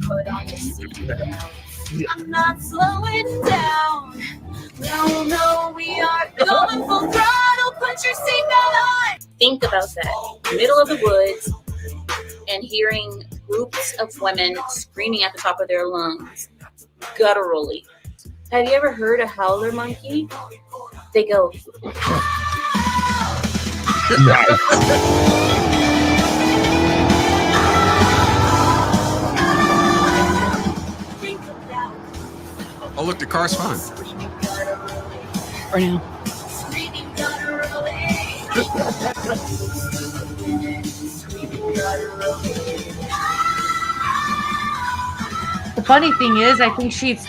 Put on your seatbelt. I'm not slowing down. No, we are going full throttle. Put your seatbelt on. Think about that. Middle of the woods and hearing groups of women screaming at the top of their lungs, gutturally. Have you ever heard a howler monkey? They go. Oh, look, the car's fine. For now. The funny thing is, I think she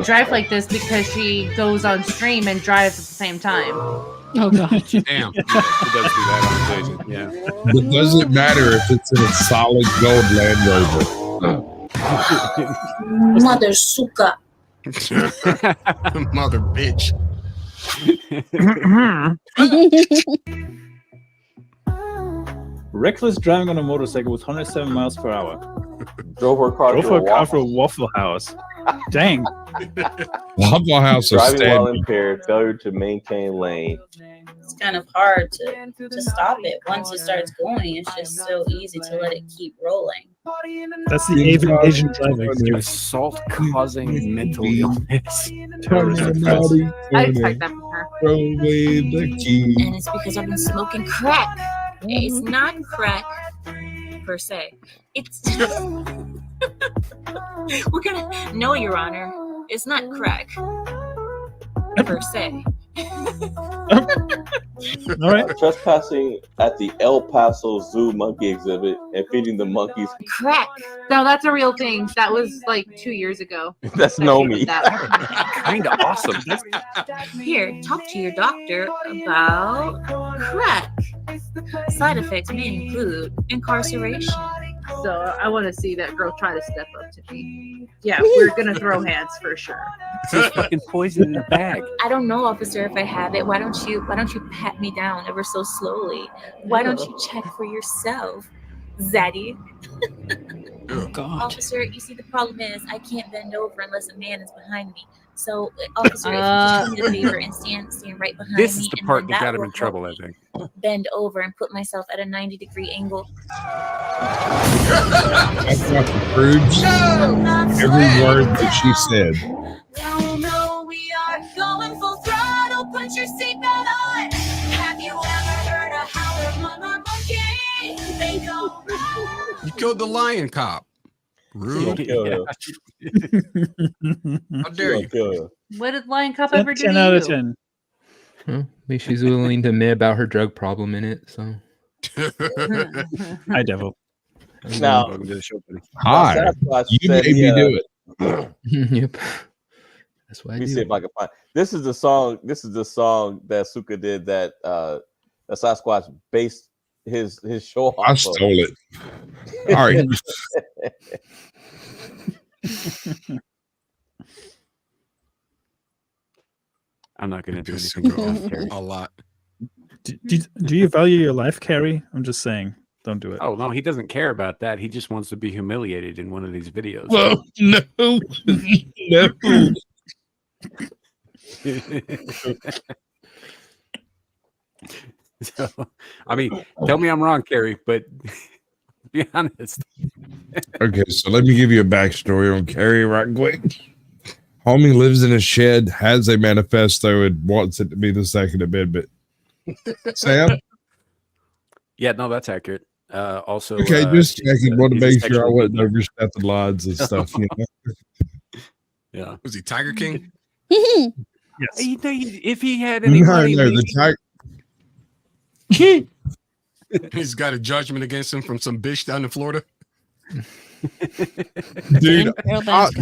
drives like this because she goes on stream and drives at the same time. Oh god. Damn. She does do that on occasion. Yeah. It doesn't matter if it's in a solid gold Land Rover. Mother suka. Mother bitch. Reckless driving on a motorcycle with 107 miles per hour. Drove her car Drove to a her car Waffle for a Waffle House. Dang. Waffle House is Driving while standing. impaired, failure to maintain lane. It's kind of hard to stop it. Once it starts going, it's just so easy to let it keep rolling. That's the Asian driving. Assault causing mental illness. I expect that from her. Throw away the key. And it's because I've been smoking crack. It's not crack per se. It's we're gonna no, Your Honor. It's not crack per se. All right. Trespassing at the El Paso Zoo monkey exhibit and feeding the monkeys. Crack. No, that's a real thing. That was like 2 years ago. That's That no she me. did that. Kind of awesome. Here, talk to your doctor about crack. Side effects may include incarceration. So I want to see that girl try to step up to me. Yeah, we're gonna throw hands for sure. There's fucking poison in the bag. I don't know, officer, if I have it. Why don't you pat me down ever so slowly? Why don't you check for yourself, Zaddy? Oh god. Officer, you see the problem is I can't bend over unless a man is behind me. So, officer, if you could do me the favor and stand right behind This me, is the and part then that got him will in help trouble, I me think. bend over and put myself at a 90-degree angle. I approves every word that she said. No, we are going full throttle. Put your seatbelt on. Have you ever heard a howler mama monkey? They go. You killed the lion cop. Rude. How dare you? What did Lion Cop 10, ever do 10 to out you? of 10. Well, at least she's willing to admit about her drug problem in it. So, Hi, Devil. Now, Welcome to the show, buddy. Hi, Sasquatch you said made he, me do it. Yep. That's what I Let me do. see if I can find. This is the song. This is the song that Suka did that that Sasquatch based his show off I of. stole it. All right. I'm not going to do anything with that, Terry. A lot. Do you value your life, Carrie? I'm just saying, don't do it. Oh, no, he doesn't care about that. He just wants to be humiliated in one of these videos. Well, no. So, I mean, tell me I'm wrong, Carrie, but be honest. Okay, so let me give you a backstory on Carrie right quick. Homie lives in a shed, has a manifesto, and wants it to be the Second Amendment. Sam? Yeah, no, that's accurate. Also, Okay, just checking. Want to he's a make sure I sexual wasn't being. overstepping lines and stuff. You know? Yeah. Was he Tiger King? Yes. You know, if he had any No, money, no, maybe- the tiger. He's got a judgment against him from some bitch down in Florida. Dude,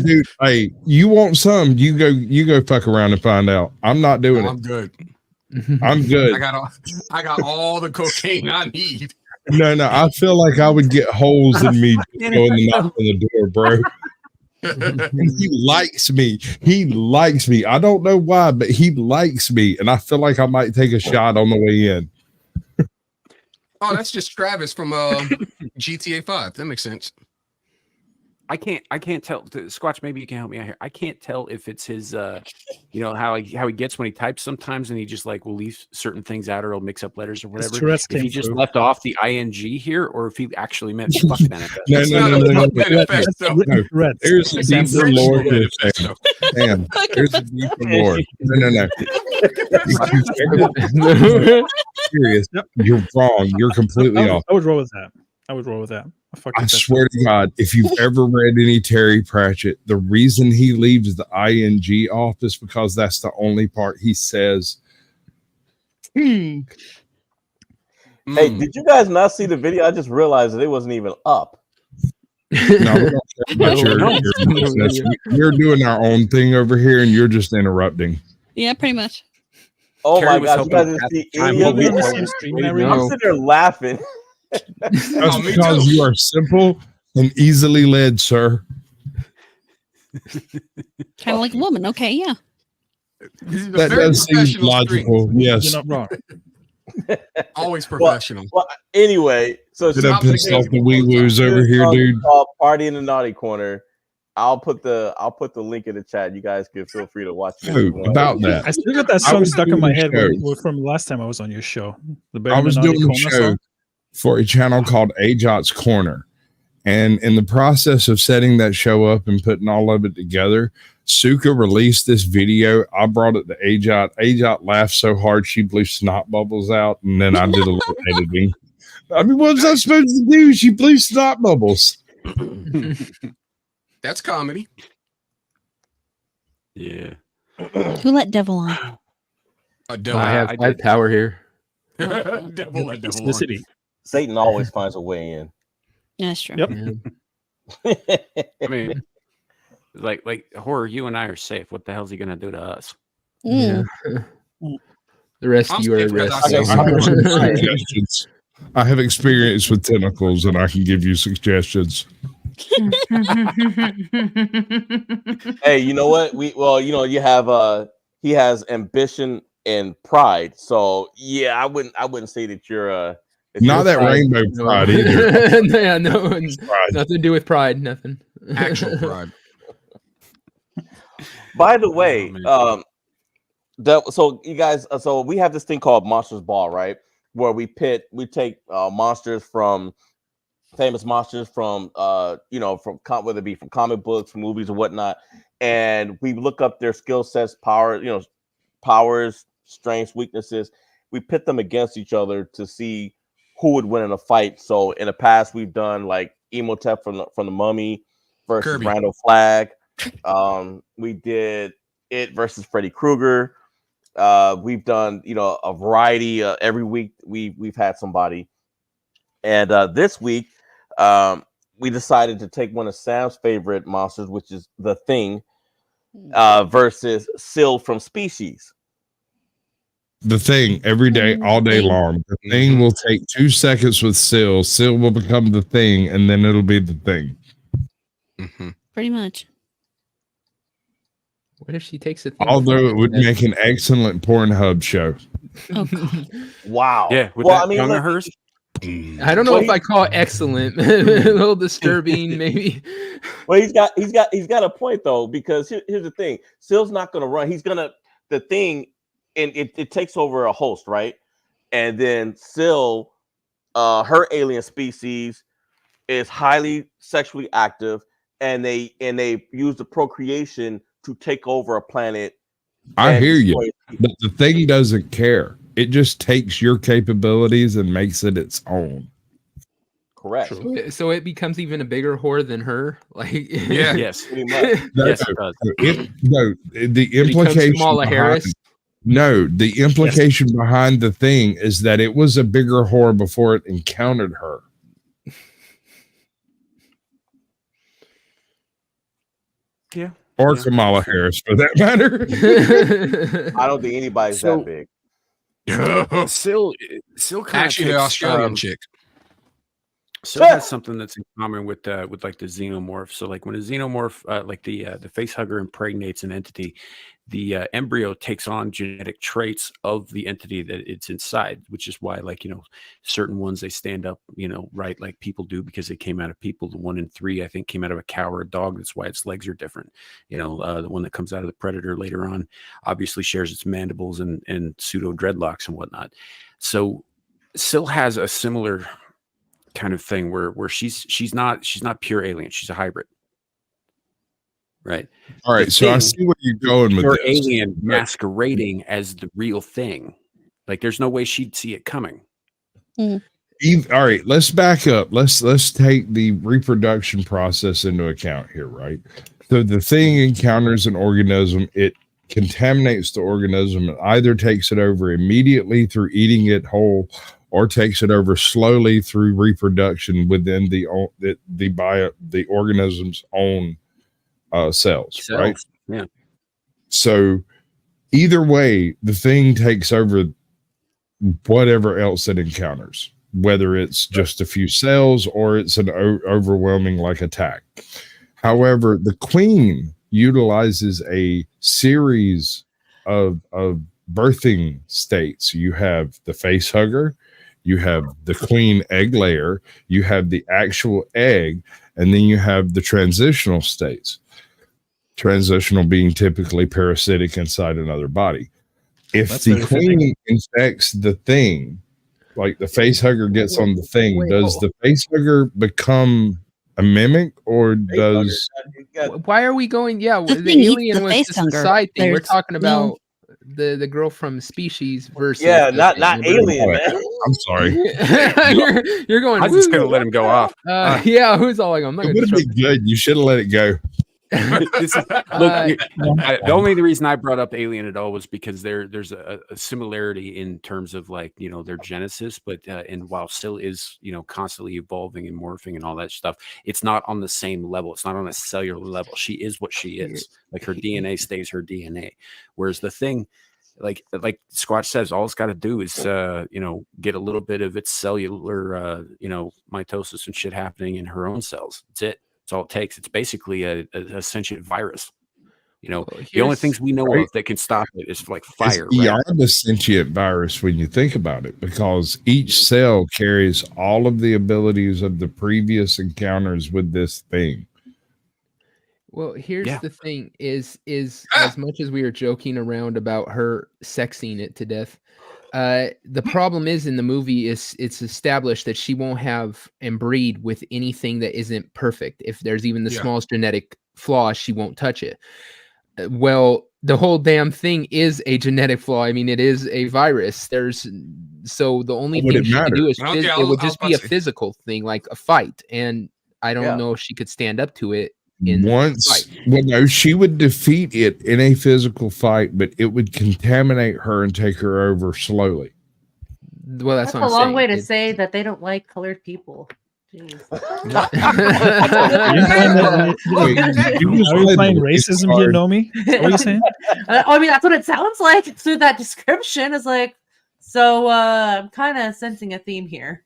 dude, hey, you want some? You go fuck around and find out. I'm not doing I'm it. good. I'm good. I got all the cocaine I need. No, I feel like I would get holes in me just going to knock on the door, bro. And he likes me. He likes me. I don't know why, but he likes me, and I feel like I might take a shot on the way in. Oh, that's just Travis from GTA 5. That makes sense. I can't tell. Squatch, maybe you can help me out here. I can't tell if it's his, you know, how he gets when he types sometimes, and he just like will leave certain things out, or he'll mix up letters or whatever. Tourette's If he came just through. left off the ing here, or if he actually meant fuck manifesto. No. There's a deeper lore here, Sam. Sam, there's a deeper lore. No. Serious. You're wrong. You're completely off. I would roll with that. I swear to God, if you've ever read any Terry Pratchett, the reason he leaves the ing off is because that's the only part he says. Hey, did you guys not see the video? I just realized that it wasn't even up. No, we don't care about your business. We're doing our own thing over here, and you're just interrupting. Yeah, pretty much. Oh Carrie my was gosh, you helping guys didn't see time any of moving it? forward. I'm sitting there laughing. That's because you are simple and easily led, sir. Kind of like a woman. Okay, yeah. That does seem logical. Yes. You're not wrong. Always professional. Well, anyway, so Did I piss off the wee woos over here, dude? Party in the Naughty Corner. I'll put the link in the chat. You guys can feel free to watch it. Oh, about that. I still got that I song was stuck in doing my the head show. from last time I was on your show. I was doing the Corner show song. for a channel called Ajot's Corner. And in the process of setting that show up and putting all of it together, Suka released this video. I brought it to Ajot. Ajot laughed so hard she blew snot bubbles out, and then I did a little editing. I mean, what was I supposed to do? She blew snot bubbles. That's comedy. Yeah. Who let Devil on? A devil. I have power here. Devil let devil on. Satan always finds a way in. That's true. Yep. I mean, like horror. You and I are safe. What the hell is he gonna do to us? Yeah. The rest of you are arrested. I have experience with tentacles, and I can give you suggestions. Hey, you know what? You have he has ambition and pride. So yeah, I wouldn't say that you're not that rainbow pride either. Yeah, no, nothing to do with pride. Nothing. Actual pride. By the way, so you guys, so we have this thing called Monsters Ball, right? Where we take monsters from famous monsters from whether it be from comic books, from movies, or whatnot, and we look up their skill sets, powers, strengths, weaknesses. We pit them against each other to see who would win in a fight. So in the past, we've done like Emotep from the Mummy versus Kirby. Randall Flagg. We did it versus Freddy Krueger. We've done a variety. Every week we've had somebody, and this week we decided to take one of Sam's favorite monsters, which is the Thing, versus Syl from Species. The Thing every day, all day long. The Thing will take 2 seconds with Syl. Syl will become the Thing, and then it'll be the Thing. Pretty much. What if she takes a thing? Although it would make an excellent Pornhub show. Oh, God. Wow. Yeah. With Well, that I mean, tongue like, of hers. I don't know if I call it excellent. A little disturbing, maybe. Well, he's got a point though, because here's the thing: Syl's not going to run. The Thing, and it takes over a host, right? And then Syl, her alien species, is highly sexually active, and they use the procreation to take over a planet. I hear you, but the Thing doesn't care. It just takes your capabilities and makes it its own. Correct. So it becomes even a bigger whore than her. Like, yeah, yes, yes, it does. The implication. Kamala Harris. No, the implication behind the Thing is that it was a bigger whore before it encountered her. Yeah. Or Kamala Harris, for that matter. I don't think anybody's that big. Syl kind Actually, the Australian chick. Syl has something that's in common with like the xenomorph. So like when a xenomorph, like the face hugger impregnates an entity, the embryo takes on genetic traits of the entity that it's inside, which is why certain ones they stand up, right, like people do because they came out of people. The 1 in 3, I think, came out of a cow or a dog. That's why its legs are different. The one that comes out of the predator later on obviously shares its mandibles and pseudo dreadlocks and whatnot. So Syl has a similar kind of thing where she's not pure alien. She's a hybrid. Right. All right. So I see where you're going with her this. alien masquerading as the real thing. Like there's no way she'd see it coming. All right. Let's back up. Let's take the reproduction process into account here, right? So the Thing encounters an organism. It contaminates the organism and either takes it over immediately through eating it whole, or takes it over slowly through reproduction within the organism's own cells, right? Yeah. So either way, the Thing takes over whatever else it encounters, whether it's just a few cells or it's an overwhelming attack. However, the Queen utilizes a series of birthing states. You have the face hugger, you have the queen egg layer, you have the actual egg, and then you have the transitional states. Transitional being typically parasitic inside another body. If the Queen infects the Thing, like the face hugger gets on the Thing, does the face hugger become a mimic, or does? Why are we going? Yeah, The the Thing eats alien the was face just a hugger. side thing. We're There's talking no- about the girl from Species versus not Thing. alien, man. I'm sorry. you're going. I'm just "Woo." gonna let him go off. Yeah, who's all like, I'm not It gonna would have disrupt. been good. You should have let it go. The only reason I brought up Alien at all was because there's a similarity in terms of their genesis, but and while Syl is constantly evolving and morphing and all that stuff, it's not on the same level. It's not on a cellular level. She is what she is. Like her DNA stays her DNA, whereas the Thing, like Squatch says, all it's got to do is get a little bit of its cellular mitosis and shit happening in her own cells. That's it. That's all it takes. It's basically a sentient virus. The only things we know of that can stop it is fire. It's beyond a sentient virus when you think about it, because each cell carries all of the abilities of the previous encounters with this Thing. Well, here's Yeah. the thing: is as much as we are joking around about her sexing it to death, the problem is in the movie is it's established that she won't have and breed with anything that isn't perfect. If there's even the Yeah. smallest genetic flaw, she won't touch it. Well, the whole damn thing is a genetic flaw. I mean, it is a virus. So the only What would thing it she could do is Okay, it would I'll just be a bust it. physical thing, like a fight, and I don't Yeah. know if she could stand up to it in Once, fight. well, no, she would defeat it in a physical fight, but it would contaminate her and take her over slowly. Well, that's That's what a I'm long saying. way to It- say that they don't like colored people. Jeez. Are you saying that Wait, you just are you played playing the race racism here, card. Nomi? Is that what you're saying? I mean, that's what it sounds like through that description. Is like, so I'm kind of sensing a theme here.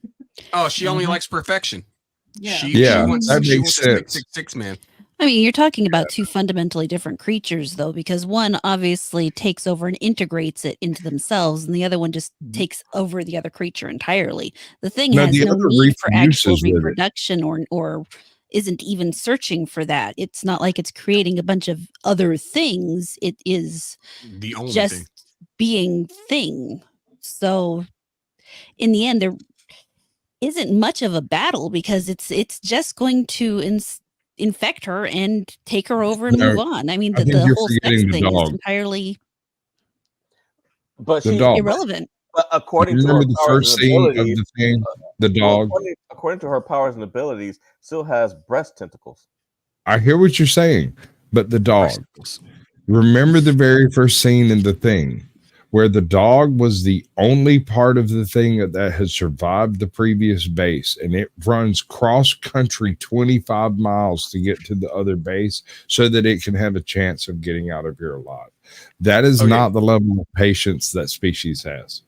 Oh, she only likes perfection. Yeah. She Yeah, wants that she makes wants a sense. 666 man. I mean, you're talking about two fundamentally different creatures, though, because one obviously takes over and integrates it into themselves, and the other one just takes over the other creature entirely. The thing No, has the no other need for actual reproduces with it. reproduction or isn't even searching for that. It's not like it's creating a bunch of other things. It is The only just thing. being thing. So in the end, there isn't much of a battle because it's just going to infect her and take her over and No, move on. I mean, I think the you're whole sex forgetting the thing is dog. entirely But The she, dog. irrelevant. but according You to her remember the powers first and scene of abilities, the thing, the well, dog? according to her powers and abilities, still has breast tentacles. I hear what you're saying, but the dog. Breasticles. Remember the very first scene in the thing where the dog was the only part of the thing that had survived the previous base, and it runs cross country 25 miles to get to the other base so that it can have a chance of getting out of here alive. That is Okay. not the level of patience that species has.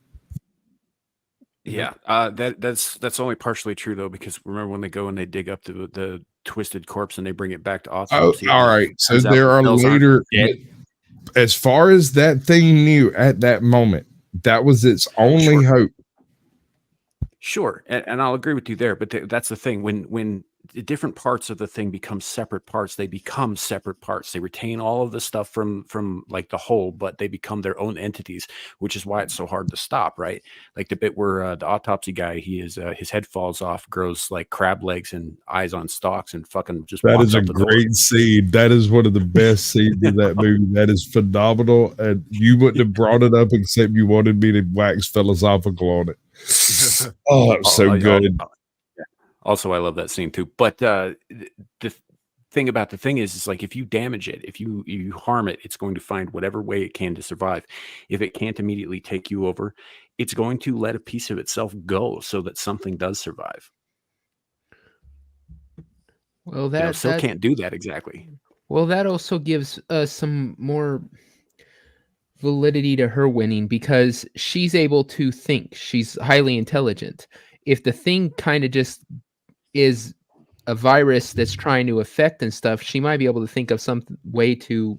Yeah, that's only partially true though, because remember when they go and they dig up the twisted corpse and they bring it back to Oh, autopsy. all and it right. So turns out there the are cells aren't later, dead. as far as that thing knew at that moment, that was its only hope. Sure, and I'll agree with you there. But that's the thing: when the different parts of the thing become separate parts, they become separate parts. They retain all of the stuff from like the whole, but they become their own entities, which is why it's so hard to stop. Right? Like the bit where the autopsy guy, his head falls off, grows like crab legs and eyes on stalks, and fucking just That walks is a out the door. great scene. That is one of the best scenes in that movie. That is phenomenal. And you wouldn't have brought it up except you wanted me to wax philosophical on it. Oh, it's so good. Yeah. Also, I love that scene too. But the thing about the thing is like if you damage it, if you harm it, it's going to find whatever way it can to survive. If it can't immediately take you over, it's going to let a piece of itself go so that something does survive. Well, Still can't do that exactly. Well, that also gives us some more validity to her winning because she's able to think. She's highly intelligent. If the thing kind of just is a virus that's trying to affect and stuff, she might be able to think of some way to,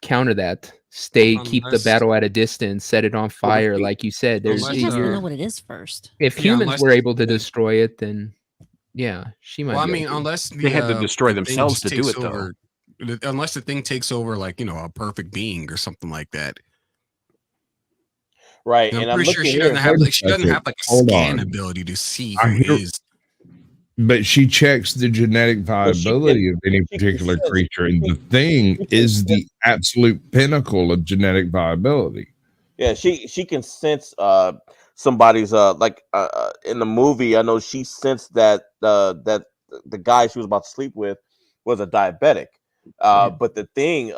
counter that. Keep the battle at a distance, set it on fire, like you said. There's She has to know what it is first. if humans were able to destroy it, then yeah, she might. Well, I be mean, able to. unless They had to destroy the thing themselves just to do takes it, though. over, unless the thing takes over, like a perfect being or something like that. Right, And and I'm I'm pretty sure looking she here. doesn't have like a Hold scan on. ability to see I who hear- is. But she checks the genetic viability of any particular creature, and the thing is the absolute pinnacle of genetic viability. Yeah, she can sense somebody's in the movie. I know she sensed that that the guy she was about to sleep with was a diabetic. But the thing,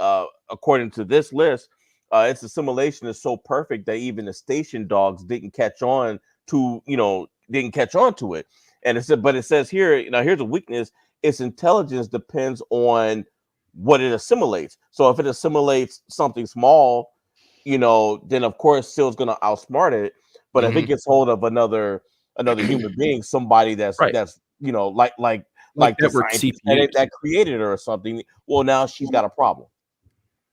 according to this list, its assimilation is so perfect that even the station dogs didn't catch on to it. And it says here, here's a weakness: its intelligence depends on what it assimilates. So if it assimilates something small, then of course Sill's gonna outsmart it. But if it gets hold of another human being, somebody that's Right. that's like the network scientist CPUs. that created her or something, well, now she's got a problem.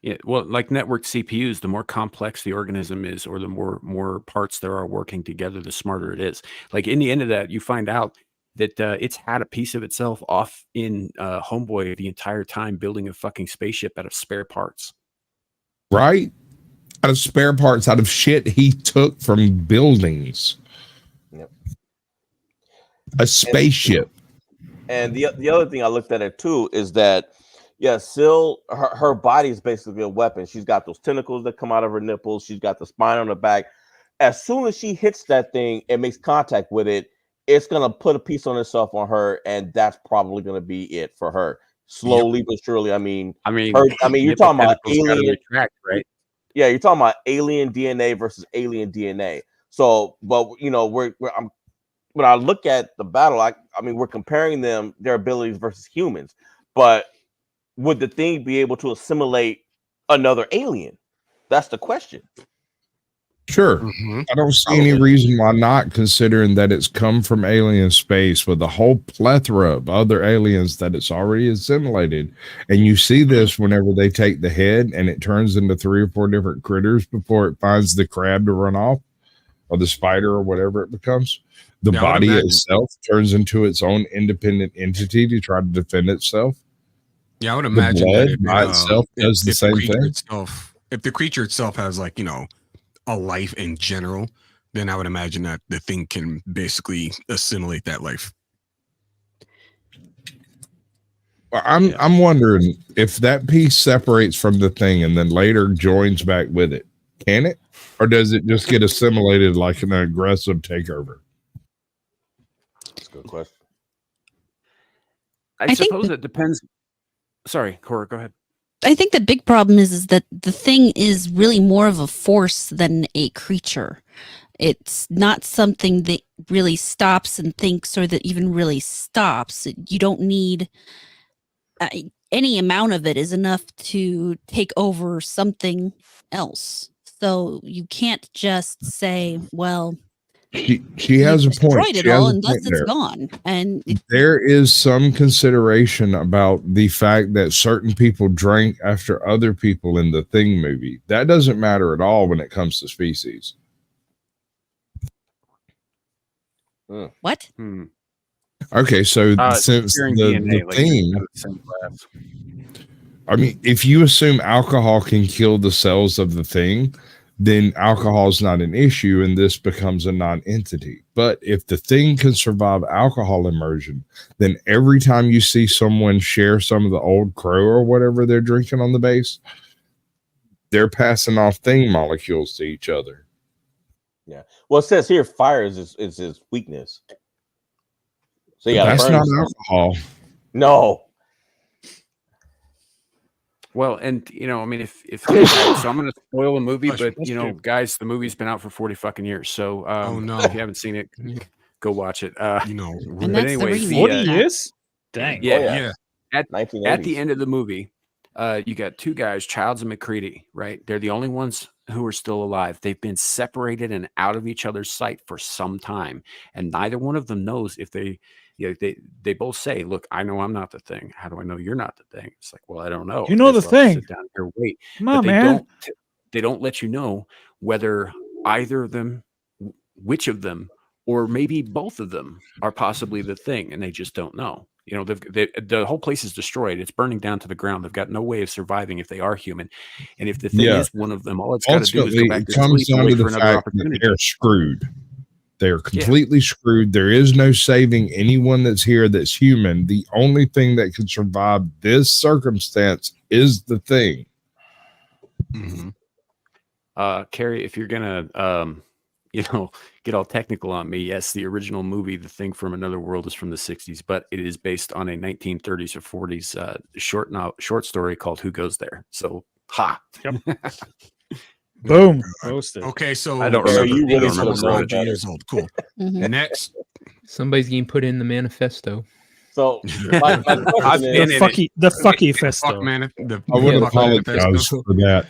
Yeah, well, like networked CPUs, the more complex the organism is, or the more parts there are working together, the smarter it is. Like in the end of that, you find out that it's had a piece of itself off in Homeboy the entire time building a fucking spaceship out of spare parts. Right? Out of spare parts, out of shit he took from buildings. Yep. A spaceship. And the other thing I looked at it too is that, yeah, Syl, her body is basically a weapon. She's got those tentacles that come out of her nipples. She's got the spine on her back. As soon as she hits that thing and makes contact with it, it's gonna put a piece on itself on her, and that's probably gonna be it for her. Slowly but surely. I mean, you're talking about alien, retract, right? Yeah, you're talking about alien DNA versus alien DNA. So, but you know, when I look at the battle, I mean, we're comparing their abilities versus humans, but would the thing be able to assimilate another alien? That's the question. Sure. I don't see any reason why not, considering that it's come from alien space with a whole plethora of other aliens that it's already assimilated. And you see this whenever they take the head and it turns into 3 or 4 different critters before it finds the crab to run off, or the spider, or whatever it becomes. The body itself turns into its own independent entity to try to defend itself. Yeah, I would imagine that blood by itself does the same thing. If the creature itself has, like, you know, a life in general, then I would imagine that the thing can basically assimilate that life. I'm wondering if that piece separates from the thing and then later joins back with it. Can it? Or does it just get assimilated like an aggressive takeover? That's a good question. I suppose it depends. Sorry, Cora, go ahead. I think the big problem is that the thing is really more of a force than a creature. It's not something that really stops and thinks, or that even really stops. You don't need any amount of it is enough to take over something else. So you can't just say, well, she has a point. destroyed it She all, has a and thus point it's there. gone. And There is some consideration about the fact that certain people drank after other people in the Thing movie. That doesn't matter at all when it comes to species. What? Okay, so since sharing the DNA, like, Thing, out of the same class. I mean, if you assume alcohol can kill the cells of the Thing, then alcohol is not an issue and this becomes a non-entity. But if the Thing can survive alcohol immersion, then every time you see someone share some of the Old Crow or whatever they're drinking on the base, they're passing off Thing molecules to each other. Yeah. Well, it says here fire is his weakness. So yeah, that's not alcohol. No. Well, and you know, I mean, if so, I'm going to spoil a movie, but you know, guys, the movie's been out for 40 fucking years. So, if you haven't seen it, go watch it. You know, but anyway, 40 years? Dang. Yeah. At 1980s. the end of the movie, you got 2 guys, Childs and McCready, right? They're the only ones who are still alive. They've been separated and out of each other's sight for some time, and neither one of them knows if they. You know, they both say, "Look, I know I'm not the Thing. How do I know you're not the Thing?" It's like, well, I don't know. You know the Guess we'll have to Thing. sit down here, wait. Come on, man. They don't let you know whether either of them, which of them, or maybe both of them are possibly the Thing, and they just don't know. You know, the whole place is destroyed. It's burning down to the ground. They've got no way of surviving if they are human. And if the Thing is one of them, all it's got to do is go back to sleep and wait for another opportunity. They're screwed. They're completely screwed. There is no saving anyone that's here that's human. The only thing that can survive this circumstance is the Thing. Carrie, if you're gonna get all technical on me, yes, the original movie, The Thing from Another World, is from the 60s, but it is based on a 1930s or 40s short story called Who Goes There? So, ha. Yep. Boom. Roasted. Okay, so I don't remember. You really I don't remember. years old. Cool. Next, somebody's getting put in the manifesto. So the fucky festo. I would apologize for that,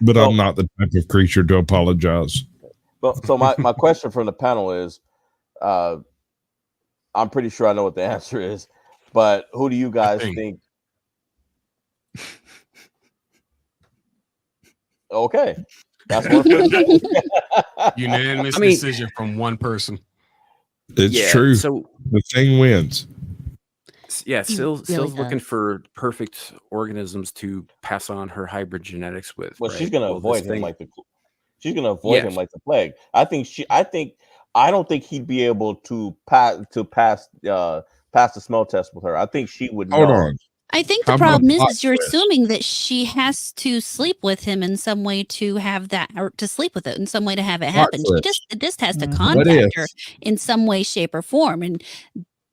but I'm not the type of creature to apologize. But so my question from the panel is, I'm pretty sure I know what the answer is, but who do you guys think? Okay. That's one unanimous decision from one person. It's Yeah, true. so The thing wins. yeah, He Sill's really looking does. for perfect organisms to pass on her hybrid genetics with. Well, right? she's gonna Well, avoid this him thing, like she's gonna avoid yeah, him like the plague. I don't think he'd be able to pass the smell test with her. I think she would Hold know. on. I think How the about a problem plot is you're twist? assuming that she has to sleep with him in some way to have that, or to sleep with it in some way to have it Plot happen. She twist. just has to Mhm. What if? contact her in some way, shape, or form. And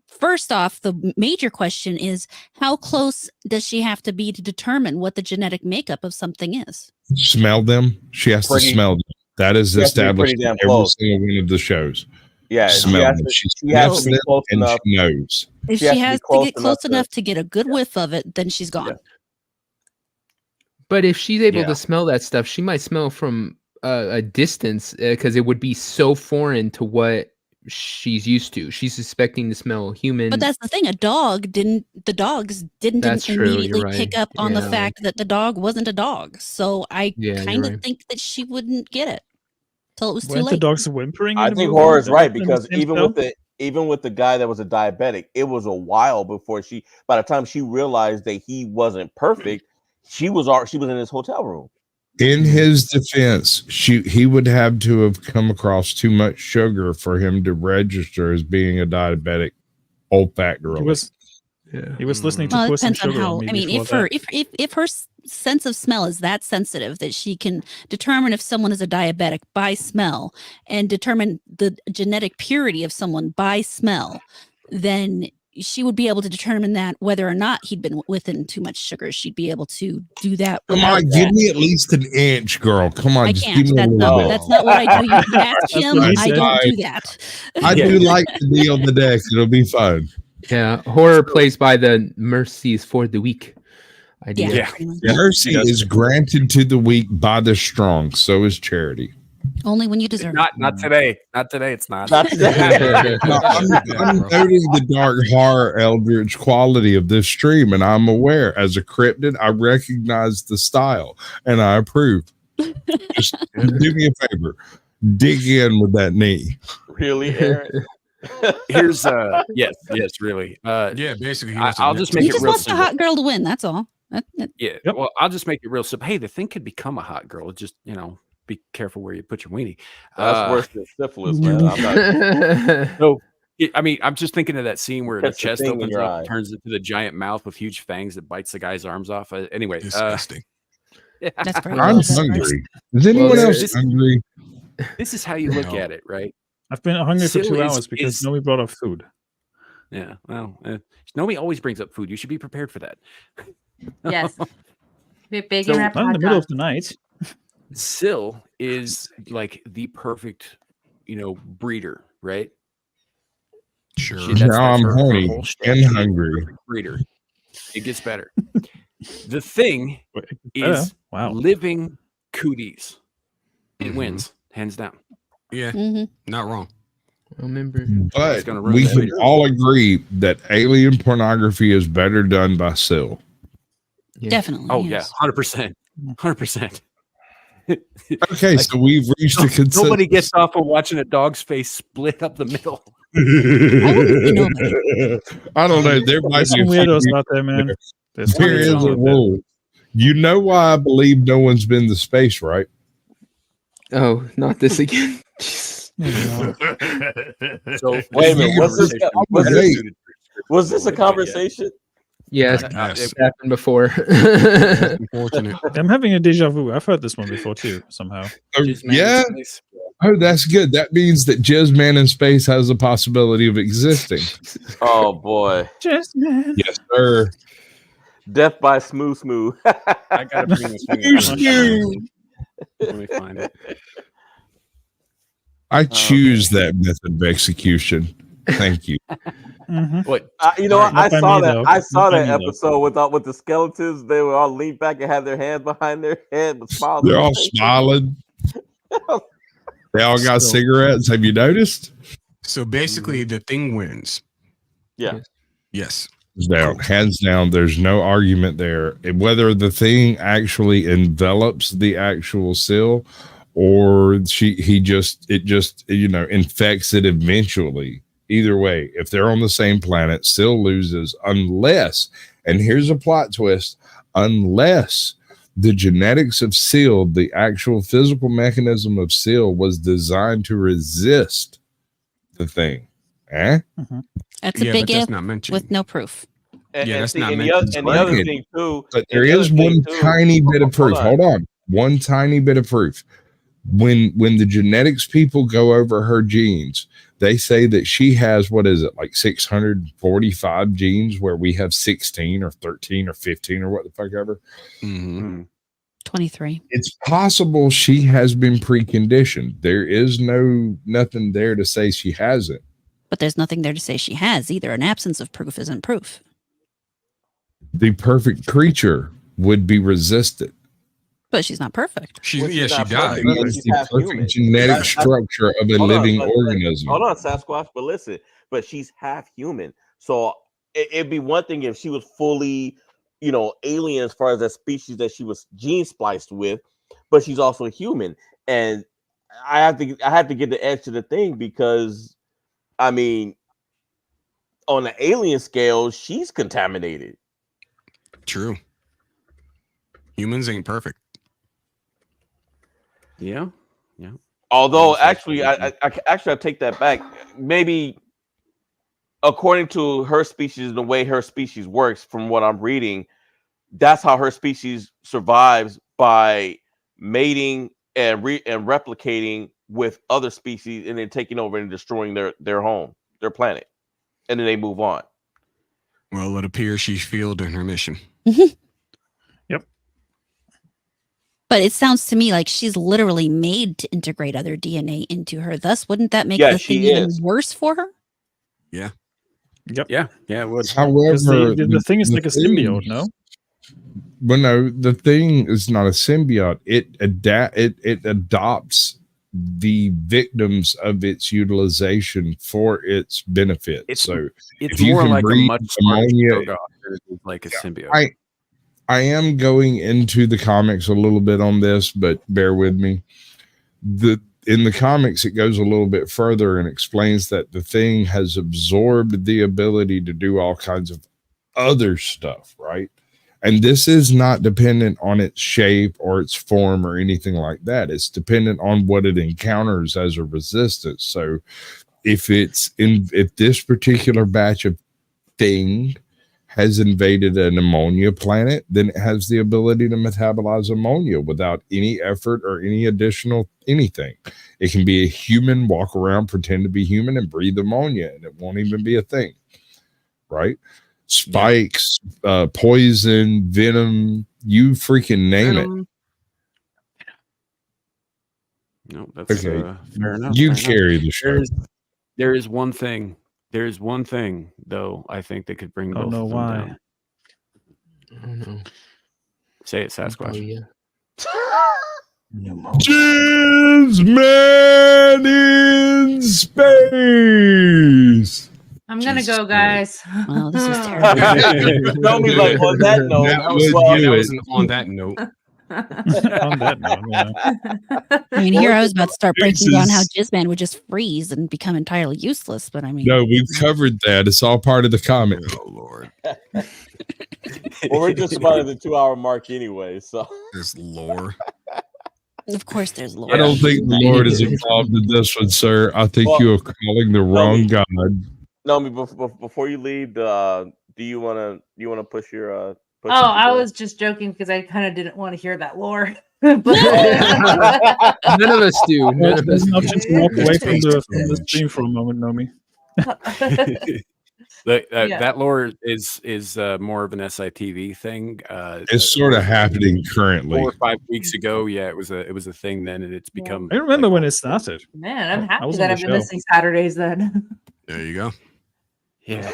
first off, the major question is how close does she have to be to determine what the genetic makeup of something is? Smell them? She has to Pretty- smell them. That is She has to be established pretty in damn every close. single one of the shows. Yeah, she Smell has them. to. She She has sniffs to be them close and enough. she knows. If She she has to be has to close get close enough enough to get a good whiff of it, then she's gone. Yeah. But if she's able Yeah. to smell that stuff, she might smell from a distance because it would be so foreign to what she's used to. She's expecting to smell human. But that's the thing. The dogs didn't That's true, you're immediately right. pick up on the Yeah. fact that the dog wasn't a dog. So I Yeah, kind you're of right. think that she wouldn't get it till it was too Weren't the late. dogs whimpering in I the think movie? Horror is That right wasn't the because same even spell? with the guy that was a diabetic, it was a while before by the time she realized that he wasn't perfect, she was in his hotel room. In his defense, he would have to have come across too much sugar for him to register as being a diabetic olfactorily. He was listening to Well, it Puss and depends on Sugar how. on me I mean, before if her sense of smell is that sensitive that she can determine if someone is a diabetic by smell and determine the genetic purity of someone by smell, then she would be able to determine that whether or not he'd been within too much sugar. She'd be able to do that. Come without on, that. give me at least an inch, girl. Come on, I just can't. give me a That's little not. bit. That's not what I do. You ask That's him. what he I said. don't do that. I do like to be on the deck. It'll be fun. Yeah, horror plays by the mercies for the weak idea. Yeah, pretty much. Mercy is granted to the weak by the strong. So is charity. Only when you deserve it. not today. Not today. It's not. Not today. No, I'm noting the dark horror eldritch quality of this stream, and I'm aware as a cryptid, I recognize the style and I approve. Just do me a favor, dig in with that knee. Really, Aaron? Here's yes, really. Yeah, basically. he wants I'll to just get- make He it just real wants the simple. hot girl to win. That's all. Yeah. Yep. Well, I'll just make it real simple. Hey, the thing could become a hot girl. Just be careful where you put your weenie. That's worse than syphilis, man. I'm not. So, I mean, I'm just thinking of that scene where the Catch the chest thing in opens your up, eye. and turns into the giant mouth with huge fangs that bites the guy's arms off. Anyway, Disgusting. That's pretty I'm close at hungry. first. Is anyone Well, else this- hungry? this is how you look No. at it, right? I've been hungry for Syl 2 is- hours because is- nobody brought up food. Yeah. Well, Nomi always brings up food. You should be prepared for that. Yes. Bacon So- wrapped Not in the hot middle dog. of the night. Syl is like the perfect, breeder, right? Sure. Now I'm her horny whole shtick. and She's a hungry. perfect breeder. It gets better. The thing better? is Wow. living cooties. It Mhm. wins, hands down. Yeah, Mhm. not wrong. Remember, But gonna ruin we that can video. all agree that alien pornography is better done by Syl. Yeah. Definitely. Oh yes. yeah, 100%, 100%. Okay, so we've reached a consensus. Nobody gets off of watching a dog's face split up the middle. I don't know. There might There's be a some few weirdos people out there, man. there. There's some There is weirdos a out there. rule. You know why I believe no one's been to space, right? Oh, not this again. So Wait a minute. Was this a conversation? Yes, Yes. it happened before. Unfortunate. I'm having a deja vu. I've heard this one before too, somehow. Oh, yeah. Oh, that's good. That means that Jizz Man in space has a possibility of existing. Oh boy. Just man. Yes, sir. Death by Smooth Smooth. I gotta bring this thing up. Let me find it. I choose that method of execution. Thank you. Mhm. What? You know what? Not by I saw me, that. though. I saw Not by that me, though. episode with the skeletons. They were all leaned back and had their hands behind their head, but smiles. They're on all their face. smiling. They all got So- cigarettes. Have you noticed? So basically, the thing wins. Yeah. Yes. Down, hands down. There's no argument there. Whether the thing actually envelops the actual Syl, or it just infects it eventually. Either way, if they're on the same planet, Syl loses unless, and here's a plot twist, unless the genetics of Syl, the actual physical mechanism of Syl, was designed to resist the thing. Eh? That's a Yeah, big but that's if not mentioned. with no proof. And, Yeah, and that's see, not and the, mentioned. and the other Right. thing too, But and there the other is thing one too- tiny bit of proof. hold on. Hold on. One tiny bit of proof. When the genetics people go over her genes, they say that she has, what is it, like 645 genes, where we have 16 or 13 or 15 or what the fuck ever. 23. It's possible she has been preconditioned. There is nothing there to say she hasn't. But there's nothing there to say she has either. An absence of proof isn't proof. The perfect creature would be resisted. But she's not perfect. She Well, she's she not died. perfect, but It's she's the half perfect human. genetic That's- structure of a hold on, living but- organism. Hold on, Sasquatch, but listen, but she's half human. So it'd be one thing if she was fully, alien as far as that species that she was gene spliced with, but she's also human. And I have to get the edge to the thing because, I mean, on the alien scale, she's contaminated. True. Humans ain't perfect. Yeah. Although Exactly. actually, I take that back. Maybe according to her species and the way her species works, from what I'm reading, that's how her species survives, by mating and replicating with other species and then taking over and destroying their home, their planet, and then they move on. Well, it appears she failed in her mission. But it sounds to me like she's literally made to integrate other DNA into her. Thus, wouldn't that make Yeah, the she thing even is. worse for her? Yeah. Yep. Yeah, it would. However, The thing is like a symbiote, no? Well, no, the thing is not a symbiote. It adopts the victims of its utilization for its benefit. It's so it's if you more can like a breed much smarter ammonia, Shoggoth than it is like a symbiote. I am going into the comics a little bit on this, but bear with me. In the comics, it goes a little bit further and explains that the thing has absorbed the ability to do all kinds of other stuff, right? And this is not dependent on its shape or its form or anything like that. It's dependent on what it encounters as a resistance. So if this particular batch of thing has invaded an ammonia planet, then it has the ability to metabolize ammonia without any effort or any additional anything. It can be a human, walk around, pretend to be human, and breathe ammonia, and it won't even be a thing, right? Spikes, poison, venom, you freaking name it. No, that's Okay. fair enough. You fair carry enough. the show. There is one thing. There is one thing, though, I think that could bring both know of them why. down. I don't know. Say it, Sasquatch. Jizz Man in space. I'm gonna go, guys. Wow, this is terrible. Don't be like, on that note. That was, on that note. On that note, yeah. I mean, here I was about to start breaking down how Fixes- Jizzman would just freeze and become entirely useless, but I mean, No, we've covered that. It's all part of the comic. Oh Lord. Well, we're just about at the 2-hour mark anyway, so This lore. of course there's lore. I don't think the Lord is involved in this one, sir. I think Well, you are calling the wrong God. no, before you leave, do you wanna push your push Oh, your I goal? was just joking because I kind of didn't want to hear that lore. But None of us do. None of us There's an do. option to walk away from the stream for a moment, Nomi. Yeah. That lore is more of an SITV thing. It's sort of happening currently. 4 or 5 weeks ago. Yeah, it was a thing then, and it's become. I remember when it started. Man, I'm I happy was that on I've the been show. missing Saturdays then. There you go. Yeah.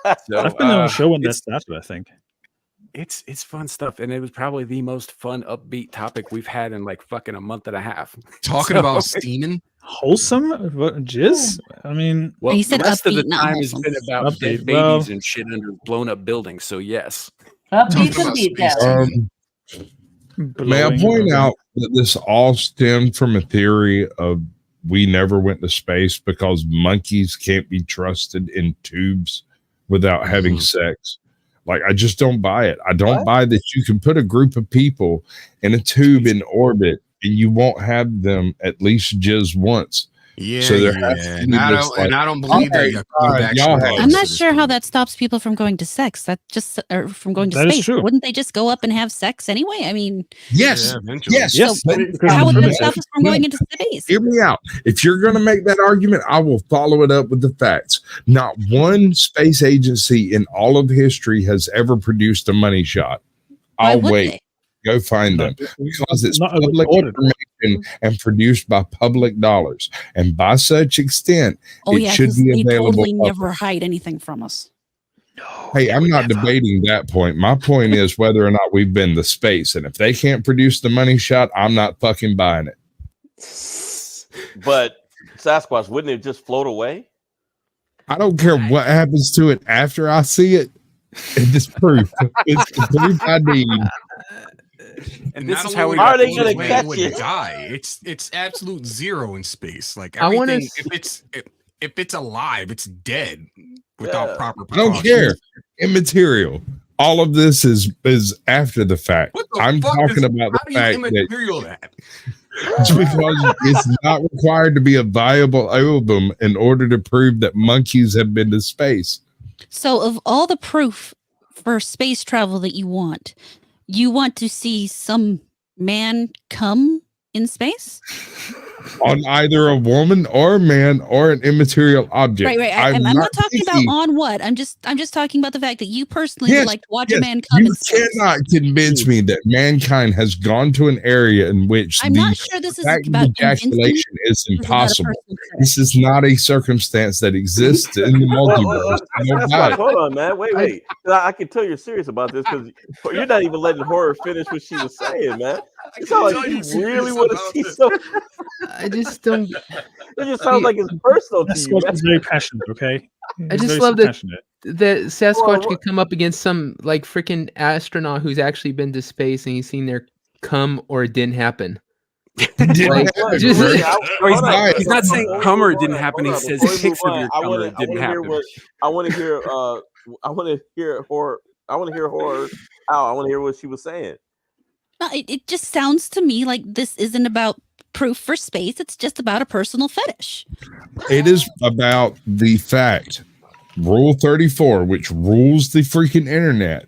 I've been on the show when that it's started, I think. it's fun stuff, and it was probably the most fun, upbeat topic we've had in like fucking a month and a half. Talking about steaming. Wholesome? What, jizz? I mean, Well, He said the rest of the upbeat, not time has wholesome. been about dead Upbeat, babies well- and shit under blown up buildings. So yes. Upbeat about and beat space down. May I blowing point over. out that this all stemmed from a theory of we never went to space because monkeys can't be trusted in tubes without having sex. Like, I just don't buy it. I don't buy that you can put a group of people in a tube in orbit and you won't have them at least jizz once. Yeah, so there yeah. has to And be I this, don't, and I don't believe that you're all coming right, back y'all to have- I'm not sure how that stops people from going to sex. That just or from going to That is space. true. Wouldn't they just go up and have sex anyway? I mean, Yes, yes. So how would that stop us from going into space? Hear me out. If you're going to make that argument, I will follow it up with the facts. Not one space agency in all of history has ever produced a money shot. Why I'll would wait. they? Go find them because it's not public recorded. information and produced by public dollars, and by such extent, Oh it yeah, should 'cause be they available. totally publicly. never hide anything from us. Hey, I'm not debating that point. My point is whether or not we've been to space, and if they can't produce the money shot, I'm not fucking buying it. But Sasquatch, wouldn't it just float away? I don't care what happens to it after I see it. It's proof. It's the proof I need. And this not is only how we would got it to float use away, it. it would die. It's absolute zero in space. Like I wanna everything, if it's alive, it's dead without proper I don't precautions. care. Immaterial. All of this is after the fact. What the I'm fuck talking is- about the how do you fact that immaterial that? it's because it's not required to be a viable album in order to prove that monkeys have been to space. So, of all the proof for space travel that you want to see some man come in space? On either a woman or a man or an immaterial object. Right. I'm not talking about on what. I'm just talking about the fact that you personally would like to watch a man come You in space. cannot convince me that mankind has gone to an area in which I'm the not sure this is fact of about convincing. ejaculation is This is about a impossible. personal This is not a circumstance that exists in the multiverse. I don't buy Sasquatch, it. hold on, man. Wait. I can tell you're serious about this because you're not even letting Horror finish what she was saying, man. It sounds like you really want to see something. I just don't. It just sounds like it's personal to you. Sasquatch Man. is very passionate. Okay, I He's just very love that passionate. Sasquatch could come up against some like freaking astronaut who's actually been to space and he's seen their come or it didn't happen. Like, just- he's not saying come or it didn't happen. He says pics of your cum or it didn't happen. I want to hear. I want to hear Horror. I want to hear Horror out. I want to hear what she was saying. No, it just sounds to me like this isn't about proof for space. It's just about a personal fetish. It is about the fact, Rule 34, which rules the freaking internet.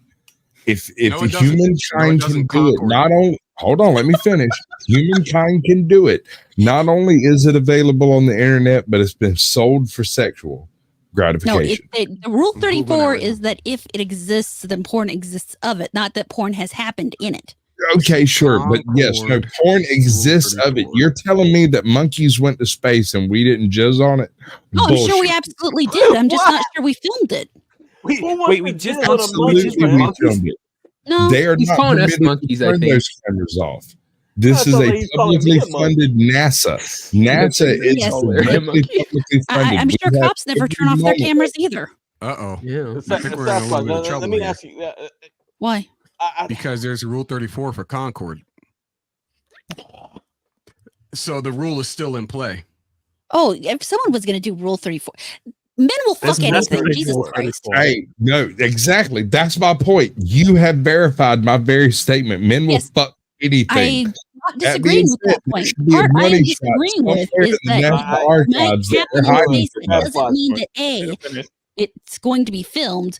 If No, it doesn't. humankind No, it can doesn't, do it, Concord. not only hold on, let me finish. Humankind can do it. Not only is it available on the internet, but it's been sold for sexual No, gratification. the rule 34 is that if it exists, then porn exists of it, not that porn has happened in it. Okay, sure, but yes, no, porn exists of it. You're telling me that monkeys went to space and we didn't jizz on it? Oh, I'm sure we Bullshit. absolutely did. I'm just not sure we filmed it. Wait, we just Absolutely, we filmed it. No, They are he's not calling us permitted to monkeys, I turn think. those cameras off. This I is thought a he's calling publicly me a monkey. funded NASA. NASA is Yes. directly publicly funded. I'm sure We have cops never every turn off their moment. cameras either. Uh-oh. Yeah. I think we're in a little bit of trouble Let me here. ask you. Why? Because there's a Rule 34 for Concord. So the rule is still in play. Oh, if someone was going to do Rule 34, men will fuck anything. Jesus Christ. Hey, no, exactly. That's my point. You have verified my very statement. Men will Yes. fuck anything. I'm not That disagreeing being with that said, there point. should be a Part I am money shot disagreeing with somewhere is in the that National it Archives might that happen they're in hiding space. It from us. doesn't mean that A, it's going to be filmed,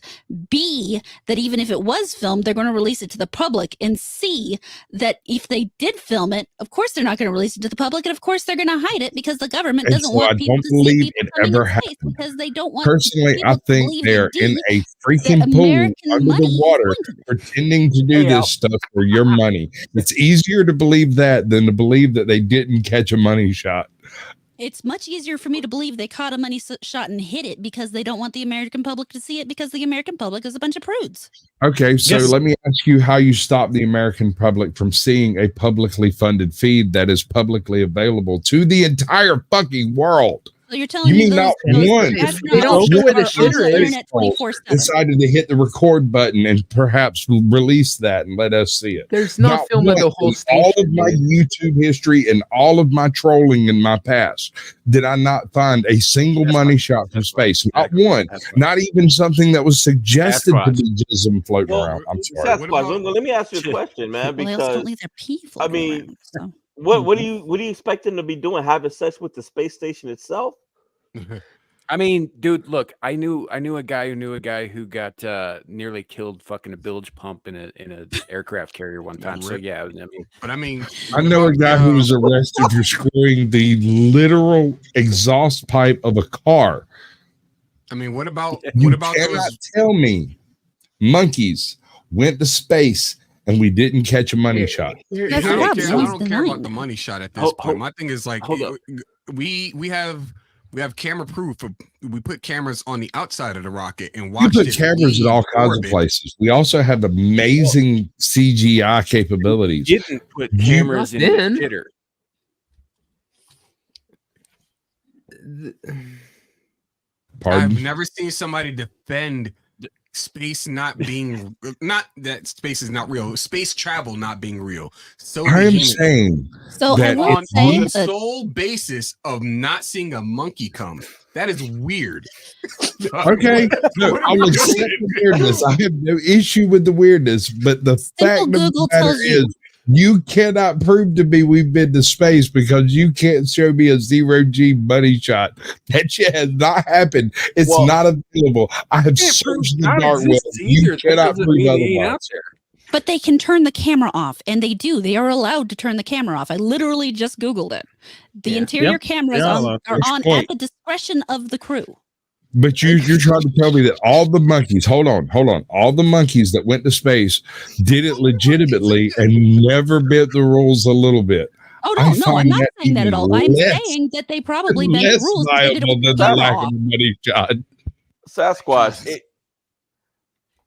B, that even if it was filmed, they're going to release it to the public, and C, that if they did film it, of course they're not going to release it to the public, and of course they're going to hide it because the government And doesn't so I want people don't to see believe people it coming ever in space happened. because they don't want Personally, people I to think believe they're they in did, a that freaking pool American under money the is water going to them. pretending to do this stuff for your money. It's easier to believe that than to believe that they didn't catch a money shot. It's much easier for me to believe they caught a money shot and hit it because they don't want the American public to see it because the American public is a bunch of prudes. Okay, so Yes. let me ask you how you stop the American public from seeing a publicly funded feed that is publicly available to the entire fucking world. So you're telling You me mean not those one? They don't know where the are on shitter the is. internet 24/7. Decided to hit the record button and perhaps release that and let us see it. There's no Not film of the once whole in station. all of my YouTube history and all of my trolling in my past did I not find a single money shot from space. Not one. Not even something that was suggested to be jism floating around. I'm sorry. Sasquatch, let me ask you a question, man. Well, they also don't Because leave their pee I floating mean, around. So. what do you expect them to be doing? Having sex with the space station itself? I mean, dude, look, I knew a guy who got nearly killed fucking a bilge pump in a aircraft carrier one time. So yeah, I mean, I know a guy who was arrested for screwing the literal exhaust pipe of a car. I mean, what about You cannot tell me monkeys went to space and we didn't catch a money shot. I don't care about the money shot at this point. My thing is like, we have camera proof. We put cameras on the outside of the rocket and You watched put it cameras at leave all kinds orbit. of places. We also have amazing CGI capabilities. didn't put cameras in the shitter. Pardon? I've never seen somebody defend space not being not that space is not real, space travel not being real. So I am vehemently. saying So that on saying the that- sole basis of not seeing a monkey come. That is weird. okay, no, I will accept the weirdness. I have no issue with the weirdness, but the fact of Google the matter tells you. is, you cannot prove to me we've been to space because you can't show me a 0G money shot. That shit has not happened. It's not available. I have searched the dark web. You cannot prove otherwise. But they can turn the camera off, and they do. They are allowed to turn the camera off. I literally just Googled it. The interior Yep, cameras they are are allowed to. on Point. at the discretion of the crew. But you're trying to tell me that all the monkeys, hold on, all the monkeys that went to space did it legitimately and never bent the rules a little bit. Oh, I no, I'm find not saying that at all. I'm less- saying that they probably bent the less rules. But they did it viable with than the the camera lack off. of a money shot. Sasquatch.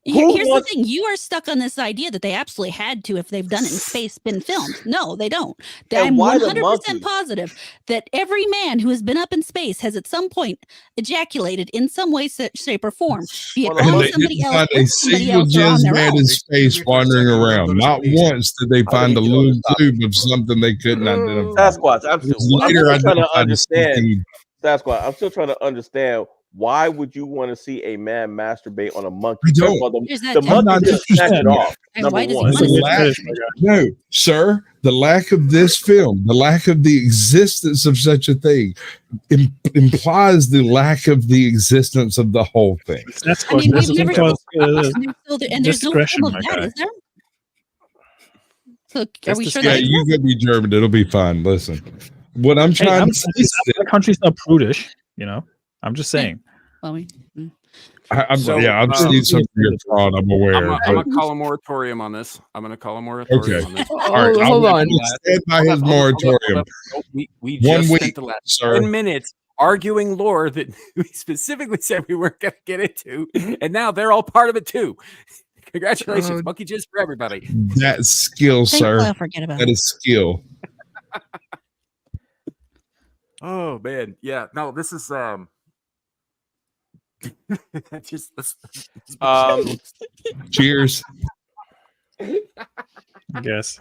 Here's the thing. You are stuck on this idea that they absolutely had to, if they've done it in space, been filmed. No, they don't. I'm why the 100% positive that every man who has been up in space has at some point ejaculated in some way, shape, or form, be it And on they somebody didn't else, find a with somebody single else, or on jizz their man own. in space wandering around. Not once did they find a little tube of something they couldn't identify. Sasquatch, I'm still trying to understand. Sasquatch, I'm still trying to understand. Why would you want to see a man masturbate on a monkey? I don't. First of all, Here's that the test. monkey just snatched it off. Number one. No, sir, the lack of this film, the lack of the existence of such a thing implies the lack of the existence of the whole thing. That's I mean, we've never. and there's no film of that, is there? So are we sure Yeah, that you could be German. It'll be fine. Listen, what I'm trying to say is the country's not prudish, you know. I'm just saying. Well, I'm seeing something you're fraud. I'm aware. I'm gonna but- call a moratorium on this. I'm gonna call a moratorium Okay. on this. All right, hold I'll on. stand by his moratorium. We 1 just week, spent the last sir. 10 minutes arguing lore that we specifically said we weren't going to get into, and now they're all part of it too. Congratulations, monkey jizz for everybody. That's skill, sir. I'll forget about That is skill. Oh man, yeah. No, this is just Cheers. Yes.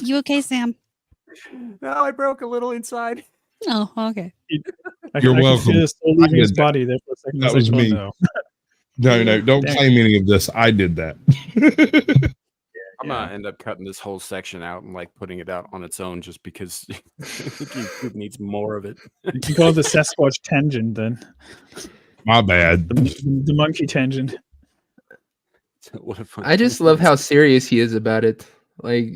You okay, Sam? No, I broke a little inside. Oh, okay. You're I welcome. Could feel his soul I leaving his did that. body there for a second. I That was like, me. oh, no. No, don't Damn. claim any of this. I did that. I'm gonna end up cutting this whole section out and like putting it out on its own, just because I think YouTube needs more of it. You can call it the Sasquatch tangent then. My bad. The monkey tangent. What a fun I just love how serious he is about it. Like,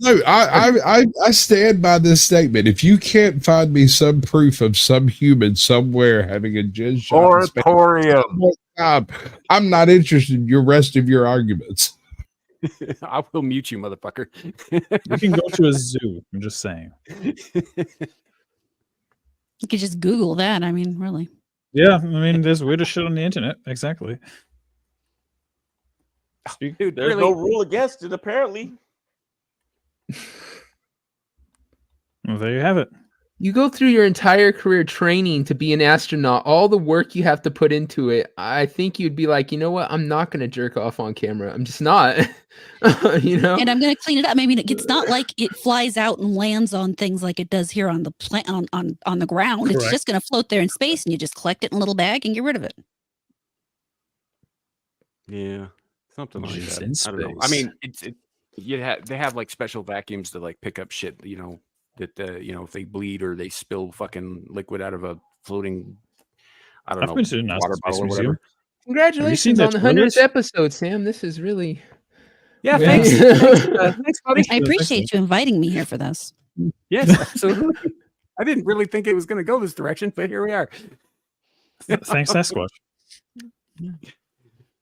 No, I stand by this statement. If you can't find me some proof of some human somewhere having a jizz shot in space, Moratorium. I'm not interested in your rest of your arguments. I will mute you, motherfucker. You can go to a zoo. I'm just saying. You could just Google that. I mean, really. Yeah, I mean, there's weirder shit on the internet. Exactly. Dude, There's no rule against it, apparently. Well, there you have it. You go through your entire career training to be an astronaut, all the work you have to put into it. I think you'd be like, you know what? I'm not going to jerk off on camera. I'm just not. You know? And I'm going to clean it up. I mean, it's not like it flies out and lands on things like it does here on the on the ground. It's Correct. just going to float there in space, and you just collect it in a little bag and get rid of it. Yeah, something like Just that. in I don't know. I space. mean, they have like special vacuums to like pick up shit. You know that if they bleed or they spill fucking liquid out of a floating, I don't I've know, been to the NASA water Space bottle or Museum. whatever. Congratulations their on the 100th toilets? episode, Sam. This is really. Yeah, Yeah. thanks. Thanks, buddy. I appreciate you inviting me here for this. Yes, absolutely. I didn't really think it was going to go this direction, but here we are. Thanks, Sasquatch.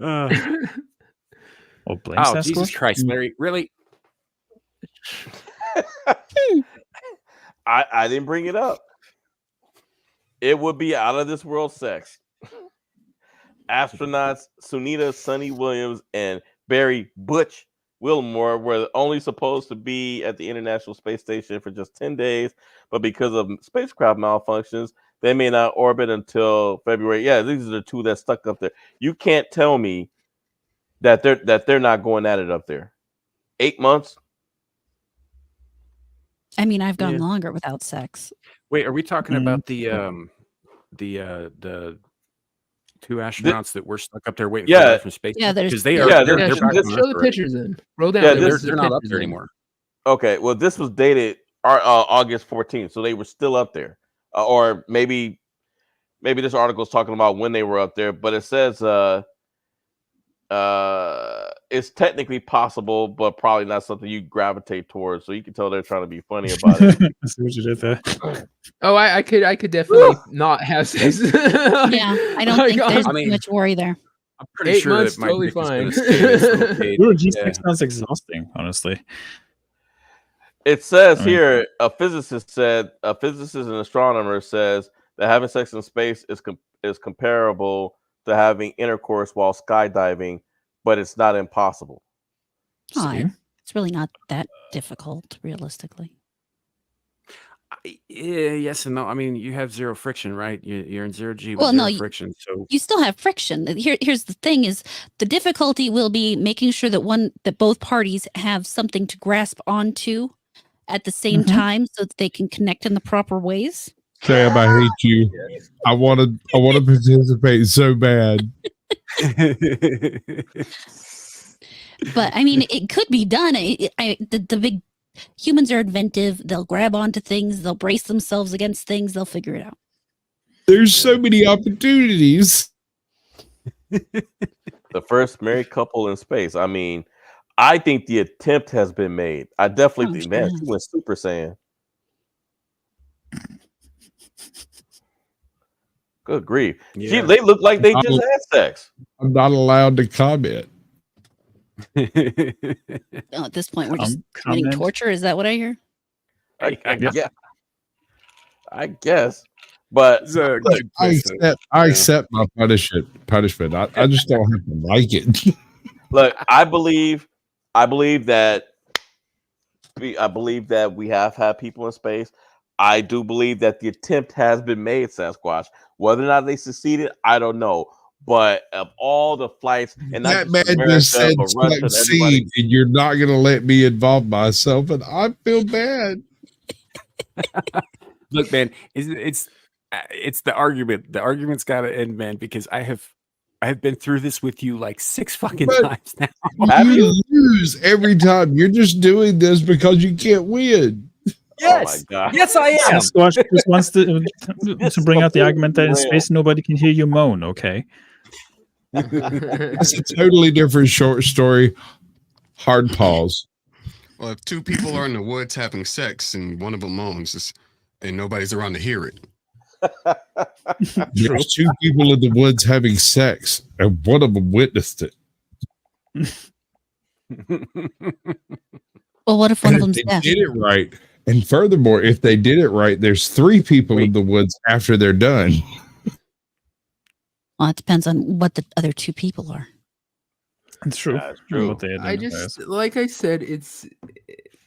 Or blame Oh, Sasquatch. Jesus Christ, Larry! Really? I didn't bring it up. It would be out of this world sex. Astronauts Sunita Sonny Williams and Barry Butch Wilmore were only supposed to be at the International Space Station for just 10 days, but because of spacecraft malfunctions, they may not orbit until February. Yeah, these are the two that stuck up there. You can't tell me that they're not going at it up there. 8 months. I mean, I've gone Yeah. longer without sex. Wait, are we talking about the two astronauts that were stuck up there waiting for life from space? Yeah, there's- because they yeah, are. they're- They're back on Show Earth the already. pictures in. Roll down. Yeah, there. They're not up Pictures there in. anymore. Okay, well, this was dated August 14th, so they were still up there, or maybe this article is talking about when they were up there, but it says it's technically possible, but probably not something you gravitate towards. So you can tell they're trying to be funny about it. I see what you did there. Oh, I could definitely not have sex. Yeah, I don't think there's I mean, much worry there. I'm pretty 8 sure months, that my totally dick is fine. gonna stay in its little cage. Ooh, G6 Yeah. sounds exhausting, honestly. It says I mean- here, a physicist and astronomer says that having sex in space is comparable to having intercourse while skydiving, but it's not impossible. Oh, it's really not that difficult, realistically. Yeah, yes and no. I mean, you have zero friction, right? You're in zero G with Well, zero no, friction. So You still have friction. Here's the thing: is the difficulty will be making sure that both parties have something to grasp onto at the same time, so that they can connect in the proper ways. Sam, I hate you. I want to participate so bad. But I mean, it could be done. The big humans are inventive. They'll grab onto things. They'll brace themselves against things. They'll figure it out. There's so many opportunities. The first married couple in space. I mean, I think the attempt has been made. I definitely think, man, she went Super Saiyan. Good grief. Yeah. They look like they just had sex. I'm not allowed to comment. Oh, at this point, we're just committing comment. torture. Is that what I hear? I guess. But Look, I accept my punishment. I just don't have to like it. look, I believe that we have had people in space. I do believe that the attempt has been made, Sasquatch. Whether or not they succeeded, I don't know. But of all the flights, and That not man America, just said but Russia and everybody, succeed, and you're not going to let me involve myself, and I feel bad. Look, man, it's the argument. The argument's got to end, man, because I have been through this with you like 6 fucking But times now. You lose every time. You're just doing this because you can't win. Yes, yes, I am. Sasquatch just wants to bring out the argument that in space nobody can hear you moan. Okay, That's a totally different short story. Hard pause. Well, if two people are in the woods having sex and one of them moans and nobody's around to hear it. There's 2 people in the woods having sex, and one of them witnessed it. Well, what if one of them's They deaf? did it right. And furthermore, if they did it right, there's 3 people in the woods after they're done. Well, it depends on what the other 2 people are. it's true. That's true. What they I identify just as. like I said,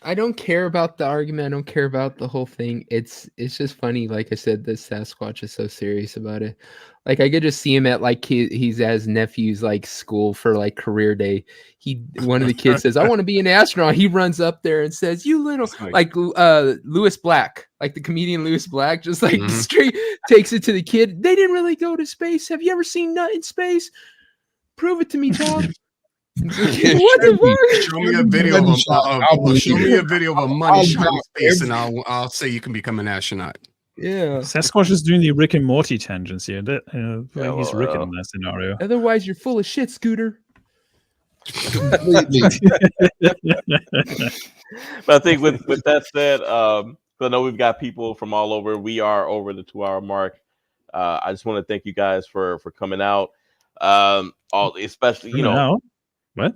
I don't care about the argument. I don't care about the whole thing. It's just funny. Like I said, this Sasquatch is so serious about it. Like I could just see him at like he's at his nephew's like school for like career day. One of the kids says, "I want to be an astronaut." He runs up there and says, "You little," like Lewis Black, like the comedian Lewis Black, just like straight takes it to the kid. They didn't really go to space. Have you ever seen Nut in Space? Prove it to me, dog. What the fuck? Show me a video of a money shot in space, and I'll say you can become an astronaut. Yeah. Sasquatch is doing the Rick and Morty tangents here. He's Rick in that scenario. Otherwise, you're full of shit, Scooter. But I think with that said, I know we've got people from all over. We are over the 2-hour mark. I just want to thank you guys for coming out. Especially what?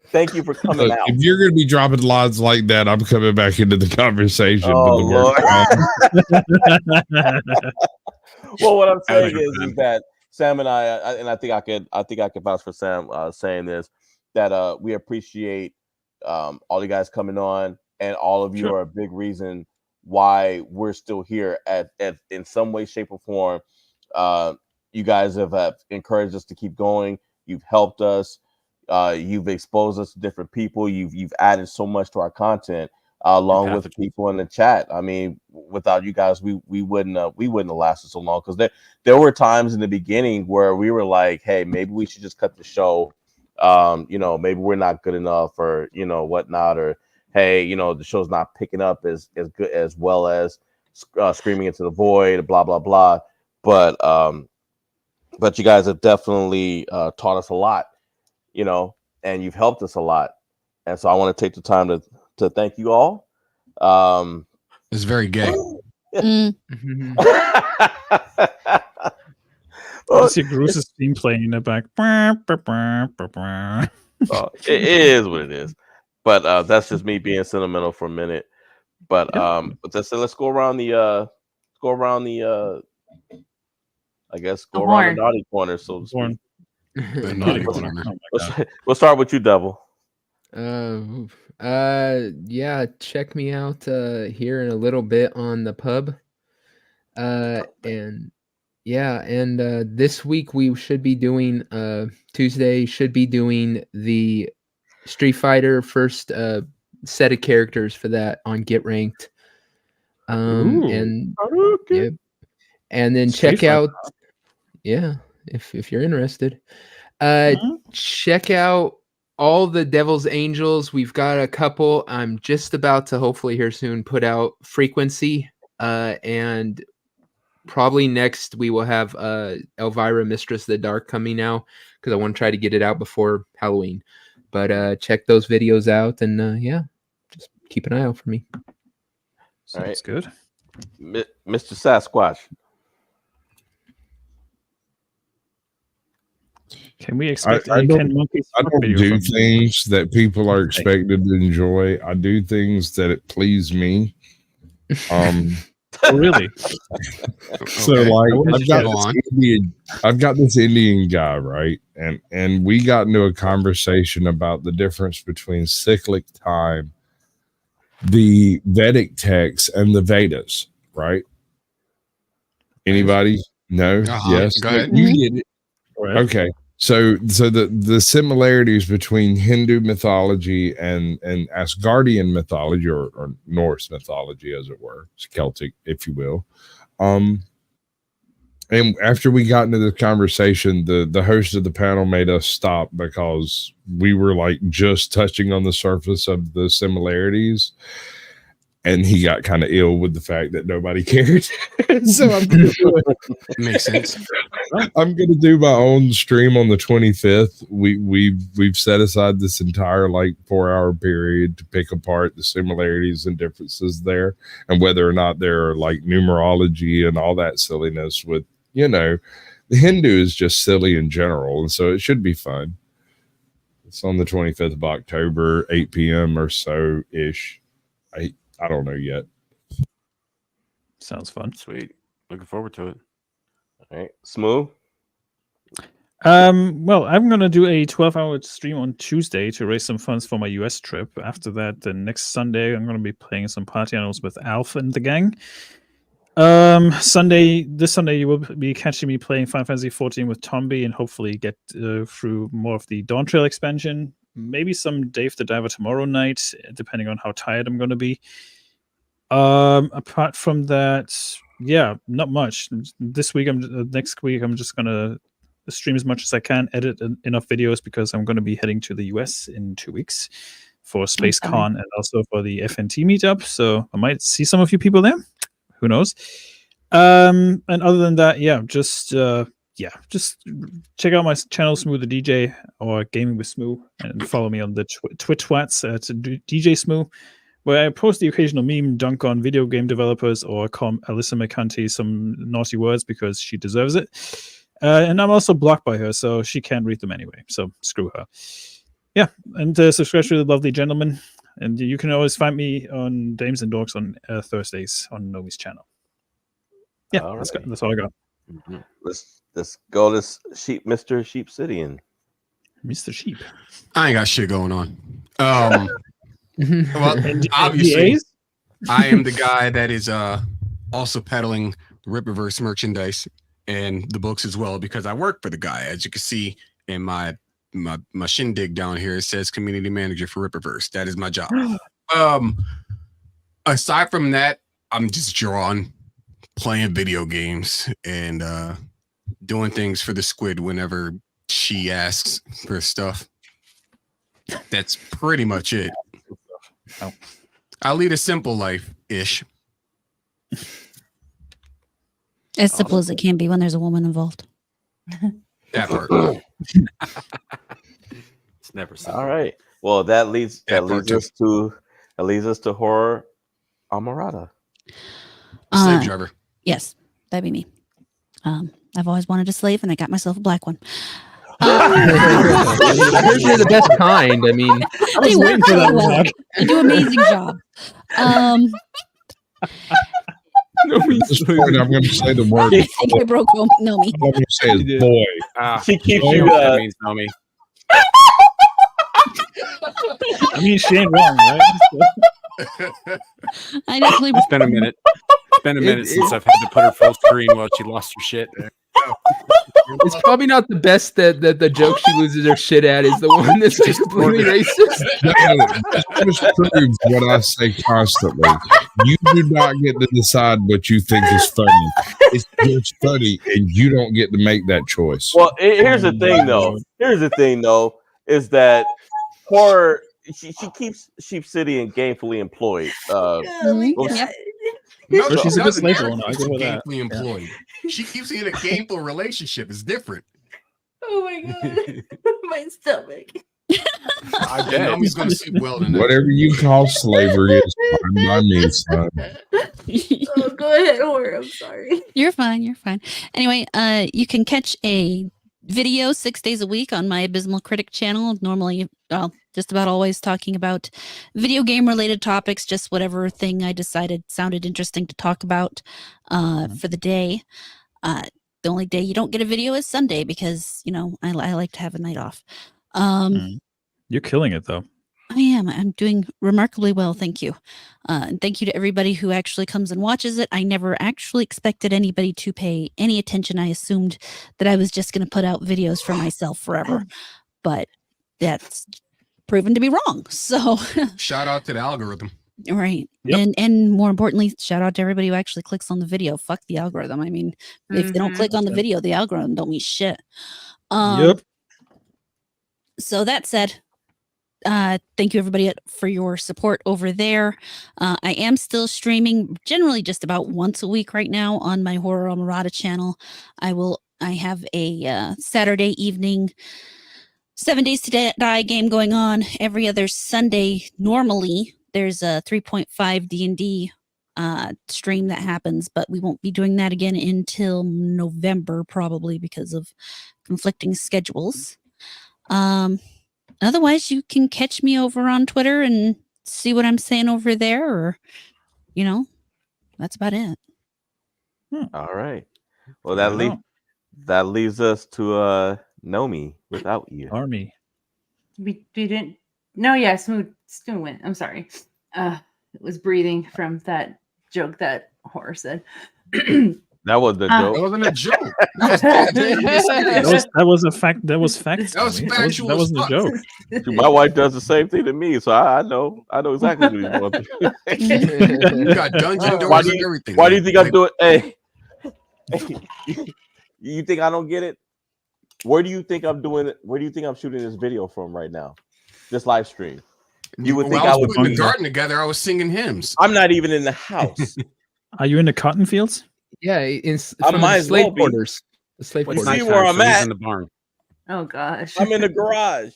Thank you for coming Look, out. if you're going to be dropping lines like that, I'm coming back into the conversation. Oh, with the word. Well, what I'm saying is that Sam and I think I could vouch for Sam saying this, that we appreciate all you guys coming on, and all of you are a big reason why we're still here at in some way, shape, or form. You guys have encouraged us to keep going. You've helped us. You've exposed us to different people. You've added so much to our content, along with the people in the chat. I mean, without you guys, we wouldn't have lasted so long, because there were times in the beginning where we were like, hey, maybe we should just cut the show. Maybe we're not good enough, or whatnot, or hey, the show's not picking up as good as well as Screaming Into the Void, blah blah blah. But you guys have definitely taught us a lot, and you've helped us a lot. And so I want to take the time to thank you all. It's very gay. I see Bruce's theme playing in the back. It is what it is. But that's just me being sentimental for a minute. But let's go around the I guess go around the naughty corner, so to speak. We'll start with you, Devil. Yeah, check me out here in a little bit on the pub. And this week we should be doing Tuesday should be doing the Street Fighter first set of characters for that on Get Ranked. And then check out if you're interested. Check out all the Devil's Angels. We've got a couple. I'm just about to hopefully here soon put out Frequency, and probably next we will have Elvira, Mistress of the Dark coming out, because I want to try to get it out before Halloween. But check those videos out, and just keep an eye out for me. All right, good. Mr. Sasquatch. Can we expect I any don't, 10 monkeys? I don't do things that people are expected to enjoy. I do things that it please me. Really? So like I've got this Indian guy, right? And we got into a conversation about the difference between cyclic time, the Vedic texts, and the Vedas, right? Anybody? No? Yes. Go ahead. You get it. Okay. So the similarities between Hindu mythology and Asgardian mythology, or Norse mythology, as it were, it's Celtic, if you will. And after we got into this conversation, the host of the panel made us stop, because we were like just touching on the surface of the similarities. And he got kind of ill with the fact that nobody cared. So I'm gonna do it. Makes sense. I'm gonna do my own stream on the 25th. We've set aside this entire 4-hour period to pick apart the similarities and differences there, and whether or not there are numerology and all that silliness with the Hindu is just silly in general, and so it should be fun. It's on the 25th of October, 8 p.m. or so ish. I don't know yet. Sounds fun. Sweet. Looking forward to it. All right. Smooth. Well, I'm gonna do a 12-hour stream on Tuesday to raise some funds for my US trip. After that, the next Sunday, I'm gonna be playing some party animals with Alf and the gang. This Sunday, you will be catching me playing Final Fantasy 14 with Tombi and hopefully get through more of the Dawn Trail expansion. Maybe some Dave the Diver tomorrow night, depending on how tired I'm gonna be. Apart from that, yeah, not much. Next week, I'm just gonna stream as much as I can, edit enough videos because I'm gonna be heading to the US in 2 weeks for Space Con and also for the FNT meetup. So I might see some of you people there. Who knows? And other than that, just check out my channel, Smooth the DJ or Gaming with Smooth, and follow me on the Twitch twats at DJ Smooth, where I post the occasional meme dunk on video game developers or call Alyssa McCunty some naughty words because she deserves it. And I'm also blocked by her, so she can't read them anyway. So screw her. Yeah, and subscribe to the lovely gentleman. And you can always find me on Dames and Dogs on Thursdays on Nomi's channel. Yeah, All that's right. all I got. Let's go to Mr. Sheep City and Mr. Sheep. I ain't got shit going on. Well, obviously, I am the guy that is also peddling Rippaverse merchandise and the books as well because I work for the guy. As you can see in my shindig down here, it says community manager for Rippaverse. That is my job. Aside from that, I'm just drawing, playing video games, and doing things for the squid whenever she asks for stuff. That's pretty much it. I lead a simple life-ish. As simple as it can be when there's a woman involved. That part. It's never simple. all right. Well, that leads us to horror Amarada. Slave driver. Yes, that'd be me. I've always wanted a slave, and I got myself a black one. I heard you're the best kind. I mean, They work really well. They do an amazing job. At this point, I'm going to say the word. I think I broke Nomi. I'm going to say is boy. She keeps you you. know what that means, Nomi. I mean, she ain't wrong, right? I definitely. It's been a minute. It's been a minute since I've had to put her full screen while she lost her shit. it's probably not the best that the joke she loses her shit at is the one that's just completely racist. That just proves what I say constantly. You do not get to decide what you think is funny. It's just funny, and you don't get to make that choice. Well, here's the thing, though. Is that horror? She keeps Sheep City and gainfully employed. No, she's a good slave owner. I She's give her that. gainfully employed. She keeps in a gainful relationship. It's different. Oh my god, my stomach. I bet. Nomi's gonna sleep well tonight. Whatever you call slavery is fine by me, son. Oh, go ahead, Horror. I'm sorry. You're fine. You're fine. Anyway, you can catch a video 6 days a week on my Abysmal Critic channel. Normally, just about always talking about video game related topics, just whatever thing I decided sounded interesting to talk about for the day. The only day you don't get a video is Sunday because, I like to have a night off. You're killing it, though. I am. I'm doing remarkably well. Thank you. And thank you to everybody who actually comes and watches it. I never actually expected anybody to pay any attention. I assumed that I was just going to put out videos for myself forever, but that's proven to be wrong. So Shout out to the algorithm. right. Yep. And more importantly, shout out to everybody who actually clicks on the video. Fuck the algorithm. I mean, if they don't click on the video, the algorithm don't mean shit. Yep. So that said, thank you everybody for your support over there. I am still streaming generally just about once a week right now on my Horror Amarada channel. I have a Saturday evening 7 Days to Die game going on every other Sunday. Normally there's a 3.5 D&D stream that happens, but we won't be doing that again until November probably because of conflicting schedules. Otherwise, you can catch me over on Twitter and see what I'm saying over there, or, that's about it. All right. Well, that leads us to know me without you. Army. We didn't. No, yeah, Stu went. I'm sorry. It was breathing from that joke that Horror said. That was the joke. That wasn't a joke. That was dead serious. That was a fact. That was fact. That was Tommy. factual That as wasn't a fuck. joke. Dude, my wife does the same thing to me, so I know exactly what he's going through. You got dungeon doors Why do and you, everything. Why do you think I'm Like, doing? Hey, you think I don't get it? Where do you think I'm doing it? Where do you think I'm shooting this video from right now? This live stream. You would think while I I was would putting be. the garden together, I was singing hymns. I'm not even in the house. Are you in the cotton fields? Yeah, I from might the as well slave be. quarters. The slave You quarters. see where I'm at? in the barn. Oh gosh. I'm in the garage.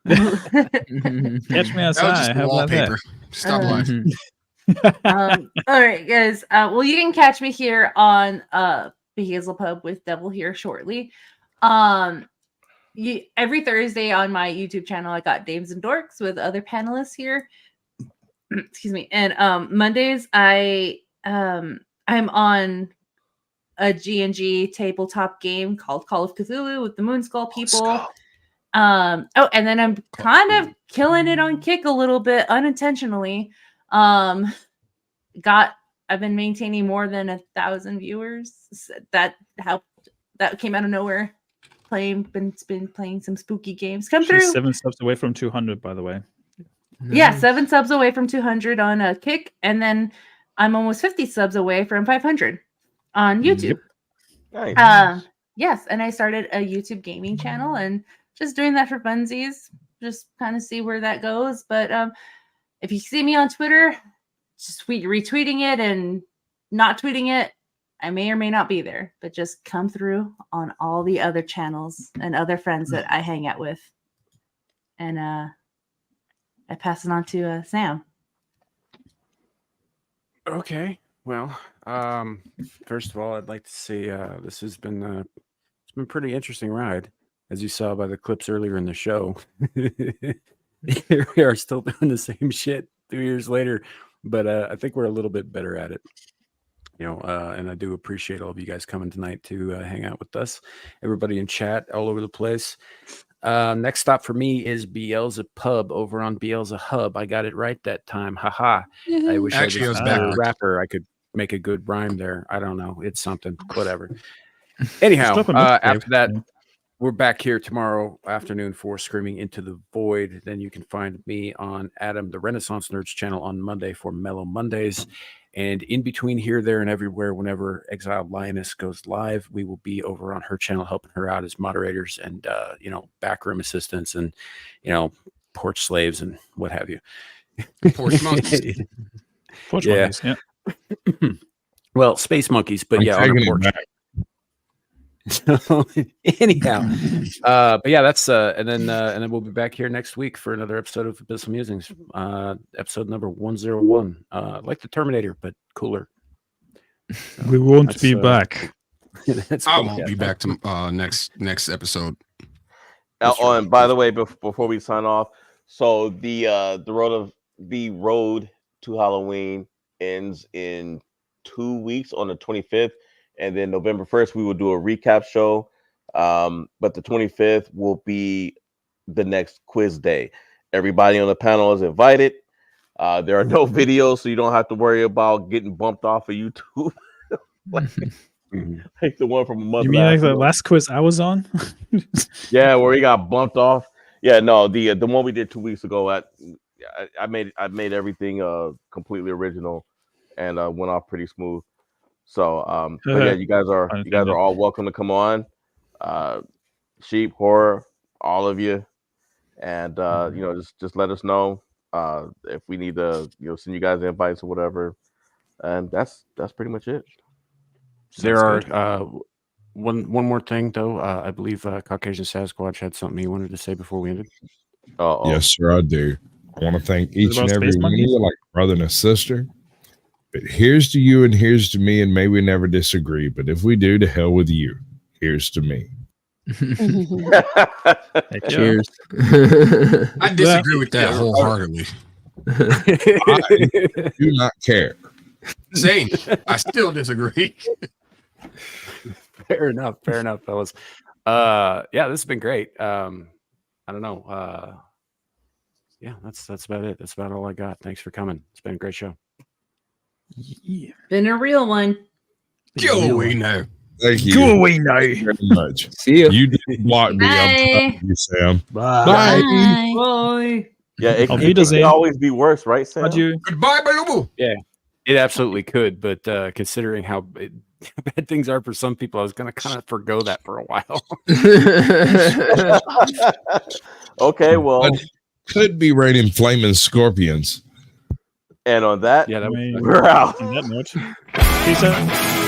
Catch me outside. That was just the How about that? wallpaper. Stop lying. All right, guys. Well, you can catch me here on the Hazel Pub with Devil here shortly. Every Thursday on my YouTube channel, I got Dames and Dorks with other panelists here. Excuse me. And Mondays, I'm on a G&G tabletop game called Call of Cthulhu with the Moonskull people. And then I'm kind of killing it on Kick a little bit unintentionally. I've been maintaining more than 1,000 viewers. That helped. That came out of nowhere. Been playing some spooky games. Come through. She's 7 subs away from 200, by the way. Yeah, 7 subs away from 200 on a Kick, and then I'm almost 50 subs away from 500 on YouTube. Yep. Nice. Yes, and I started a YouTube gaming channel and just doing that for funsies, just kind of see where that goes. But if you see me on Twitter, just retweeting it and not tweeting it, I may or may not be there, but just come through on all the other channels and other friends that I hang out with. And I pass it on to Sam. Okay. Well, first of all, I'd like to say this has been it's been a pretty interesting ride, as you saw by the clips earlier in the show. Here we are still doing the same shit 2 years later, but I think we're a little bit better at it. And I do appreciate all of you guys coming tonight to hang out with us. Everybody in chat all over the place. Next stop for me is Beelzebub Pub over on Beelzebub Hub. I got it right that time. Haha. I wish Actually, I I was was a backwards. rapper. I could make a good rhyme there. I don't know. It's something. Whatever. Anyhow, Stop a mixtape. after that, we're back here tomorrow afternoon for Screaming Into the Void. Then you can find me on Adam the Renaissance Nerds channel on Monday for Mellow Mondays. And in between here, there, and everywhere, whenever Exiled Lioness goes live, we will be over on her channel helping her out as moderators and, backroom assistants and, porch slaves and what have you. Porch monkeys. Porch Yeah. monkeys, yeah. Well, space monkeys, but I'm yeah, on taking a it porch. back. So, anyhow, but yeah, that's and then we'll be back here next week for another episode of Abyssal Musings, episode number 101. Like the Terminator, but cooler. So We won't that's, be back. That's I cool. won't Yeah, be back to next episode. And by the way, before we sign off, so the road to Halloween ends in 2 weeks on the 25th, and then November 1st we will do a recap show. But the 25th will be the next quiz day. Everybody on the panel is invited. There are no videos, so you don't have to worry about getting bumped off of YouTube. like the one from a month. You mean like the last quiz I was on? Yeah, where he got bumped off. Yeah, no, the one we did 2 weeks ago. I made everything completely original, and went off pretty smooth. So, but yeah, you guys are all welcome to come on. Sheep, Horror, all of you, and just let us know if we need to send you guys invites or whatever. And that's pretty much it. There are one more thing though. I believe Caucasian Sasquatch had something he wanted to say before we ended. Yes, sir, I do. I want to thank each and every one of you, like a brother and a sister. But here's to you and here's to me, and may we never disagree. But if we do, to hell with you. Here's to me. Cheers. I disagree with that wholeheartedly. I do not care. Same. I still disagree. Fair enough, fellas. Yeah, this has been great. I don't know. Yeah, that's about it. That's about all I got. Thanks for coming. It's been a great show. Been a real one. Go away now. Thank you. Go away now. Thank you very much. See you. You didn't block me. I'm proud Bye. of you, Sam. Bye. Bye. Bye. Yeah, it Auf could Wiedersehen. always be worse, right, Sam? Adieu. Goodbye, Balubu. Yeah, it absolutely could. But considering how bad things are for some people, I was going to kind of forgo that for a while. Okay, well, But could be raining flaming scorpions. and on that, Yeah, that was. we're out. On that note, peace out.